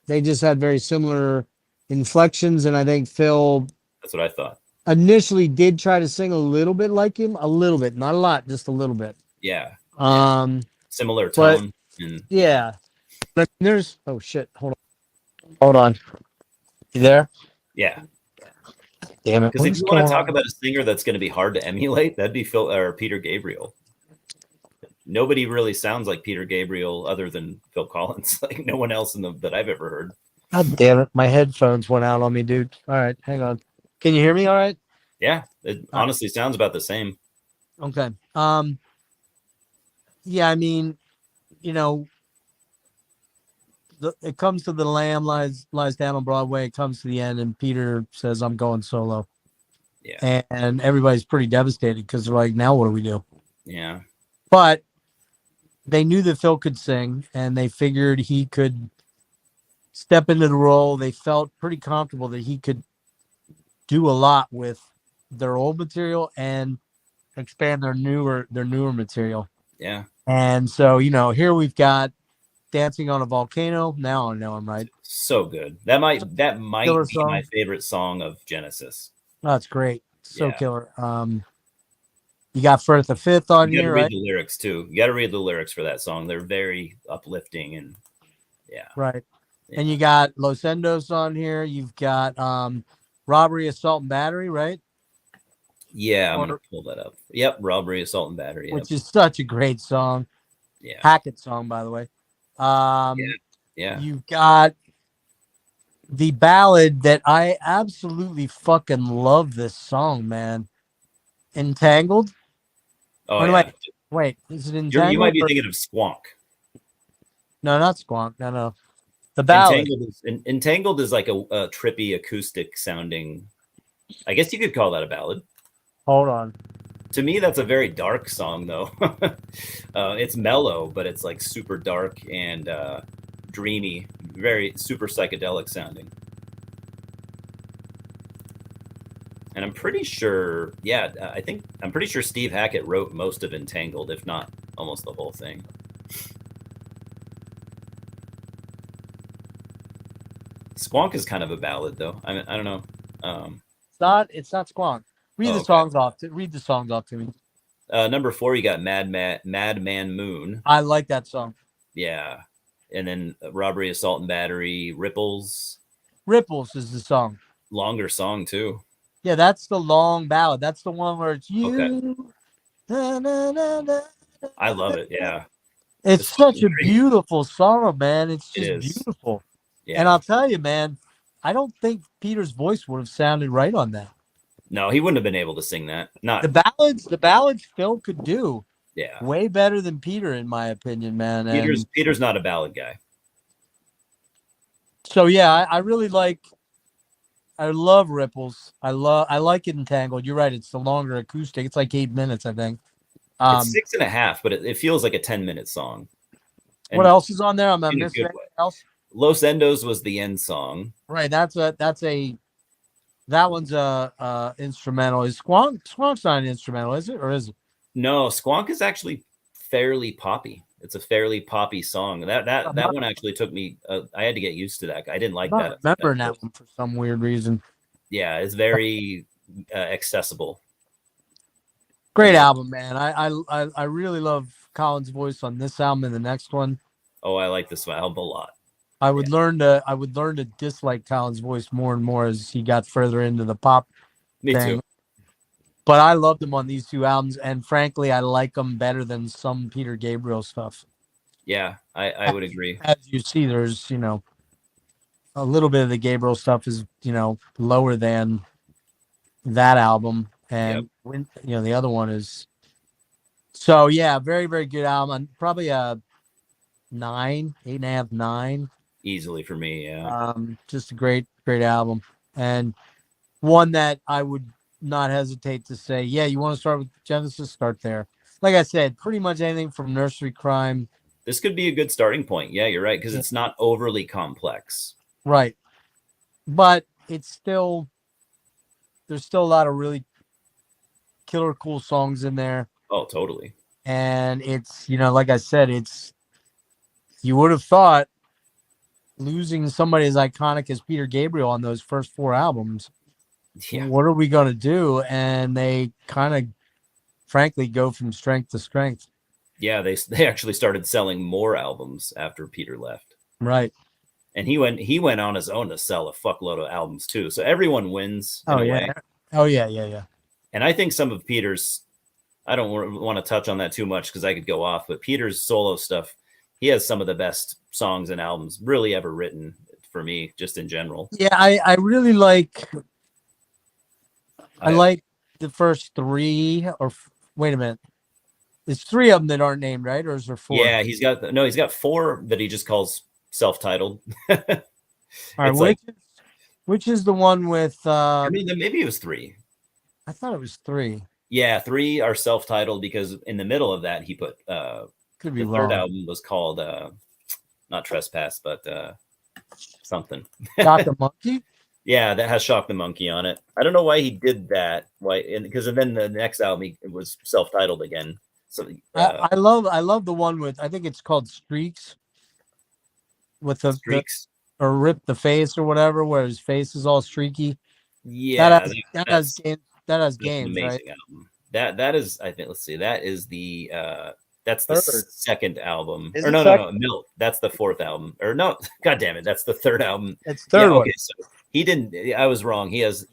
They just had very similar inflections, and I think Phil That's what I thought. initially did try to sing a little bit like him, a little bit, not a lot, just a little bit. Yeah. Similar But tone. And yeah. But there's oh shit, hold on. You there? yeah. Damn it. Because What if is you want going to talk on? about a singer that's going to be hard to emulate, that'd be Phil or Peter Gabriel. Nobody really sounds like Peter Gabriel other than Phil Collins. Like no one else that I've ever heard. God damn it. My headphones went out on me, dude. All right, hang on. Can you hear me all right? Yeah, it honestly sounds about the same. Okay. Yeah, I mean, you know, it comes to the lamb lies down on Broadway. It comes to the end, and Peter says, "I'm going solo." Yeah. And everybody's pretty devastated because they're like, "Now what do we do?" Yeah. But they knew that Phil could sing, and they figured he could step into the role. They felt pretty comfortable that he could do a lot with their old material and expand their newer material. Yeah. And so, here we've got Dancing on a Volcano. Now I know I'm right. So good. That might Killer be song. my favorite song of Genesis. Oh, that's great. So Yeah. killer. You got Firth the Fifth on You got to here, read right? the lyrics too. You got to read the lyrics for that song. They're very uplifting and yeah. Right. Yeah. And you got Los Endos on here. You've got Robbery, Assault, and Battery, right? Yeah, I'm gonna pull that up. Yep, Robbery, Assault, and Battery. Yep. Which is such a great song. Yeah. Hackett song, by the way. Yeah. You've got the ballad that I absolutely fucking love this song, man. Entangled. Oh Or yeah. Wait, is it Entangled? You might be thinking of Squonk. No, not Squonk. No. The ballad. Entangled is like a trippy acoustic sounding. I guess you could call that a ballad. Hold on. To me, that's a very dark song, though. It's mellow, but it's like super dark and dreamy, very super psychedelic sounding. And I'm pretty sure, I'm pretty sure Steve Hackett wrote most of Entangled, if not almost the whole thing. Squonk is kind of a ballad, though. I don't know. It's not Squonk. Read the songs off to me. Number 4, you got Madman Moon. I like that song. Yeah. And then Robbery, Assault, and Battery, Ripples. Ripples is the song. Longer song, too. Yeah, that's the long ballad. That's the one where it's you. Okay. I love it, yeah. It's such a beautiful song, man. It's just beautiful. Yeah. And I'll tell you, man, I don't think Peter's voice would have sounded right on that. No, he wouldn't have been able to sing that. Not the ballads Phil could do. Yeah. Way better than Peter, in my opinion, man. Peter's not a ballad guy. So yeah, I really like. I love Ripples. I like it Entangled. You're right. It's the longer acoustic. It's like 8 minutes, I think. It's 6.5, but it feels like a 10-minute song. And what else is on there? I'm in a missing good anything way. else. Los Endos was the end song. Right. That one's a instrumental. Is Squonk's not an instrumental, is it, or is it? No, Squonk is actually fairly poppy. It's a fairly poppy song. That one actually took me. I had to get used to that. I didn't like I'm that. not remembering that one for some weird reason. Yeah, it's very accessible. Great Yeah. album, man. I really love Colin's voice on this album and the next one. Oh, I like this album a lot. I would learn to dislike Colin's voice more and more as he got further into the pop Me thing. too. But I loved him on these two albums, and frankly, I like them better than some Peter Gabriel stuff. Yeah, I would agree. As you see, there's a little bit of the Gabriel stuff is lower than that album, and when the other one is. So yeah, very very good album. Probably a 9, 8.5, 9. Easily for me, yeah. Just a great album, and one that I would not hesitate to say, yeah, you want to start with Genesis, start there. Like I said, pretty much anything from Nursery Crime. This could be a good starting point. Yeah, you're right, because it's not overly complex. Right. But there's still a lot of really killer cool songs in there. Oh, totally. And it's, like I said, you would have thought losing somebody as iconic as Peter Gabriel on those first 4 albums. Yeah. What are we going to do? And they kind of, frankly, go from strength to strength. Yeah, they actually started selling more albums after Peter left. Right. And he went on his own to sell a fuckload of albums too. So everyone wins in a way. Oh yeah. And I think some of Peter's, I don't want to touch on that too much because I could go off, but Peter's solo stuff, he has some of the best songs and albums really ever written for me, just in general. Yeah, I really like. I like the first 3. Or wait a minute, there's 3 of them that aren't named, right? Or is there 4? Yeah, he's got 4 that he just calls self-titled. All right, which is the one with? I mean, maybe it was 3. I thought it was 3. Yeah, 3 are self-titled because in the middle of that he put could be the wrong. third album was called not Trespass, but something. Got the Monkey? Yeah, that has Shock the Monkey on it. I don't know why he did that. Why? Because then the next album it was self-titled again. So I love the one with, I think it's called Streaks. With the Streaks or Rip the Face or whatever, where his face is all streaky. Yeah, that has games, amazing right? album. That is, I think. Let's see. That is the that's the second album. Is or it no, second? Milk. That's the 4th album. Or no, God damn it, that's the 3rd album. It's third one. Okay, so he didn't. I was wrong. He has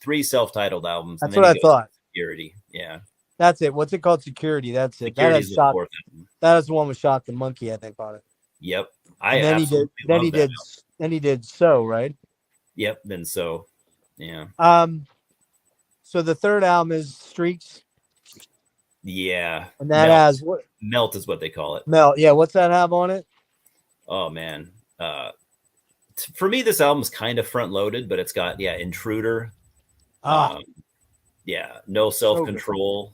3 self-titled albums. That's what I thought. Security. Yeah. That's it. What's it called? Security. That's it. That is the 4th album. That is the one with Shock the Monkey, I think, on it. Yep. Then he did So, right? Yep. Then So. Yeah. So the 3rd album is Streaks. Yeah. And that has what? Melt is what they call it. Melt. Yeah. What's that have on it? Oh man. For me, this album's kind of front loaded, but it's got Intruder. Yeah. No Self-Control.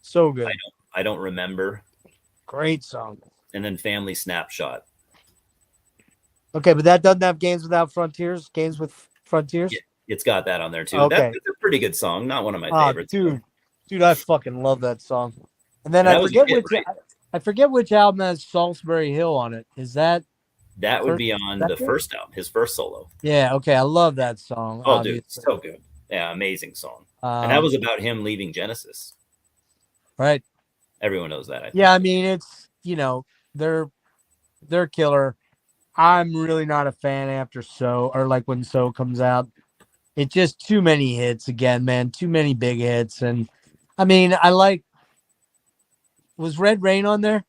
So good. I don't remember. Great song. And then Family Snapshot. Okay, but that doesn't have Games Without Frontiers. Games with Frontiers. Yeah, it's got that on there too. Okay. That's a pretty good song. Not one of my favorites. Dude, I fucking love that song. And then I forget which album has Salisbury Hill on it. Is that? That would be on the first album, his first solo. Yeah. Okay, I love that song. Oh, dude, so good. Yeah, amazing song. And that was about him leaving Genesis. Right. Everyone knows that. I mean, it's they're killer. I'm really not a fan after So, or like when So comes out. It's just too many hits again, man. Too many big hits. And I mean, was Red Rain on there?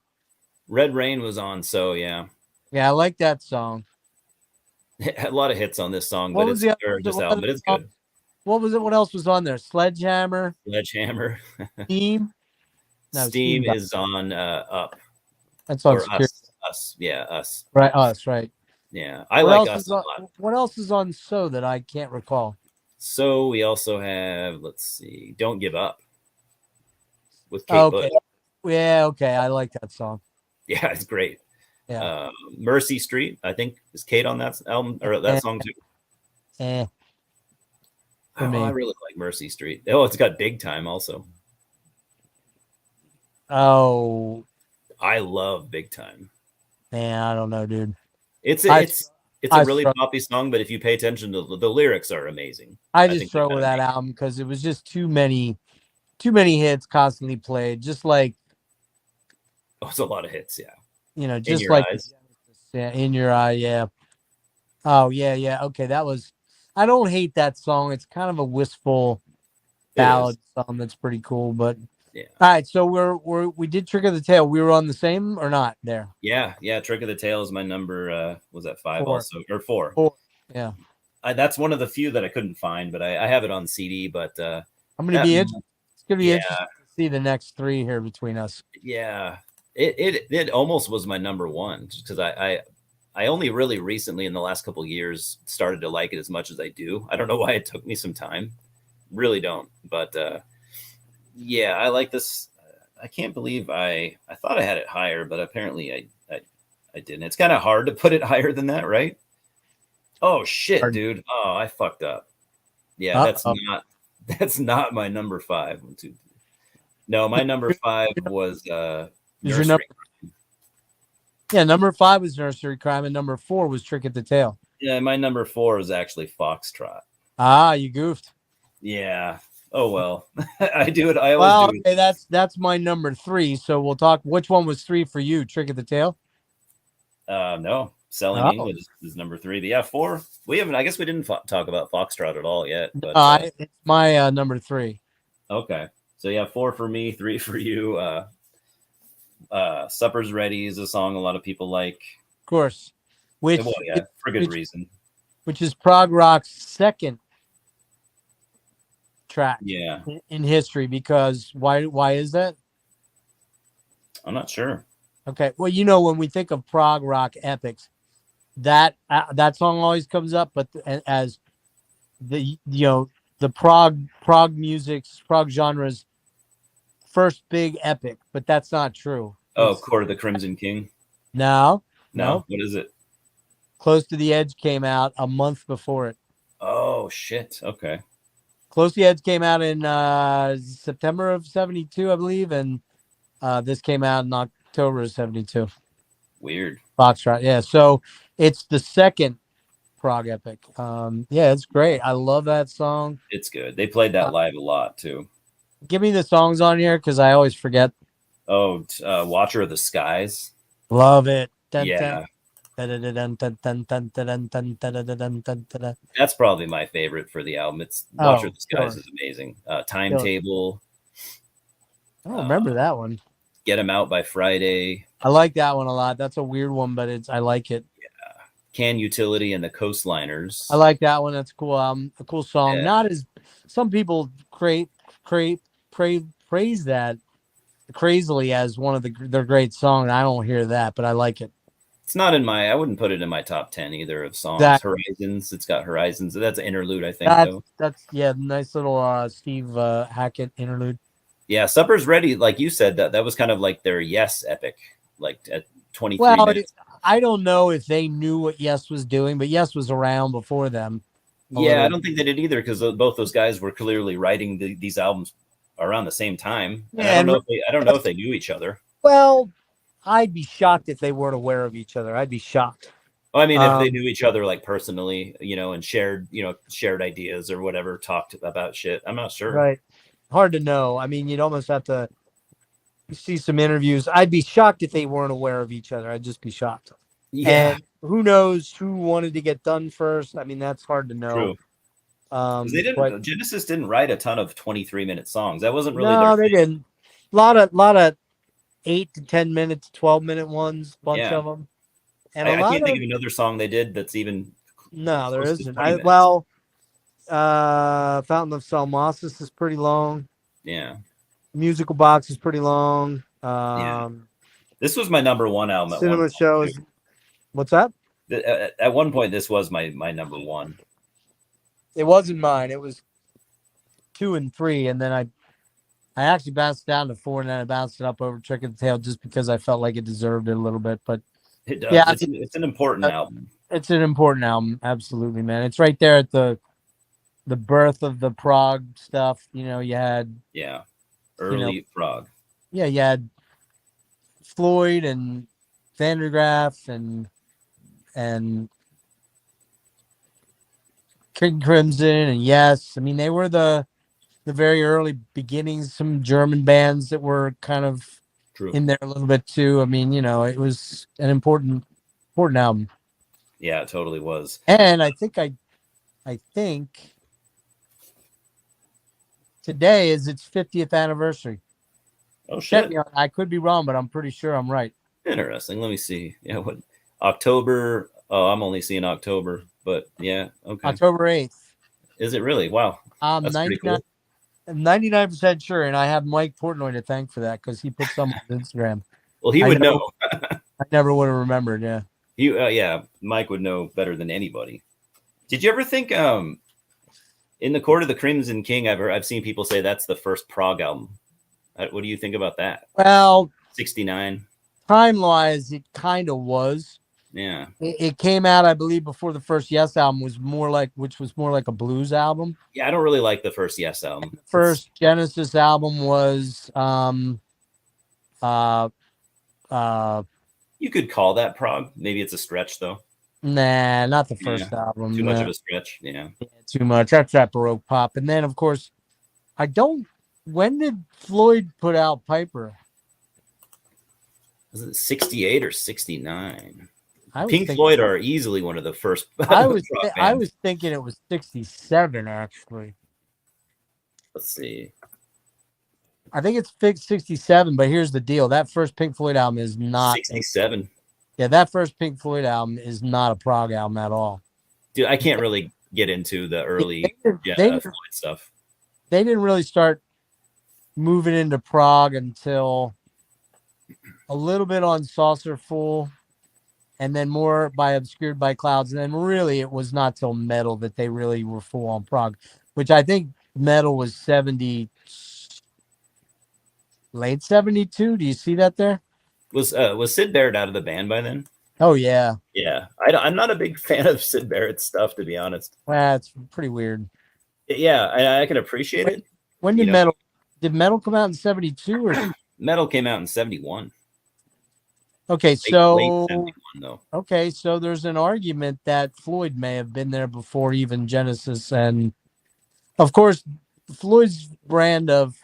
Red Rain was on So, yeah. Yeah, I like that song. A lot of hits on this song, but it's good. What was it? What else was on there? Sledgehammer. Steam. No, Steam is on Up. That's on Us. Yeah, Us. Right, Us, right. Yeah, I What like else Us is a on? lot. What else is on So that I can't recall? So we also have, let's see, Don't Give Up with Kate Bush. Okay, yeah, okay, I like that song. Yeah, it's great. Yeah, Mercy Street, I think, is Kate on that album or that eh, song too. eh, for Oh, I me. really like Mercy Street. Oh, it's got Big Time also. Oh I love Big Time. man, I don't know, dude. It's a, I it's it's a I really struggle. poppy song, but if you pay attention to the lyrics are amazing. I I just think they struggle kind with of that make album because it was just too many hits constantly played. Just like oh, it's a lot of hits. Yeah, In just Your like Eyes. yeah, In Your Eye, yeah. Oh yeah, yeah. Okay, that was. I don't hate that song. It's kind of a wistful It is. ballad song that's pretty cool. But Yeah, all right, so we did Trick of the Tail. We were on the same or not there? yeah. Trick of the Tail is my number. Was that five Four, also or four? four. Yeah, That's one of the few that I couldn't find, but I have it on CD. But I'm gonna that be. It's gonna be yeah, interesting to see the next three here between us. yeah, it almost was my number one because I only really recently in the last couple of years started to like it as much as I do. I don't know why it took me some time. Really don't. But yeah, I like this. I can't believe I thought I had it higher, but apparently I didn't. It's kind of hard to put it higher than that, right? Oh shit, Pardon. dude. Oh, I fucked up. Yeah, Uh-oh. that's not my number five. One, two, three. No, my number five was Is your number? Nursery. Yeah, number 5 was Nursery Crime, and number 4 was Trick at the Tail. Yeah, my number four is actually Foxtrot. Ah, you goofed. Yeah. Oh well. I do it. I always Well, do it. okay, that's my number 3. So we'll talk. Which one was 3 for you? Trick at the Tail. No, Selling Oh, England is number three. But yeah, four. We haven't. I guess we didn't talk about Foxtrot at all yet. no, But it's my number 3. okay. So yeah, four for me, three for you. Supper's Ready is a song a lot of people like. Of course, which Well, yeah, for good which, reason. which is prog rock's second track Yeah, in history. Because why is that? I'm not sure. Okay, well, when we think of prog rock epics, that song always comes up, but as the the prog music's prog genre's first big epic, but that's not true. Oh, It's Court of the Crimson King. no, No, what is it? Close to the Edge came out a month before it. Oh shit. Okay. Close to the Edge came out in September of '72, I believe, and this came out in October of '72. Weird. Foxtrot, yeah. So it's the second prog epic. Yeah, it's great. I love that song. It's good. They played that live a lot too. Give me the songs on here because I always forget. Oh, Watcher of the Skies. Love it. Dun, Yeah, dun, dun, dun, dun, dun, dun, dun, dun, dun, dun, dun, dun, dun. that's probably my favorite for the album. It's Oh, Watcher of the Skies sure. is amazing. Timetable. I don't remember that one. Get 'Em Out by Friday. I like that one a lot. That's a weird one, but I like it. Can Utility and the Coastliners. I like that one. That's cool. A cool song. Yeah. Not as some people praise that crazily as one of their great songs. I don't hear that, but I like it. It's not in my. I wouldn't put it in my top 10 either of songs. Exactly. Horizons. It's got Horizons. That's an interlude, I think. That's nice little Steve Hackett interlude. Yeah, Supper's Ready. Like you said, that was kind of like their Yes epic. Like at 23 Well, minutes. I don't know if they knew what Yes was doing, but Yes was around before them. Yeah, I don't think they did either because both those guys were clearly writing these albums around the same time. And Yeah, I don't know if they knew each other. Well, I'd be shocked if they weren't aware of each other. I'd be shocked. Well, I mean, if they knew each other like personally, and shared ideas or whatever, talked about shit. I'm not sure. Right. Hard to know. I mean, you'd almost have to see some interviews. I'd be shocked if they weren't aware of each other. I'd just be shocked. Yeah. And who knows who wanted to get done first? I mean, that's hard to know. True. They didn't. Genesis didn't write a ton of 23-minute songs. That wasn't really. No, their they didn't. A lot of 8 to 10 minutes, 12-minute ones, bunch of them. And I can't think of another song they did that's even. No, there isn't. Fountain of Salmacis is pretty long. Yeah. Musical Box is pretty long. This was my number one album. Cinema Show is. What's that? At one point, this was my number one. It wasn't mine. It was 2 and 3, and then I actually bounced down to 4, and then I bounced it up over Trick of the Tail just because I felt like it deserved it a little bit. But It does. yeah, It's an important album. it's an important album. Absolutely, man. It's right there at the birth of the prog stuff. You know, you had Early prog. Yeah, you had Floyd and Vandergraff and King Crimson and Yes. I mean, they were the very early beginnings. Some German bands that were kind of True. in there a little bit too. I mean, you know, it was an important album. Yeah, it totally was. And I think today is its 50th anniversary. Oh shit! I could be wrong, but I'm pretty sure I'm right. Interesting. Let me see. Yeah, what October? Oh, I'm only seeing October, but yeah, okay. October 8th. Is it really? Wow, that's pretty cool. I'm 99% sure, and I have Mike Portnoy to thank for that because he put some on Instagram. Well, he would know. I never would have remembered. Yeah. Yeah, Mike would know better than anybody. Did you ever think, in the Court of the Crimson King, I've seen people say that's the first prog album. What do you think about that? Well, 69. Time-wise, it kind of was. Yeah. It came out, I believe, before the first Yes album which was more like a blues album. Yeah, I don't really like the first Yes album. The first Genesis album was you could call that prog. Maybe it's a stretch though. Nah, not the first album. Too much of a stretch. Yeah, too much. That's that Baroque pop. And then of course, when did Floyd put out Piper? Was it 68 or 69? Pink Floyd Floyd are easily one of the first. I was thinking it was 67 actually. Let's see. I think it's 67, but here's the deal. That first Pink Floyd album is not 67. That first Pink Floyd album is not a prog album at all. Dude, I can't really get into the early Floyd stuff. They didn't really start moving into prog until a little bit on Saucerful, and then more by Obscured by Clouds. And then really it was not till Metal that they really were full on prog, which I think Metal was 70, late 72. Do you see that there? Was Syd Barrett out of the band by then? Oh, yeah. Yeah. I'm not a big fan of Syd Barrett's stuff, to be honest. Well, it's pretty weird. Yeah, I can appreciate it. When did Metal come out in 72 or Metal came out in 71. Okay, late 71, though. Okay, so there's an argument that Floyd may have been there before even Genesis, and of course, Floyd's brand of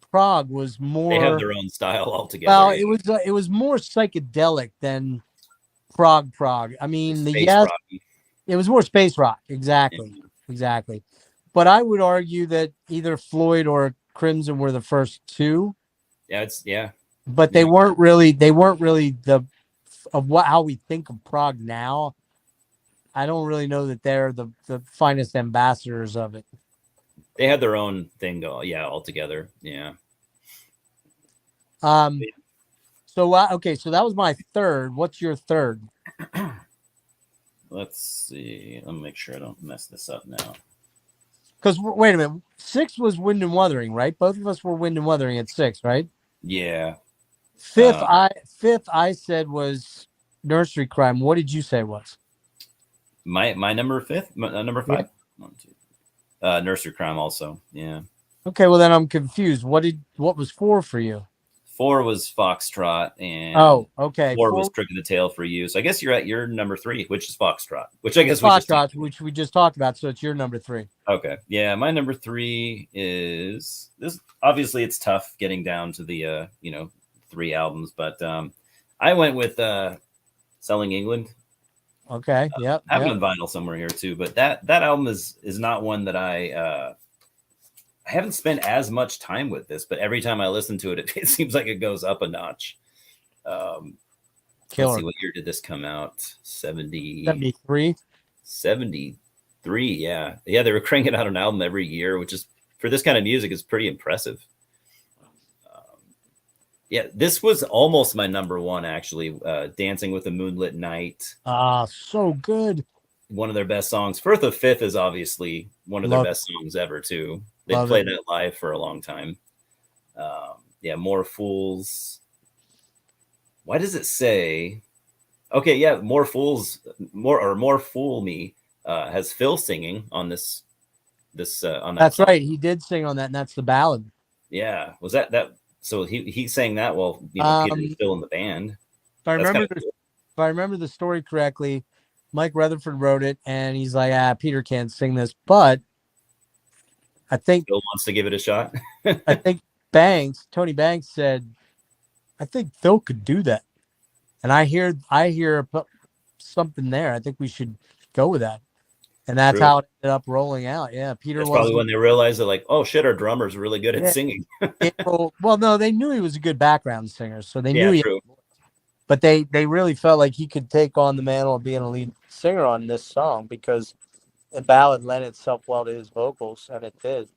prog was more. They have their own style altogether. Well, it was more psychedelic than prog. I mean, it was more space rock. Exactly. But I would argue that either Floyd or Crimson were the first two. But they weren't really how we think of prog now. I don't really know that they're the finest ambassadors of it. They had their own thing altogether. Yeah. So that was my third. What's your third? Let's see. Let me make sure I don't mess this up now. Because wait a minute, 6 was Wind and Wuthering, right? Both of us were Wind and Wuthering at 6, right? Yeah. Fifth, I said was Nursery Crime. What did you say was? My number 5. Number 5. Yeah. 1, 2. Nursery Crime also. Yeah. Okay, well then I'm confused. What was 4 for you? 4 was Foxtrot, and 4 was Trick of the Tail for you. So I guess you're at your number 3, which is Foxtrot, which I guess which we just talked about. So it's your number 3. Okay, yeah, my number 3 is this. Obviously, it's tough getting down to the 3 albums, but I went with Selling England. Okay, yep. I have it on vinyl somewhere here too, but that album is not one that I haven't spent as much time with this, but every time I listen to it, it seems like it goes up a notch. Let's see, what year did this come out? 73? 73, yeah. Yeah, they were cranking out an album every year, which is, for this kind of music, is pretty impressive. Yeah, this was almost my number one, actually. Dancing with a Moonlit Night. So good. One of their best songs. Firth of Fifth is obviously one of their Love it. best songs ever, too. They'd Love it. played that live for a long time. Yeah, More Fools. Why does it say? Okay, yeah, More Fools, More Fool Me has Phil singing on this on that That's song. right. He did sing on that, and that's the ballad. Yeah, was that? So he sang that while Peter was Um, still in the band. if I That's kind remember of the cool. if I remember the story correctly, Mike Rutherford wrote it, and he's like, Peter can't sing this, but I think Phil wants to give it a shot. Tony Banks said, I think Phil could do that, and I hear something there. I think we should go with that, and that's True. how it ended up rolling out. Yeah, Peter That's probably wasn't. when they realized that, like, oh shit, our drummer's really good at Yeah, singing. well, no, they knew he was a good background singer, so they knew Yeah, he. true. But they really felt like he could take on the mantle of being a lead singer on this song because the ballad lent itself well to his vocals, and it did.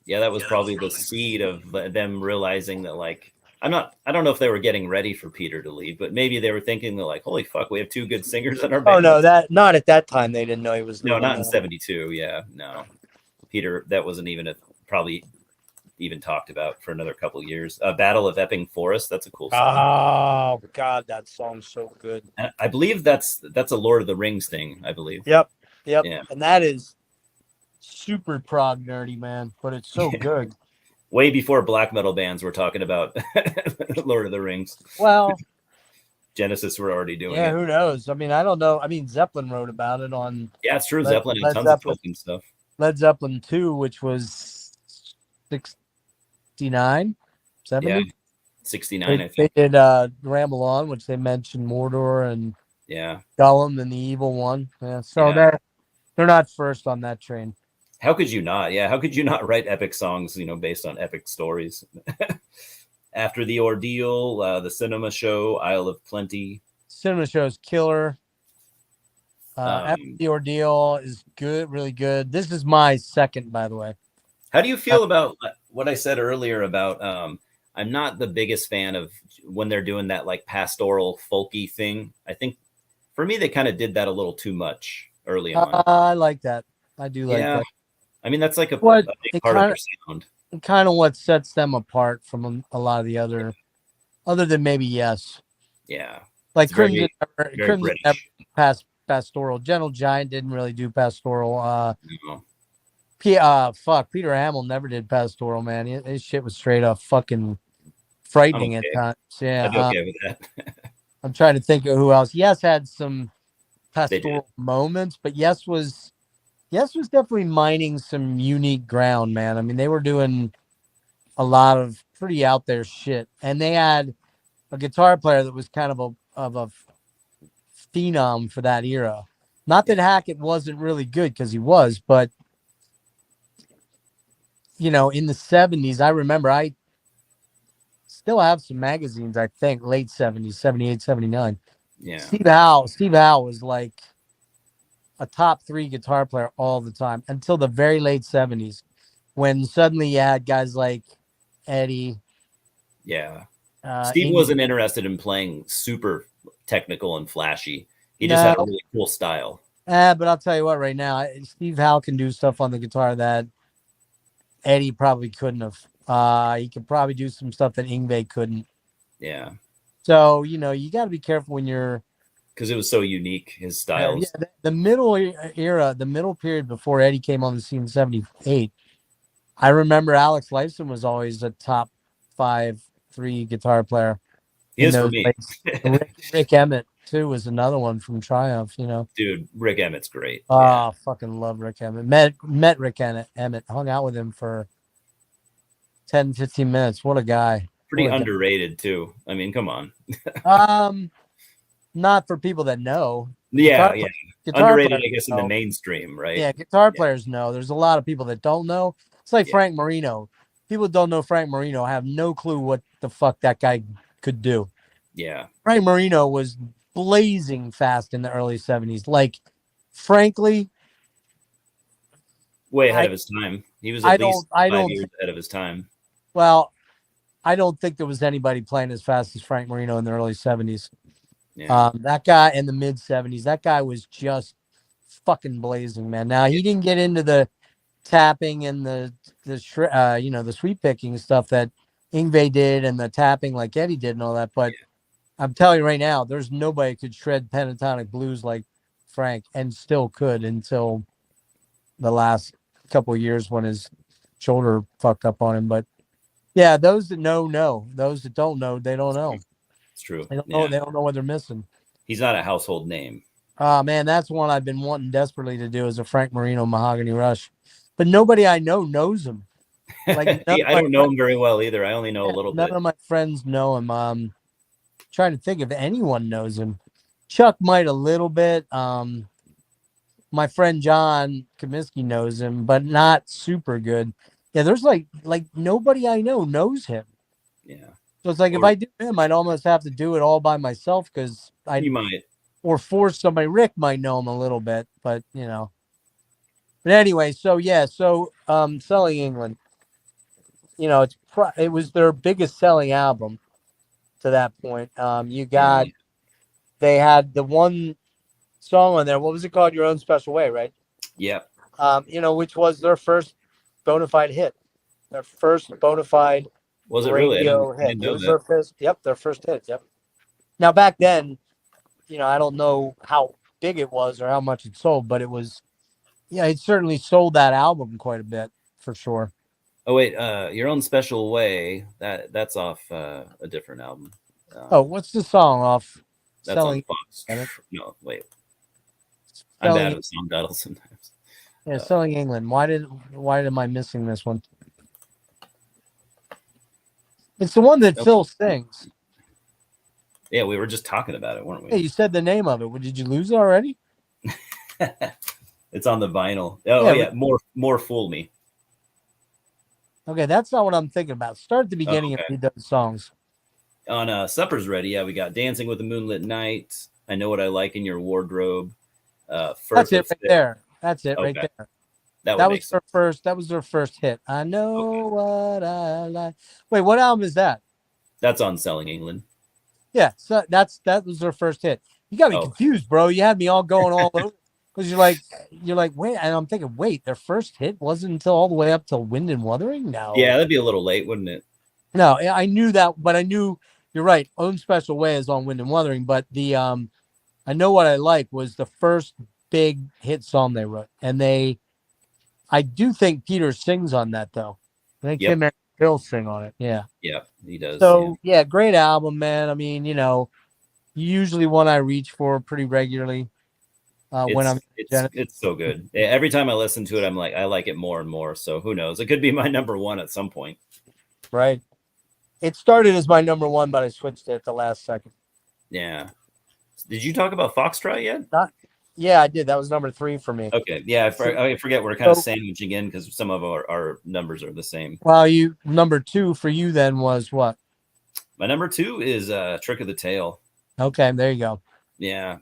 Yeah, that was probably the seed of them realizing that, like, I don't know if they were getting ready for Peter to leave, but maybe they were thinking that, like, holy fuck, we have two good singers in our Oh band. no, that not at that time. They didn't know he was No, leaving. not in 72. Yeah, no. Peter, that wasn't even probably even talked about for another couple of years. Battle of Epping Forest, that's a cool song. Oh God, that song's so good. And I believe that's a Lord of the Rings thing, I believe. Yep. Yeah. And that is super prog nerdy, man, but it's so good. Way before black metal bands were talking about Lord of the Rings. Well, Genesis were already doing yeah, it. who knows? I mean, I don't know. I mean, Zeppelin wrote about it on Yeah, it's true. Led, Zeppelin had Led tons of Zeppelin, Tolkien stuff. Led Zeppelin 2, which was 69, Yeah, 70. 69, I They think. did Ramble On, which they mentioned Mordor and Yeah. Gollum and the Evil One. Yeah, so Yeah. they're not first on that train. How could you not? Yeah, how could you not write epic songs, based on epic stories? After the Ordeal, the Cinema Show, Isle of Plenty. Cinema Show's killer. After Um, the Ordeal is good, really good. This is my second, by the way. how do you feel about what I said earlier about I'm not the biggest fan of when they're doing that like pastoral folky thing. I think for me they kind of did that a little too much early on. I like that. I do like Yeah, that. I mean that's like a What big it part of kind their of sound. kind of what sets them apart from a lot of the other than maybe Yes, Yeah, like it's very very Crimson never British. passed pastoral. Gentle Giant didn't really do pastoral. You Peter Hamill never did pastoral, man. His shit was straight up fucking I'm frightening at okay. times. I'd be Yeah. okay with that. I'm trying to think of who else. Yes had some They did. pastoral moments, but Yes was definitely mining some unique ground, man. I mean, they were doing a lot of pretty out there shit, and they had a guitar player that was kind of a phenom for that era. Not that Hackett wasn't really good because he was, but in the 70s, I remember I still have some magazines, I think, late 70s, 78, 79. Yeah. Steve Howe was like a top 3 guitar player all the time until the very late 70s when suddenly you had guys like Eddie, Yeah. Steve Ingve. wasn't interested in playing super technical and flashy. He just had a No, really cool style. but I'll tell you what, right now, Steve Howe can do stuff on the guitar that Eddie probably couldn't have. He could probably do some stuff that Ingve couldn't. Yeah. So, you got to be careful when you're. Because it was so unique, his Yeah, styles. the middle era, the middle period before Eddie came on the scene in 78. I remember Alex Lifeson was always a top 5-3 guitar player He in is for those me. days. Rick Emmett, too, was another one from Triumph, Dude, Rick Emmett's great. Oh, Yeah. fucking love Rick Emmett. Met Rick Emmett, hung out with him for 10, 15 minutes. What a guy. Pretty What a underrated too. I mean, come on. guy. Not for people that know. Yeah, yeah. Guitar Underrated, players I guess, in the know. mainstream, right? Yeah, guitar Yeah. players know. There's a lot of people that don't know. It's like Yeah. Frank Marino. People that don't know Frank Marino have no clue what the fuck that guy could do. Yeah. Frank Marino was blazing fast in the early 70s. Like, frankly, Way ahead I of his time. He was I at least don't I 5 don't years ahead of his time. well, I don't think there was anybody playing as fast as Frank Marino in the early 70s. Yeah. That guy in the mid 70s, that guy was just fucking blazing, man. Now he didn't get into the tapping and the sweep picking stuff that Ingve did and the tapping like Eddie did and all that. But I'm telling you right now, there's nobody could shred pentatonic blues like Frank, and still could until the last couple of years when his shoulder fucked up on him. But yeah, those that know. Those that don't know, they don't know. It's true. They don't know. They don't know what they're missing. He's not a household name. Oh man, that's one I've been wanting desperately to do is a Frank Marino Mahogany Rush, but nobody I know knows him. Like I don't know him very well either. I only know a little bit. None of my friends know him. Trying to think if anyone knows him. Chuck might a little bit. My friend John Comiskey knows him, but not super good. Yeah, there's like nobody I know knows him. Yeah. So it's like if I do him, I'd almost have to do it all by myself because you might. Or force somebody. Rick might know him a little bit, but you know. But anyway, so yeah, Selling England. You know, it was their biggest selling album to that point. They had the one song on there. What was it called? Your Own Special Way, right? Yeah. Which was their first bona fide hit. Their first bona fide was it radio really? Hit. It was their first. Yep, their first hit. Yep. Now back then, I don't know how big it was or how much it sold, but it was, it certainly sold that album quite a bit for sure. Oh wait, Your Own Special Way. That's off a different album. What's the song off? That's Selling on Fox. No, wait. I'm bad with song titles sometimes. Yeah, Selling England. Why am I missing this one? It's the one that Phil sings. Yeah, we were just talking about it, weren't we? Yeah, you said the name of it. Did you lose it already? It's on the vinyl. Oh yeah, more Fool Me. Okay, that's not what I'm thinking about. Start at the beginning and read those songs. On Supper's Ready, yeah, we got Dancing with the Moonlit Night, I Know What I Like in Your Wardrobe. That's it right there. That's it right there. That was their first. That was their first hit. I know what I like. Wait, what album is that? That's on Selling England. Yeah, so that was their first hit. You got me confused, bro. You had me all going all over because you're like, wait, and I'm thinking, wait, their first hit wasn't until all the way up till Wind and Wuthering. No, yeah, that'd be a little late, wouldn't it? No, I knew that, but I knew you're right. Own Special Way is on Wind and Wuthering, but the I Know What I Like was the first big hit song they wrote, and I do think Peter sings on that though. I think Tim and Bill sing on it. Yeah. Yeah, he does. So yeah, great album, man. I mean, usually one I reach for pretty regularly. It's so good. Every time I listen to it, I'm like, I like it more and more. So who knows? It could be my number one at some point. Right. It started as my number one, but I switched it at the last second. Yeah. Did you talk about Foxtrot yet? Yeah, I did. That was number 3 for me. Okay. Yeah, I forget. We're kind of sandwiching in because some of our numbers are the same. Well, number 2 for you then was what? My number 2 is Trick of the Tail. Okay, there you go. Yeah.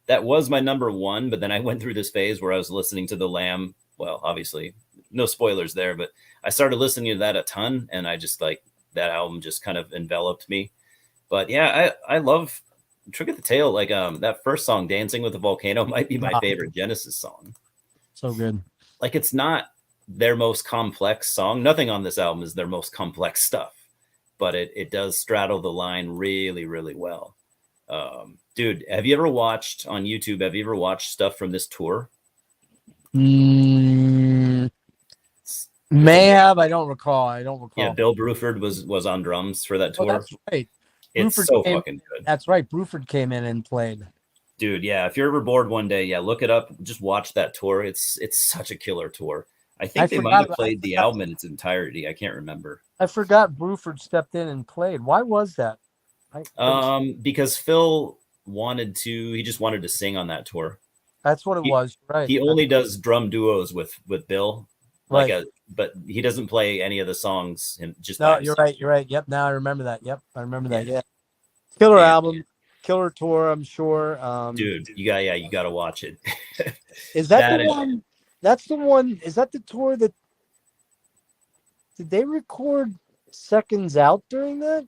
That was my number 1, but then I went through this phase where I was listening to The Lamb. Well, obviously, no spoilers there, but I started listening to that a ton, and I just that album just kind of enveloped me. But yeah, I love Trick of the Tail. Like that first song, Dancing with the Volcano, might be my favorite Genesis song. So good. Like it's not their most complex song. Nothing on this album is their most complex stuff, but it does straddle the line really, really well. Dude, have you ever watched on YouTube? Have you ever watched stuff from this tour? May have. I don't recall. Yeah, Bill Bruford was on drums for that tour. Oh, that's right. It's Bruford so fucking good. That's right. Bruford came in and played. Dude, yeah. If you're ever bored one day, yeah, look it up. Just watch that tour. It's such a killer tour. I think they might have played the album in its entirety. I can't remember. I forgot Bruford stepped in and played. Why was that? Because Phil he just wanted to sing on that tour. That's what it was, right? He only does drum duos with Bill, right. But he doesn't play any of the songs. You're right. You're right. Yep. Now I remember that. Yep, I remember that. Yeah. Killer album, killer tour. I'm sure. Dude, you got to watch it. Is that the one? That's the one. Is that the tour that? Did they record Seconds Out during that?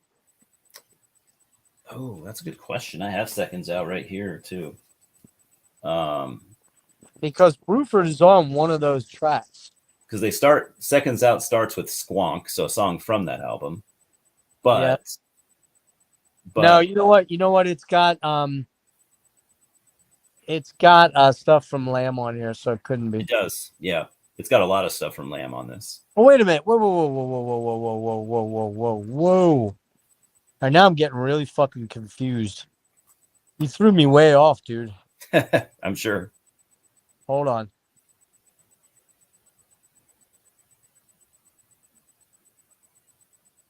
Oh, that's a good question. I have Seconds Out right here too. Because Bruford is on one of those tracks. Because Seconds Out starts with Squonk, so a song from that album. Yeah. But No, you know what? It's got stuff from Lamb on here, so it couldn't be. it does, yeah. It's got a lot of stuff from Lamb on this. Oh, wait a minute. Whoa, whoa, whoa, whoa, whoa, whoa, whoa, whoa, whoa, whoa, whoa, whoa. All right, now I'm getting really fucking confused. You threw me way off, dude. I'm sure. Hold on.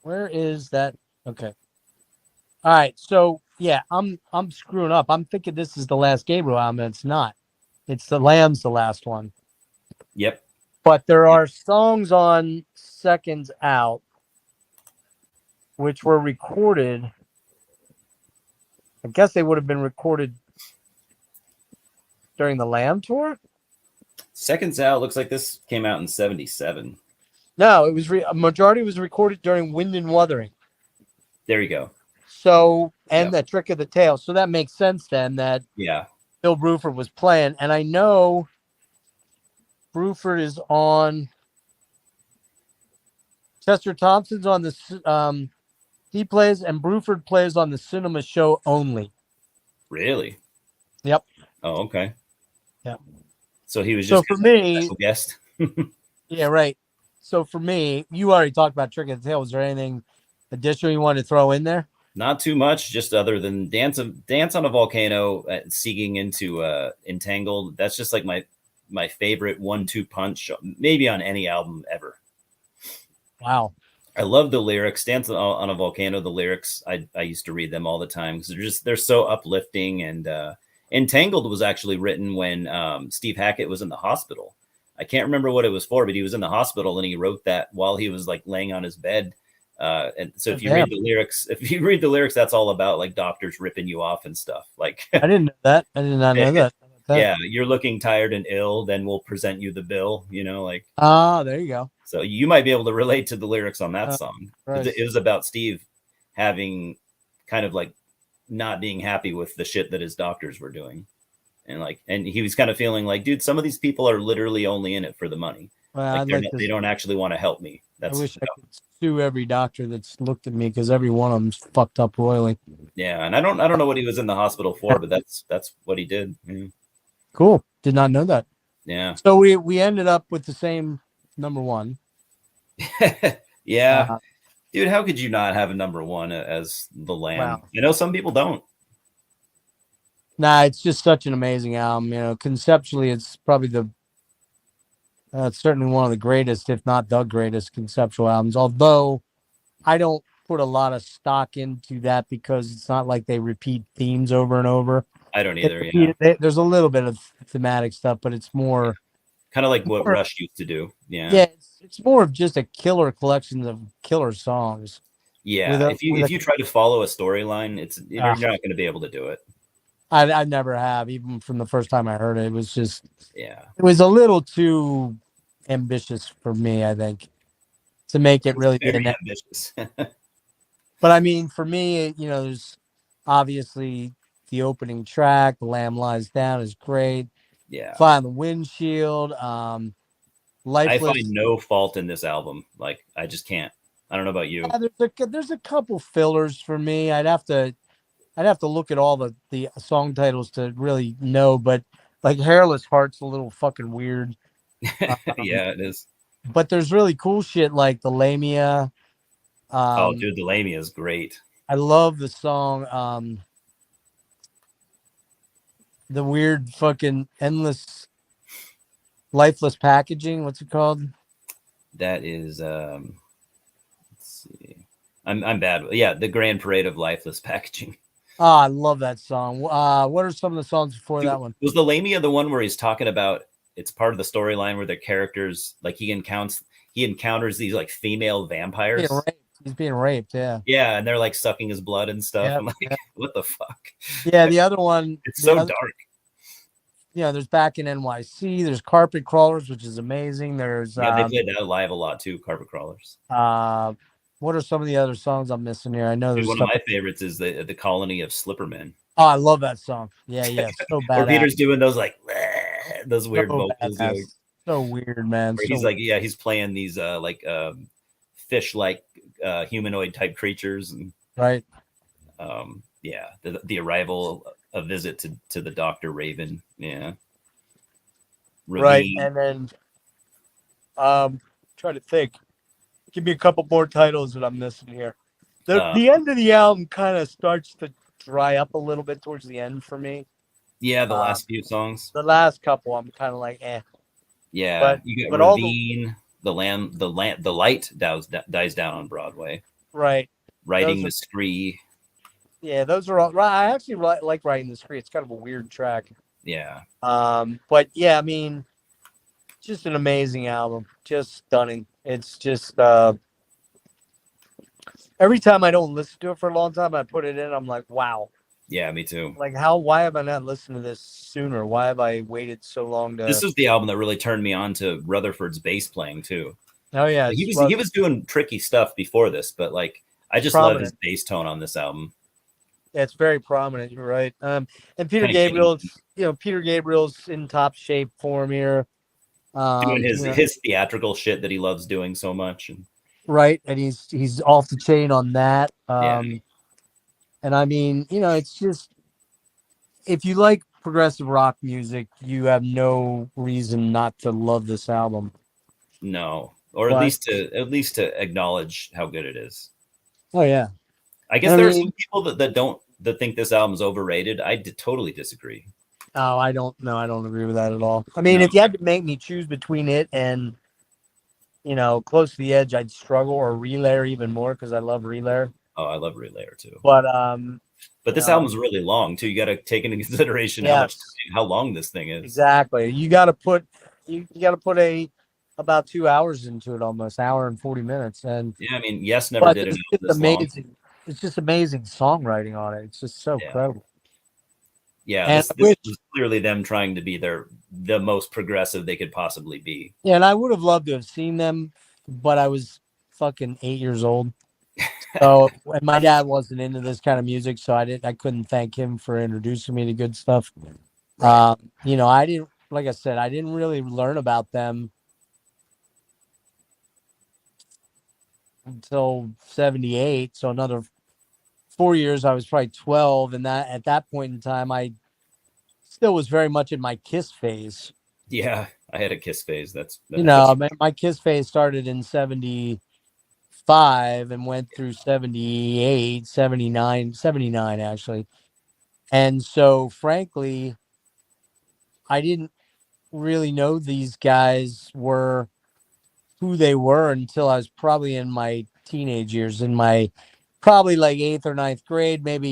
Where is that? Okay. All right. So yeah, I'm screwing up. I'm thinking this is the last Gabriel album, and it's not. It's the Lamb's the last one. Yep. But there are songs on Seconds Out which were recorded. I guess they would have been recorded during the Lamb tour. Seconds Out looks like this came out in 77. No, it was a majority was recorded during Wind and Wuthering. There you go. So, and the Trick of the Tail. So that makes sense then that Bill Bruford was playing. And I know Bruford is on. Chester Thompson's on the. He plays, and Bruford plays on the Cinema Show only. Really? Yep. Oh, okay. Yep. So he was just for me, special guest. Yeah, right. So for me, you already talked about Trick of the Tail. Was there anything additional you wanted to throw in there? Not too much, just other than Dance on a Volcano, Seeking into Entangled. That's just like my favorite 1-2 punch, maybe on any album ever. Wow. I love the lyrics. Dance on a Volcano, the lyrics, I used to read them all the time because they're so uplifting. And Entangled was actually written when Steve Hackett was in the hospital. I can't remember what it was for, but he was in the hospital and he wrote that while he was like laying on his bed. And so if you read the lyrics, that's all about like doctors ripping you off and stuff. Like I didn't know that. I did not know that. Yeah, you're looking tired and ill, then we'll present you the bill, like. There you go. So you might be able to relate to the lyrics on that song. Right. It was about Steve having kind of like not being happy with the shit that his doctors were doing. And he was kind of feeling like, dude, some of these people are literally only in it for the money. Well, they don't actually want to help me. I wish I could sue every doctor that's looked at me because every one of them's fucked up royally. Yeah, and I don't know what he was in the hospital for, but that's what he did. Mm. Cool. Did not know that. Yeah. So we ended up with the same number one. Yeah. Dude, how could you not have a number one as the Lamb? Wow. I know some people don't. Nah, it's just such an amazing album. Conceptually, it's probably it's certainly one of the greatest, if not the greatest conceptual albums. Although I don't put a lot of stock into that because it's not like they repeat themes over and over. I don't either. There's a little bit of thematic stuff, but it's more kind of like what Rush used to do. Yeah. Yeah, it's more of just a killer collection of killer songs. Yeah. If you try to follow a storyline, you're not going to be able to do it. I never have, even from the first time I heard it. It was just it was a little too ambitious for me, I think, to make it really be ambitious. But I mean, for me, there's obviously the opening track, "The Lamb Lies Down," is great. Yeah. Fly on the Windshield. Lifeless. I find no fault in this album. Like, I just can't. I don't know about you. Yeah, there's a couple fillers for me. I'd have to look at all the song titles to really know, but like "Hairless Heart's" a little fucking weird. Yeah, it is. But there's really cool shit like the Lamia. Dude, the Lamia is great. I love the song. The weird fucking endless, lifeless packaging. What's it called? That is. Let's see. I'm bad. Yeah, the Grand Parade of Lifeless Packaging. I love that song. What are some of the songs before that one? Was the Lamia the one where he's talking about? It's part of the storyline where the characters, like, he encounters these like female vampires. He's being raped. Yeah. Yeah, and they're like sucking his blood and stuff. Yeah, I'm like, what the fuck? Yeah, the other one. It's so dark. Yeah, there's Back in NYC. There's Carpet Crawlers, which is amazing. There's they played that live a lot too. Carpet Crawlers. What are some of the other songs I'm missing here? I know Dude, there's one of stuff. my favorites is the Colony of Slippermen, Oh, I love that song. Yeah, yeah, so where badass, Peter's doing those like those weird so vocals, badass, so weird, man. where he's So like, yeah, he's playing these fish like humanoid type creatures, and right, yeah, the arrival, a visit to the Doctor Raven, yeah, right, Ravine. and then try to think. Give me a couple more titles that I'm missing here. Uh, The end of the album kind of starts to dry up a little bit towards the end for me. yeah, the Um, last few songs. the last couple, I'm kind of like, eh. Yeah, But you got all the Ravine, the light dies down on Broadway. right, Riding those are the Scree. yeah, those are all right. I actually like Writing the Scree. It's kind of a weird track. Yeah, But yeah, I mean, just an amazing album, just stunning. It's just every time I don't listen to it for a long time, I put it in. I'm like, wow, yeah, me too. like how? Why have I not listened to this sooner? Why have I waited so long This to? was the album that really turned me on to Rutherford's bass playing too. Oh yeah, Like, it's he was doing tricky stuff before this, but like I just love his prominent. bass tone on this album. Yeah, it's very prominent. You're right. And Peter Kind of getting Gabriel's, Peter Gabriel's in top shape form here. doing You know, his theatrical shit that he loves doing so much, and right, and he's off the chain on that. yeah, And I mean, it's just if you like progressive rock music, you have no reason not to love this album. no, or But at least to acknowledge how good it is. oh yeah, I guess I there are mean, some people that think this album's overrated. Totally disagree. oh, I don't know. I don't agree with that at all. I mean, No, if you had to make me choose between it and Close to the Edge, I'd struggle, or Relayer even more because I love Relayer. oh, I love Relayer too. But But this album's really long too. You got to take into consideration yes, how long this thing is. exactly. You got to put about 2 hours into it, almost hour and 40 minutes, and Yeah, I mean, Yes never but did an it's album just this long. amazing. It's just amazing songwriting on it. It's just so Yeah, incredible. yeah. And This was clearly them trying to be the most progressive they could possibly be. yeah, and I would have loved to have seen them, but I was fucking 8 years old. So, and my dad wasn't into this kind of music, so I couldn't thank him for introducing me to good stuff. Right. I didn't, like I said, I didn't really learn about them until 78. So another 4 years, I was probably 12. And that at that point in time, I still was very much in my Kiss phase. Yeah, I had a Kiss phase. That's My Kiss phase started in 75 and went through 78, 79, 79 actually. And so, frankly, I didn't really know these guys were who they were until I was probably in my teenage years, in my probably like eighth or ninth grade, maybe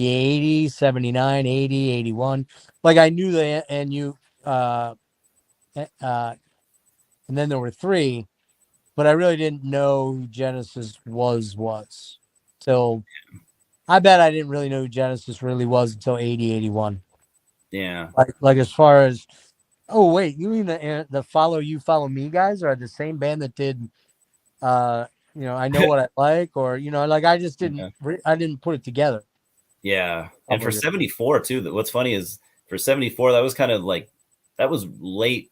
80, 79, 80, 81. Like I knew and then there were three, but I really didn't know who Genesis was till I bet I didn't really know who Genesis really was until 80, 81. yeah. Like as far as, oh wait, you mean the Follow You Follow Me guys are the same band that did I Know What I Like, or like I just didn't Yeah. I didn't put it together. Yeah. And for 74 too, what's funny is for 74, that was kind of like that was late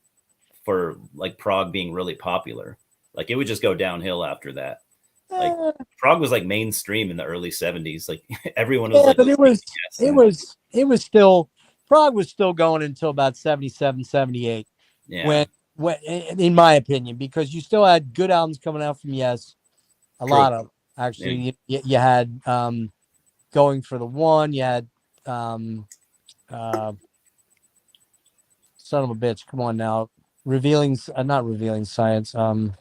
for like prog being really popular. Like it would just go downhill after that. Like prog was like mainstream in the early 70s. Like everyone was like, but it was still Prague was still going until about 77, 78. yeah. When in my opinion, because you still had good albums coming out from Yes, a True. lot of actually. You had Going for the One, you had son of a bitch, come on now. Not Revealing Science. Son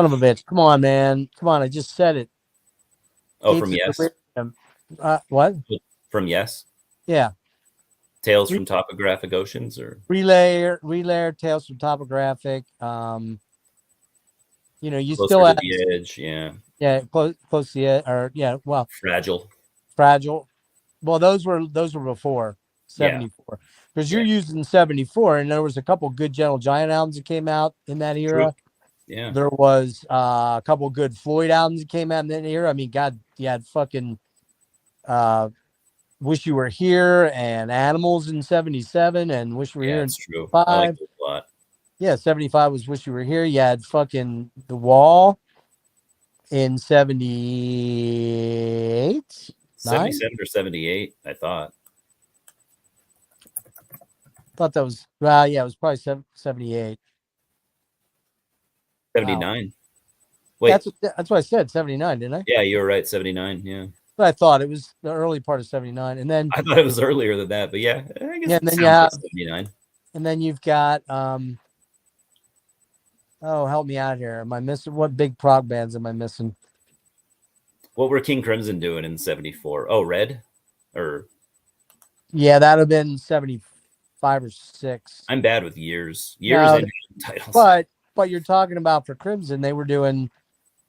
of a bitch, come on, man. Come on, I just said it. Oh, from Yes. What? From Yes. Yeah. Tales from Topographic Oceans, or Relayer, Tales from Topographic. You Closer still to have the Edge, yeah. close to the edge, or well, Fragile. Well, those were before 74, because you're using 74, and there was a couple good Gentle Giant albums that came out in that era. Yeah. There was a couple good Floyd albums that came out in that era. I mean, God, you had fucking Wish You Were Here and Animals in 77 and Wish You Were Yeah, Here in it's true. I like 75. it a lot. Yeah, 75 was Wish You Were Here. You had fucking The Wall in 78, 9. 77 or 78, I thought. Thought that was, well, yeah, it was probably 78. Wow. 79. Wait. That's what I said, 79, didn't I? Yeah, you were right. 79. Yeah. But I thought it was the early part of 79. And then, I thought it was earlier than that, but yeah, I guess yeah, it and then you sounds like have, 79. and then you've got, oh, help me out here. Am I missing? What big prog bands am I missing? What were King Crimson doing in 74? Oh, Red? Or Yeah, that would have been 75 or 6. I'm bad with years. No, And titles. But you're talking about for Crimson, they were doing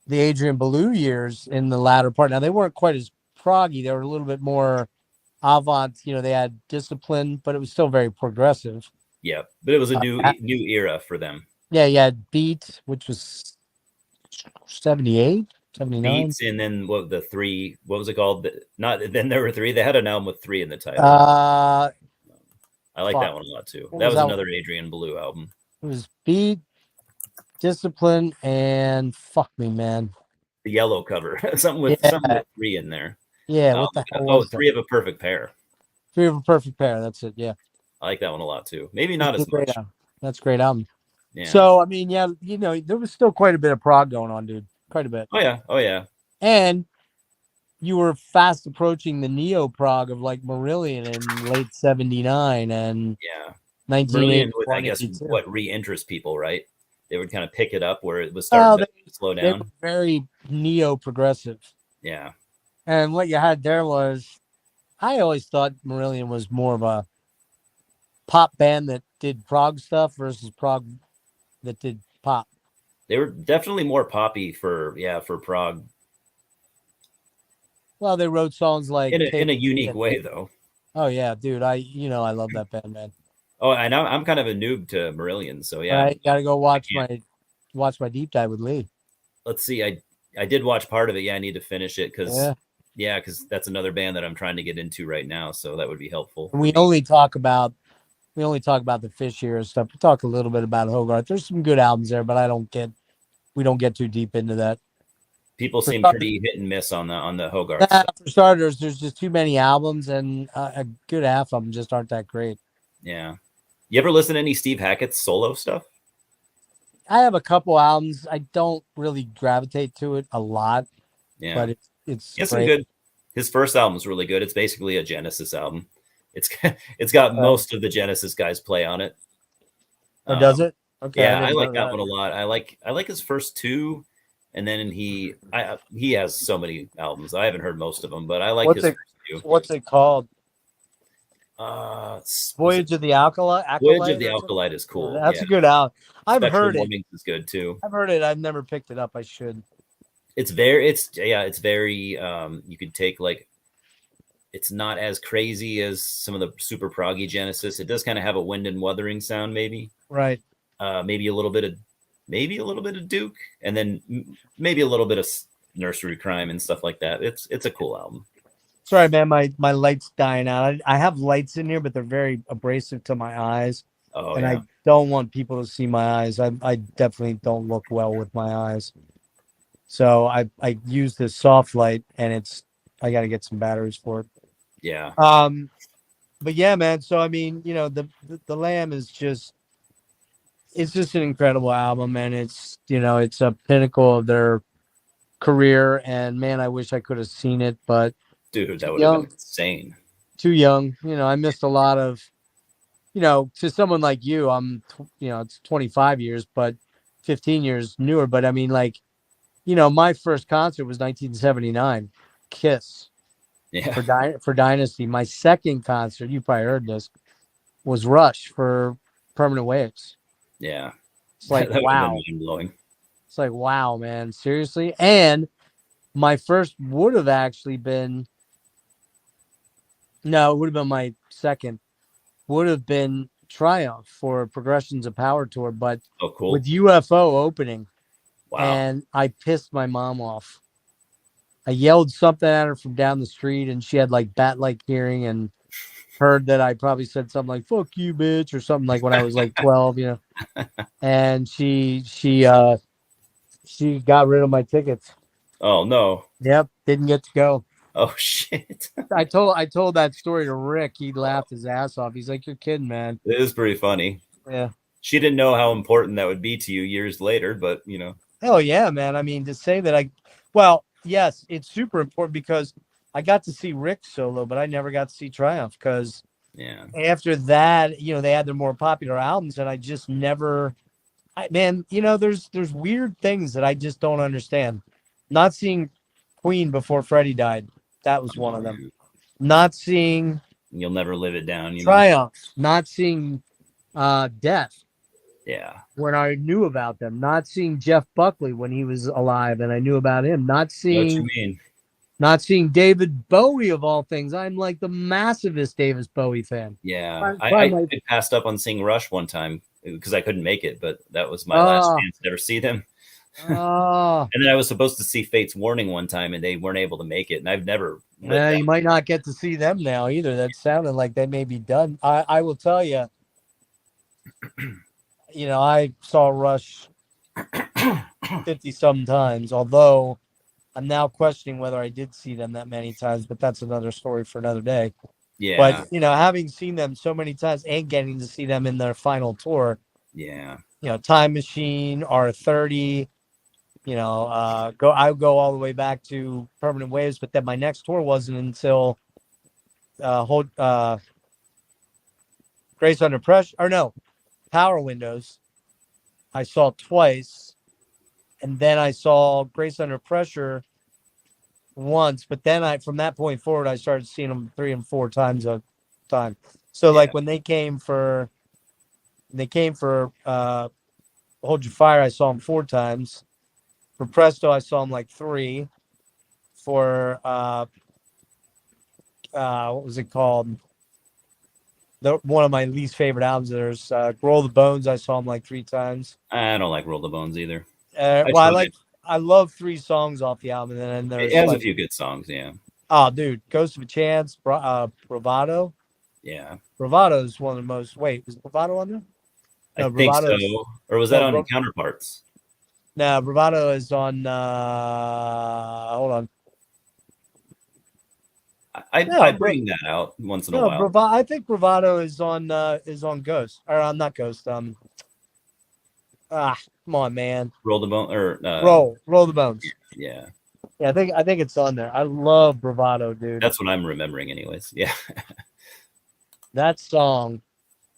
the Adrian Belew years in the latter part. Now, they weren't quite as proggy. They were a little bit more avant. You know, they had Discipline, but it was still very progressive. Yeah, but it was a new era for them. Yeah, you had Beat, which was 78, 79. Beats, and then what was it called? Then there were 3. They had an album with 3 in the title. I like that one a lot too. What that was was that another Adrian Belew album. It was Beat, Discipline, and fuck me, man. The yellow cover. something with 3 in there. Yeah, what the hell was 3 of a Perfect Pair. 3 of a Perfect Pair, that's it, yeah. I like that one a lot too. Maybe not as much. That's a great album. Yeah. So, I mean, yeah, you know, there was still quite a bit of prog going on, dude. Quite a bit. Oh, yeah. And you were fast approaching the neo prog of like Marillion in late 79 and 1980. I guess what re-interest people, right? They would kind of pick it up where it was starting to slow down. They were very neo progressive. Yeah. And what you had there was, I always thought Marillion was more of a pop band that did prog stuff versus prog that did pop. They were definitely more poppy for prog. Well, they wrote songs like in a unique way, though. Oh yeah, dude, I love that band, man. Oh, and I'm kind of a noob to Marillion, so yeah. I gotta go watch my deep dive with Lee. Let's see, I did watch part of it. Yeah, I need to finish it because that's another band that I'm trying to get into right now, so that would be helpful. We only talk about the Fish here stuff. We talk a little bit about Hogarth. There's some good albums there, but we don't get too deep into that. People seem pretty hit and miss on the Hogarth. For starters, there's just too many albums, and a good half of them just aren't that great. Yeah. You ever listen to any Steve Hackett's solo stuff? I have a couple albums. I don't really gravitate to it a lot. Yeah. But it's good. His first album is really good. It's basically a Genesis album. It's got most of the Genesis guys play on it. Oh, does it? Okay. Yeah, I like that one a lot. I like his first 2, and then he has so many albums. I haven't heard most of them, but I like his first 2. What's it called? Voyage of the Acolyte. Voyage of the Acolyte is cool. That's a good album. I've heard it. It's good too. I've heard it. I've never picked it up. I should. It's very. You could take it's not as crazy as some of the super proggy Genesis. It does kind of have a Wind and Wuthering sound, maybe. Right. Maybe a little bit of Duke, and then maybe a little bit of Nursery Crime and stuff like that. It's a cool album. Sorry, man, my light's dying out. I have lights in here, but they're very abrasive to my eyes. Oh, and I don't want people to see my eyes. I definitely don't look well with my eyes. So I use this soft light, and I got to get some batteries for it. Yeah. But yeah, man. So I mean, the Lamb is just an incredible album, and it's a pinnacle of their career. And man, I wish I could have seen it, but dude, that would have been insane. Too young. I missed a lot of, to someone like you, it's 25 years, but 15 years newer. But I mean, my first concert was 1979, Kiss. Yeah. For Dynasty. My second concert, you probably heard this, was Rush for Permanent Waves. Yeah. It's like, wow. Mind-blowing. It's like, wow, man. Seriously? And my first would have actually been, no, it would have been my second, would have been Triumph for Progressions of Power tour, but cool. with UFO opening. Wow. and I pissed my mom off. I yelled something at her from down the street, and she had like bat-like hearing and heard that I probably said something like "fuck you, bitch" or something like when I was like 12, And she got rid of my tickets. Oh no. Yep, didn't get to go. Oh shit. I told that story to Rick. He laughed his ass off. He's like, "You're kidding, man." It is pretty funny. Yeah. She didn't know how important that would be to you years later, but Hell yeah, man. I mean, to say that well, yes, it's super important because I got to see Rick solo, but I never got to see Triumph because yeah. after that, they had their more popular albums, and I just never. Man, there's weird things that I just don't understand. Not seeing Queen before Freddie died, that was one of them. Not seeing You'll never live it down, Triumph, not seeing Death. Yeah. When I knew about them, not seeing Jeff Buckley when he was alive and I knew about him, What you mean? not seeing David Bowie of all things. I'm like the massivest David Bowie fan. Yeah. I passed up on seeing Rush one time because I couldn't make it, but that was my last chance to ever see them. And then I was supposed to see Fate's Warning one time and they weren't able to make it. And I've never. You might not get to see them now either. That sounded like they may be done. I will tell you, I saw Rush 50 some times, although I'm now questioning whether I did see them that many times, but that's another story for another day. Yeah. But, having seen them so many times and getting to see them in their final tour. Yeah. Time Machine, R30, I would go all the way back to Permanent Waves, but then my next tour wasn't until Grace Under Pressure, or no, Power Windows. I saw twice, and then I saw Grace Under Pressure once, but then from that point forward, I started seeing them 3 and 4 times a time. So like when they came for Hold Your Fire, I saw them 4 times. For Presto, I saw them like 3. For what was it called? One of my least favorite albums. There's Roll the Bones. I saw them like 3 times. I don't like Roll the Bones either. I love 3 songs off the album, and then there's it has a few good songs. Yeah. Oh, dude, Ghost of a Chance, Bravado. Yeah. Bravado is one of the most. Wait, was Bravado on there? No, I think so. Or was that on Counterparts? No, Bravado is on. Hold on. I bring that out once in a while. I think Bravado is on Ghost, or not Ghost. Come on, man. Roll the Bone or Roll the Bones. Yeah. Yeah, I think it's on there. I love Bravado, dude. That's what I'm remembering, anyways. Yeah. That song.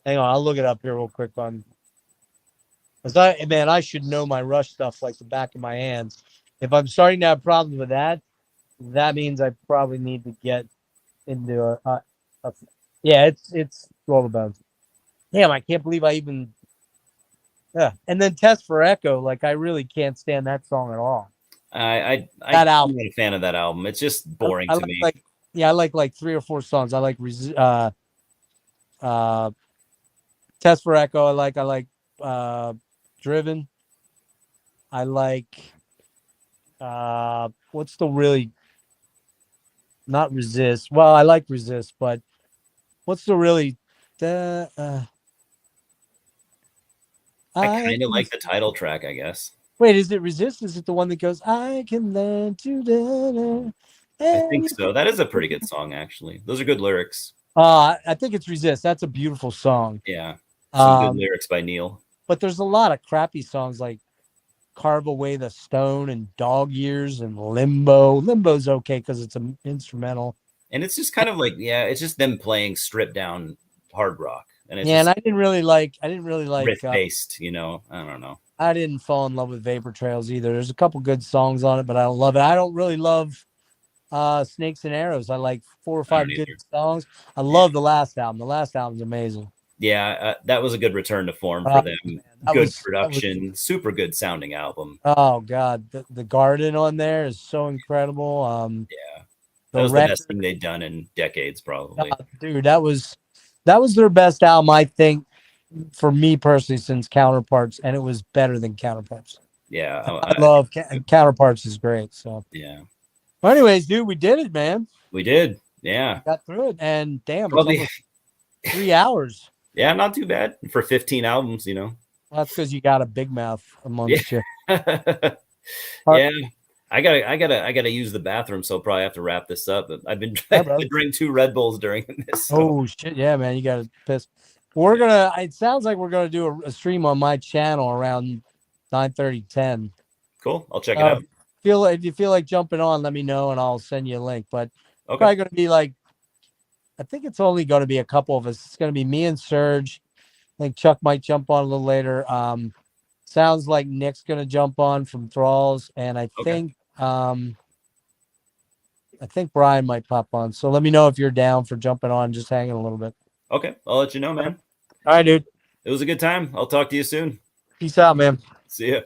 Hang on, I'll look it up here real quick. I should know my Rush stuff like the back of my hands. If I'm starting to have problems with that, that means I probably need to get into it's Roll the Bones. Damn, I can't believe I even. Yeah, and then Test for Echo. Like I really can't stand that song at all. I'm album. not a fan of that album. It's just boring to me. I like 3 or 4 songs. I like Test for Echo. I like Driven. I like what's the really not Resist. Well, I like Resist, but what's the really I kind of like the title track, I guess. Wait, is it Resist? Is it the one that goes, I can learn to I think so. That is a pretty good song, actually. Those are good lyrics. I think it's Resist. That's a beautiful song. Yeah. Some good lyrics by Neil. But there's a lot of crappy songs like Carve Away the Stone and Dog Years and Limbo. Limbo's okay because it's an instrumental. And it's just kind of like, it's just them playing stripped down hard rock. And it's and I didn't really like riff based, I don't know. I didn't fall in love with Vapor Trails either. There's a couple good songs on it, but I don't love it. I don't really love Snakes and Arrows. I like 4 or 5 good songs. I love the last album. The last album's amazing. Yeah, that was a good return to form for them. Good production, super good sounding album. Oh God, the Garden on there is so incredible. That was the best thing they'd done in decades, probably. Dude, that was their best album, I think, for me personally, since Counterparts, and it was better than Counterparts. Yeah. I love Counterparts is great. So, yeah, well, anyways, dude, we did it, man. we did. Yeah. Got through it, and damn, it's Probably. almost 3 hours. Yeah. Not too bad for 15 albums, Well, that's because you got a big mouth Yeah. amongst you. Yeah. I gotta use the bathroom, so I'll probably have to wrap this up. But I've been trying to drink 2 Red Bulls during this. So. Oh shit, yeah, man, you got to piss. We're gonna. It sounds like we're gonna do a stream on my channel around 9:30, 10. Cool. I'll check it out. If you feel like jumping on, let me know and I'll send you a link. But Okay. probably gonna be like, I think it's only gonna be a couple of us. It's gonna be me and Serge. I think Chuck might jump on a little later. Sounds like Nick's gonna jump on from Thralls, and I think Brian might pop on. So let me know if you're down for jumping on, just hanging a little bit. Okay. I'll let you know, man. All right, dude. It was a good time. I'll talk to you soon. Peace out, man. See ya.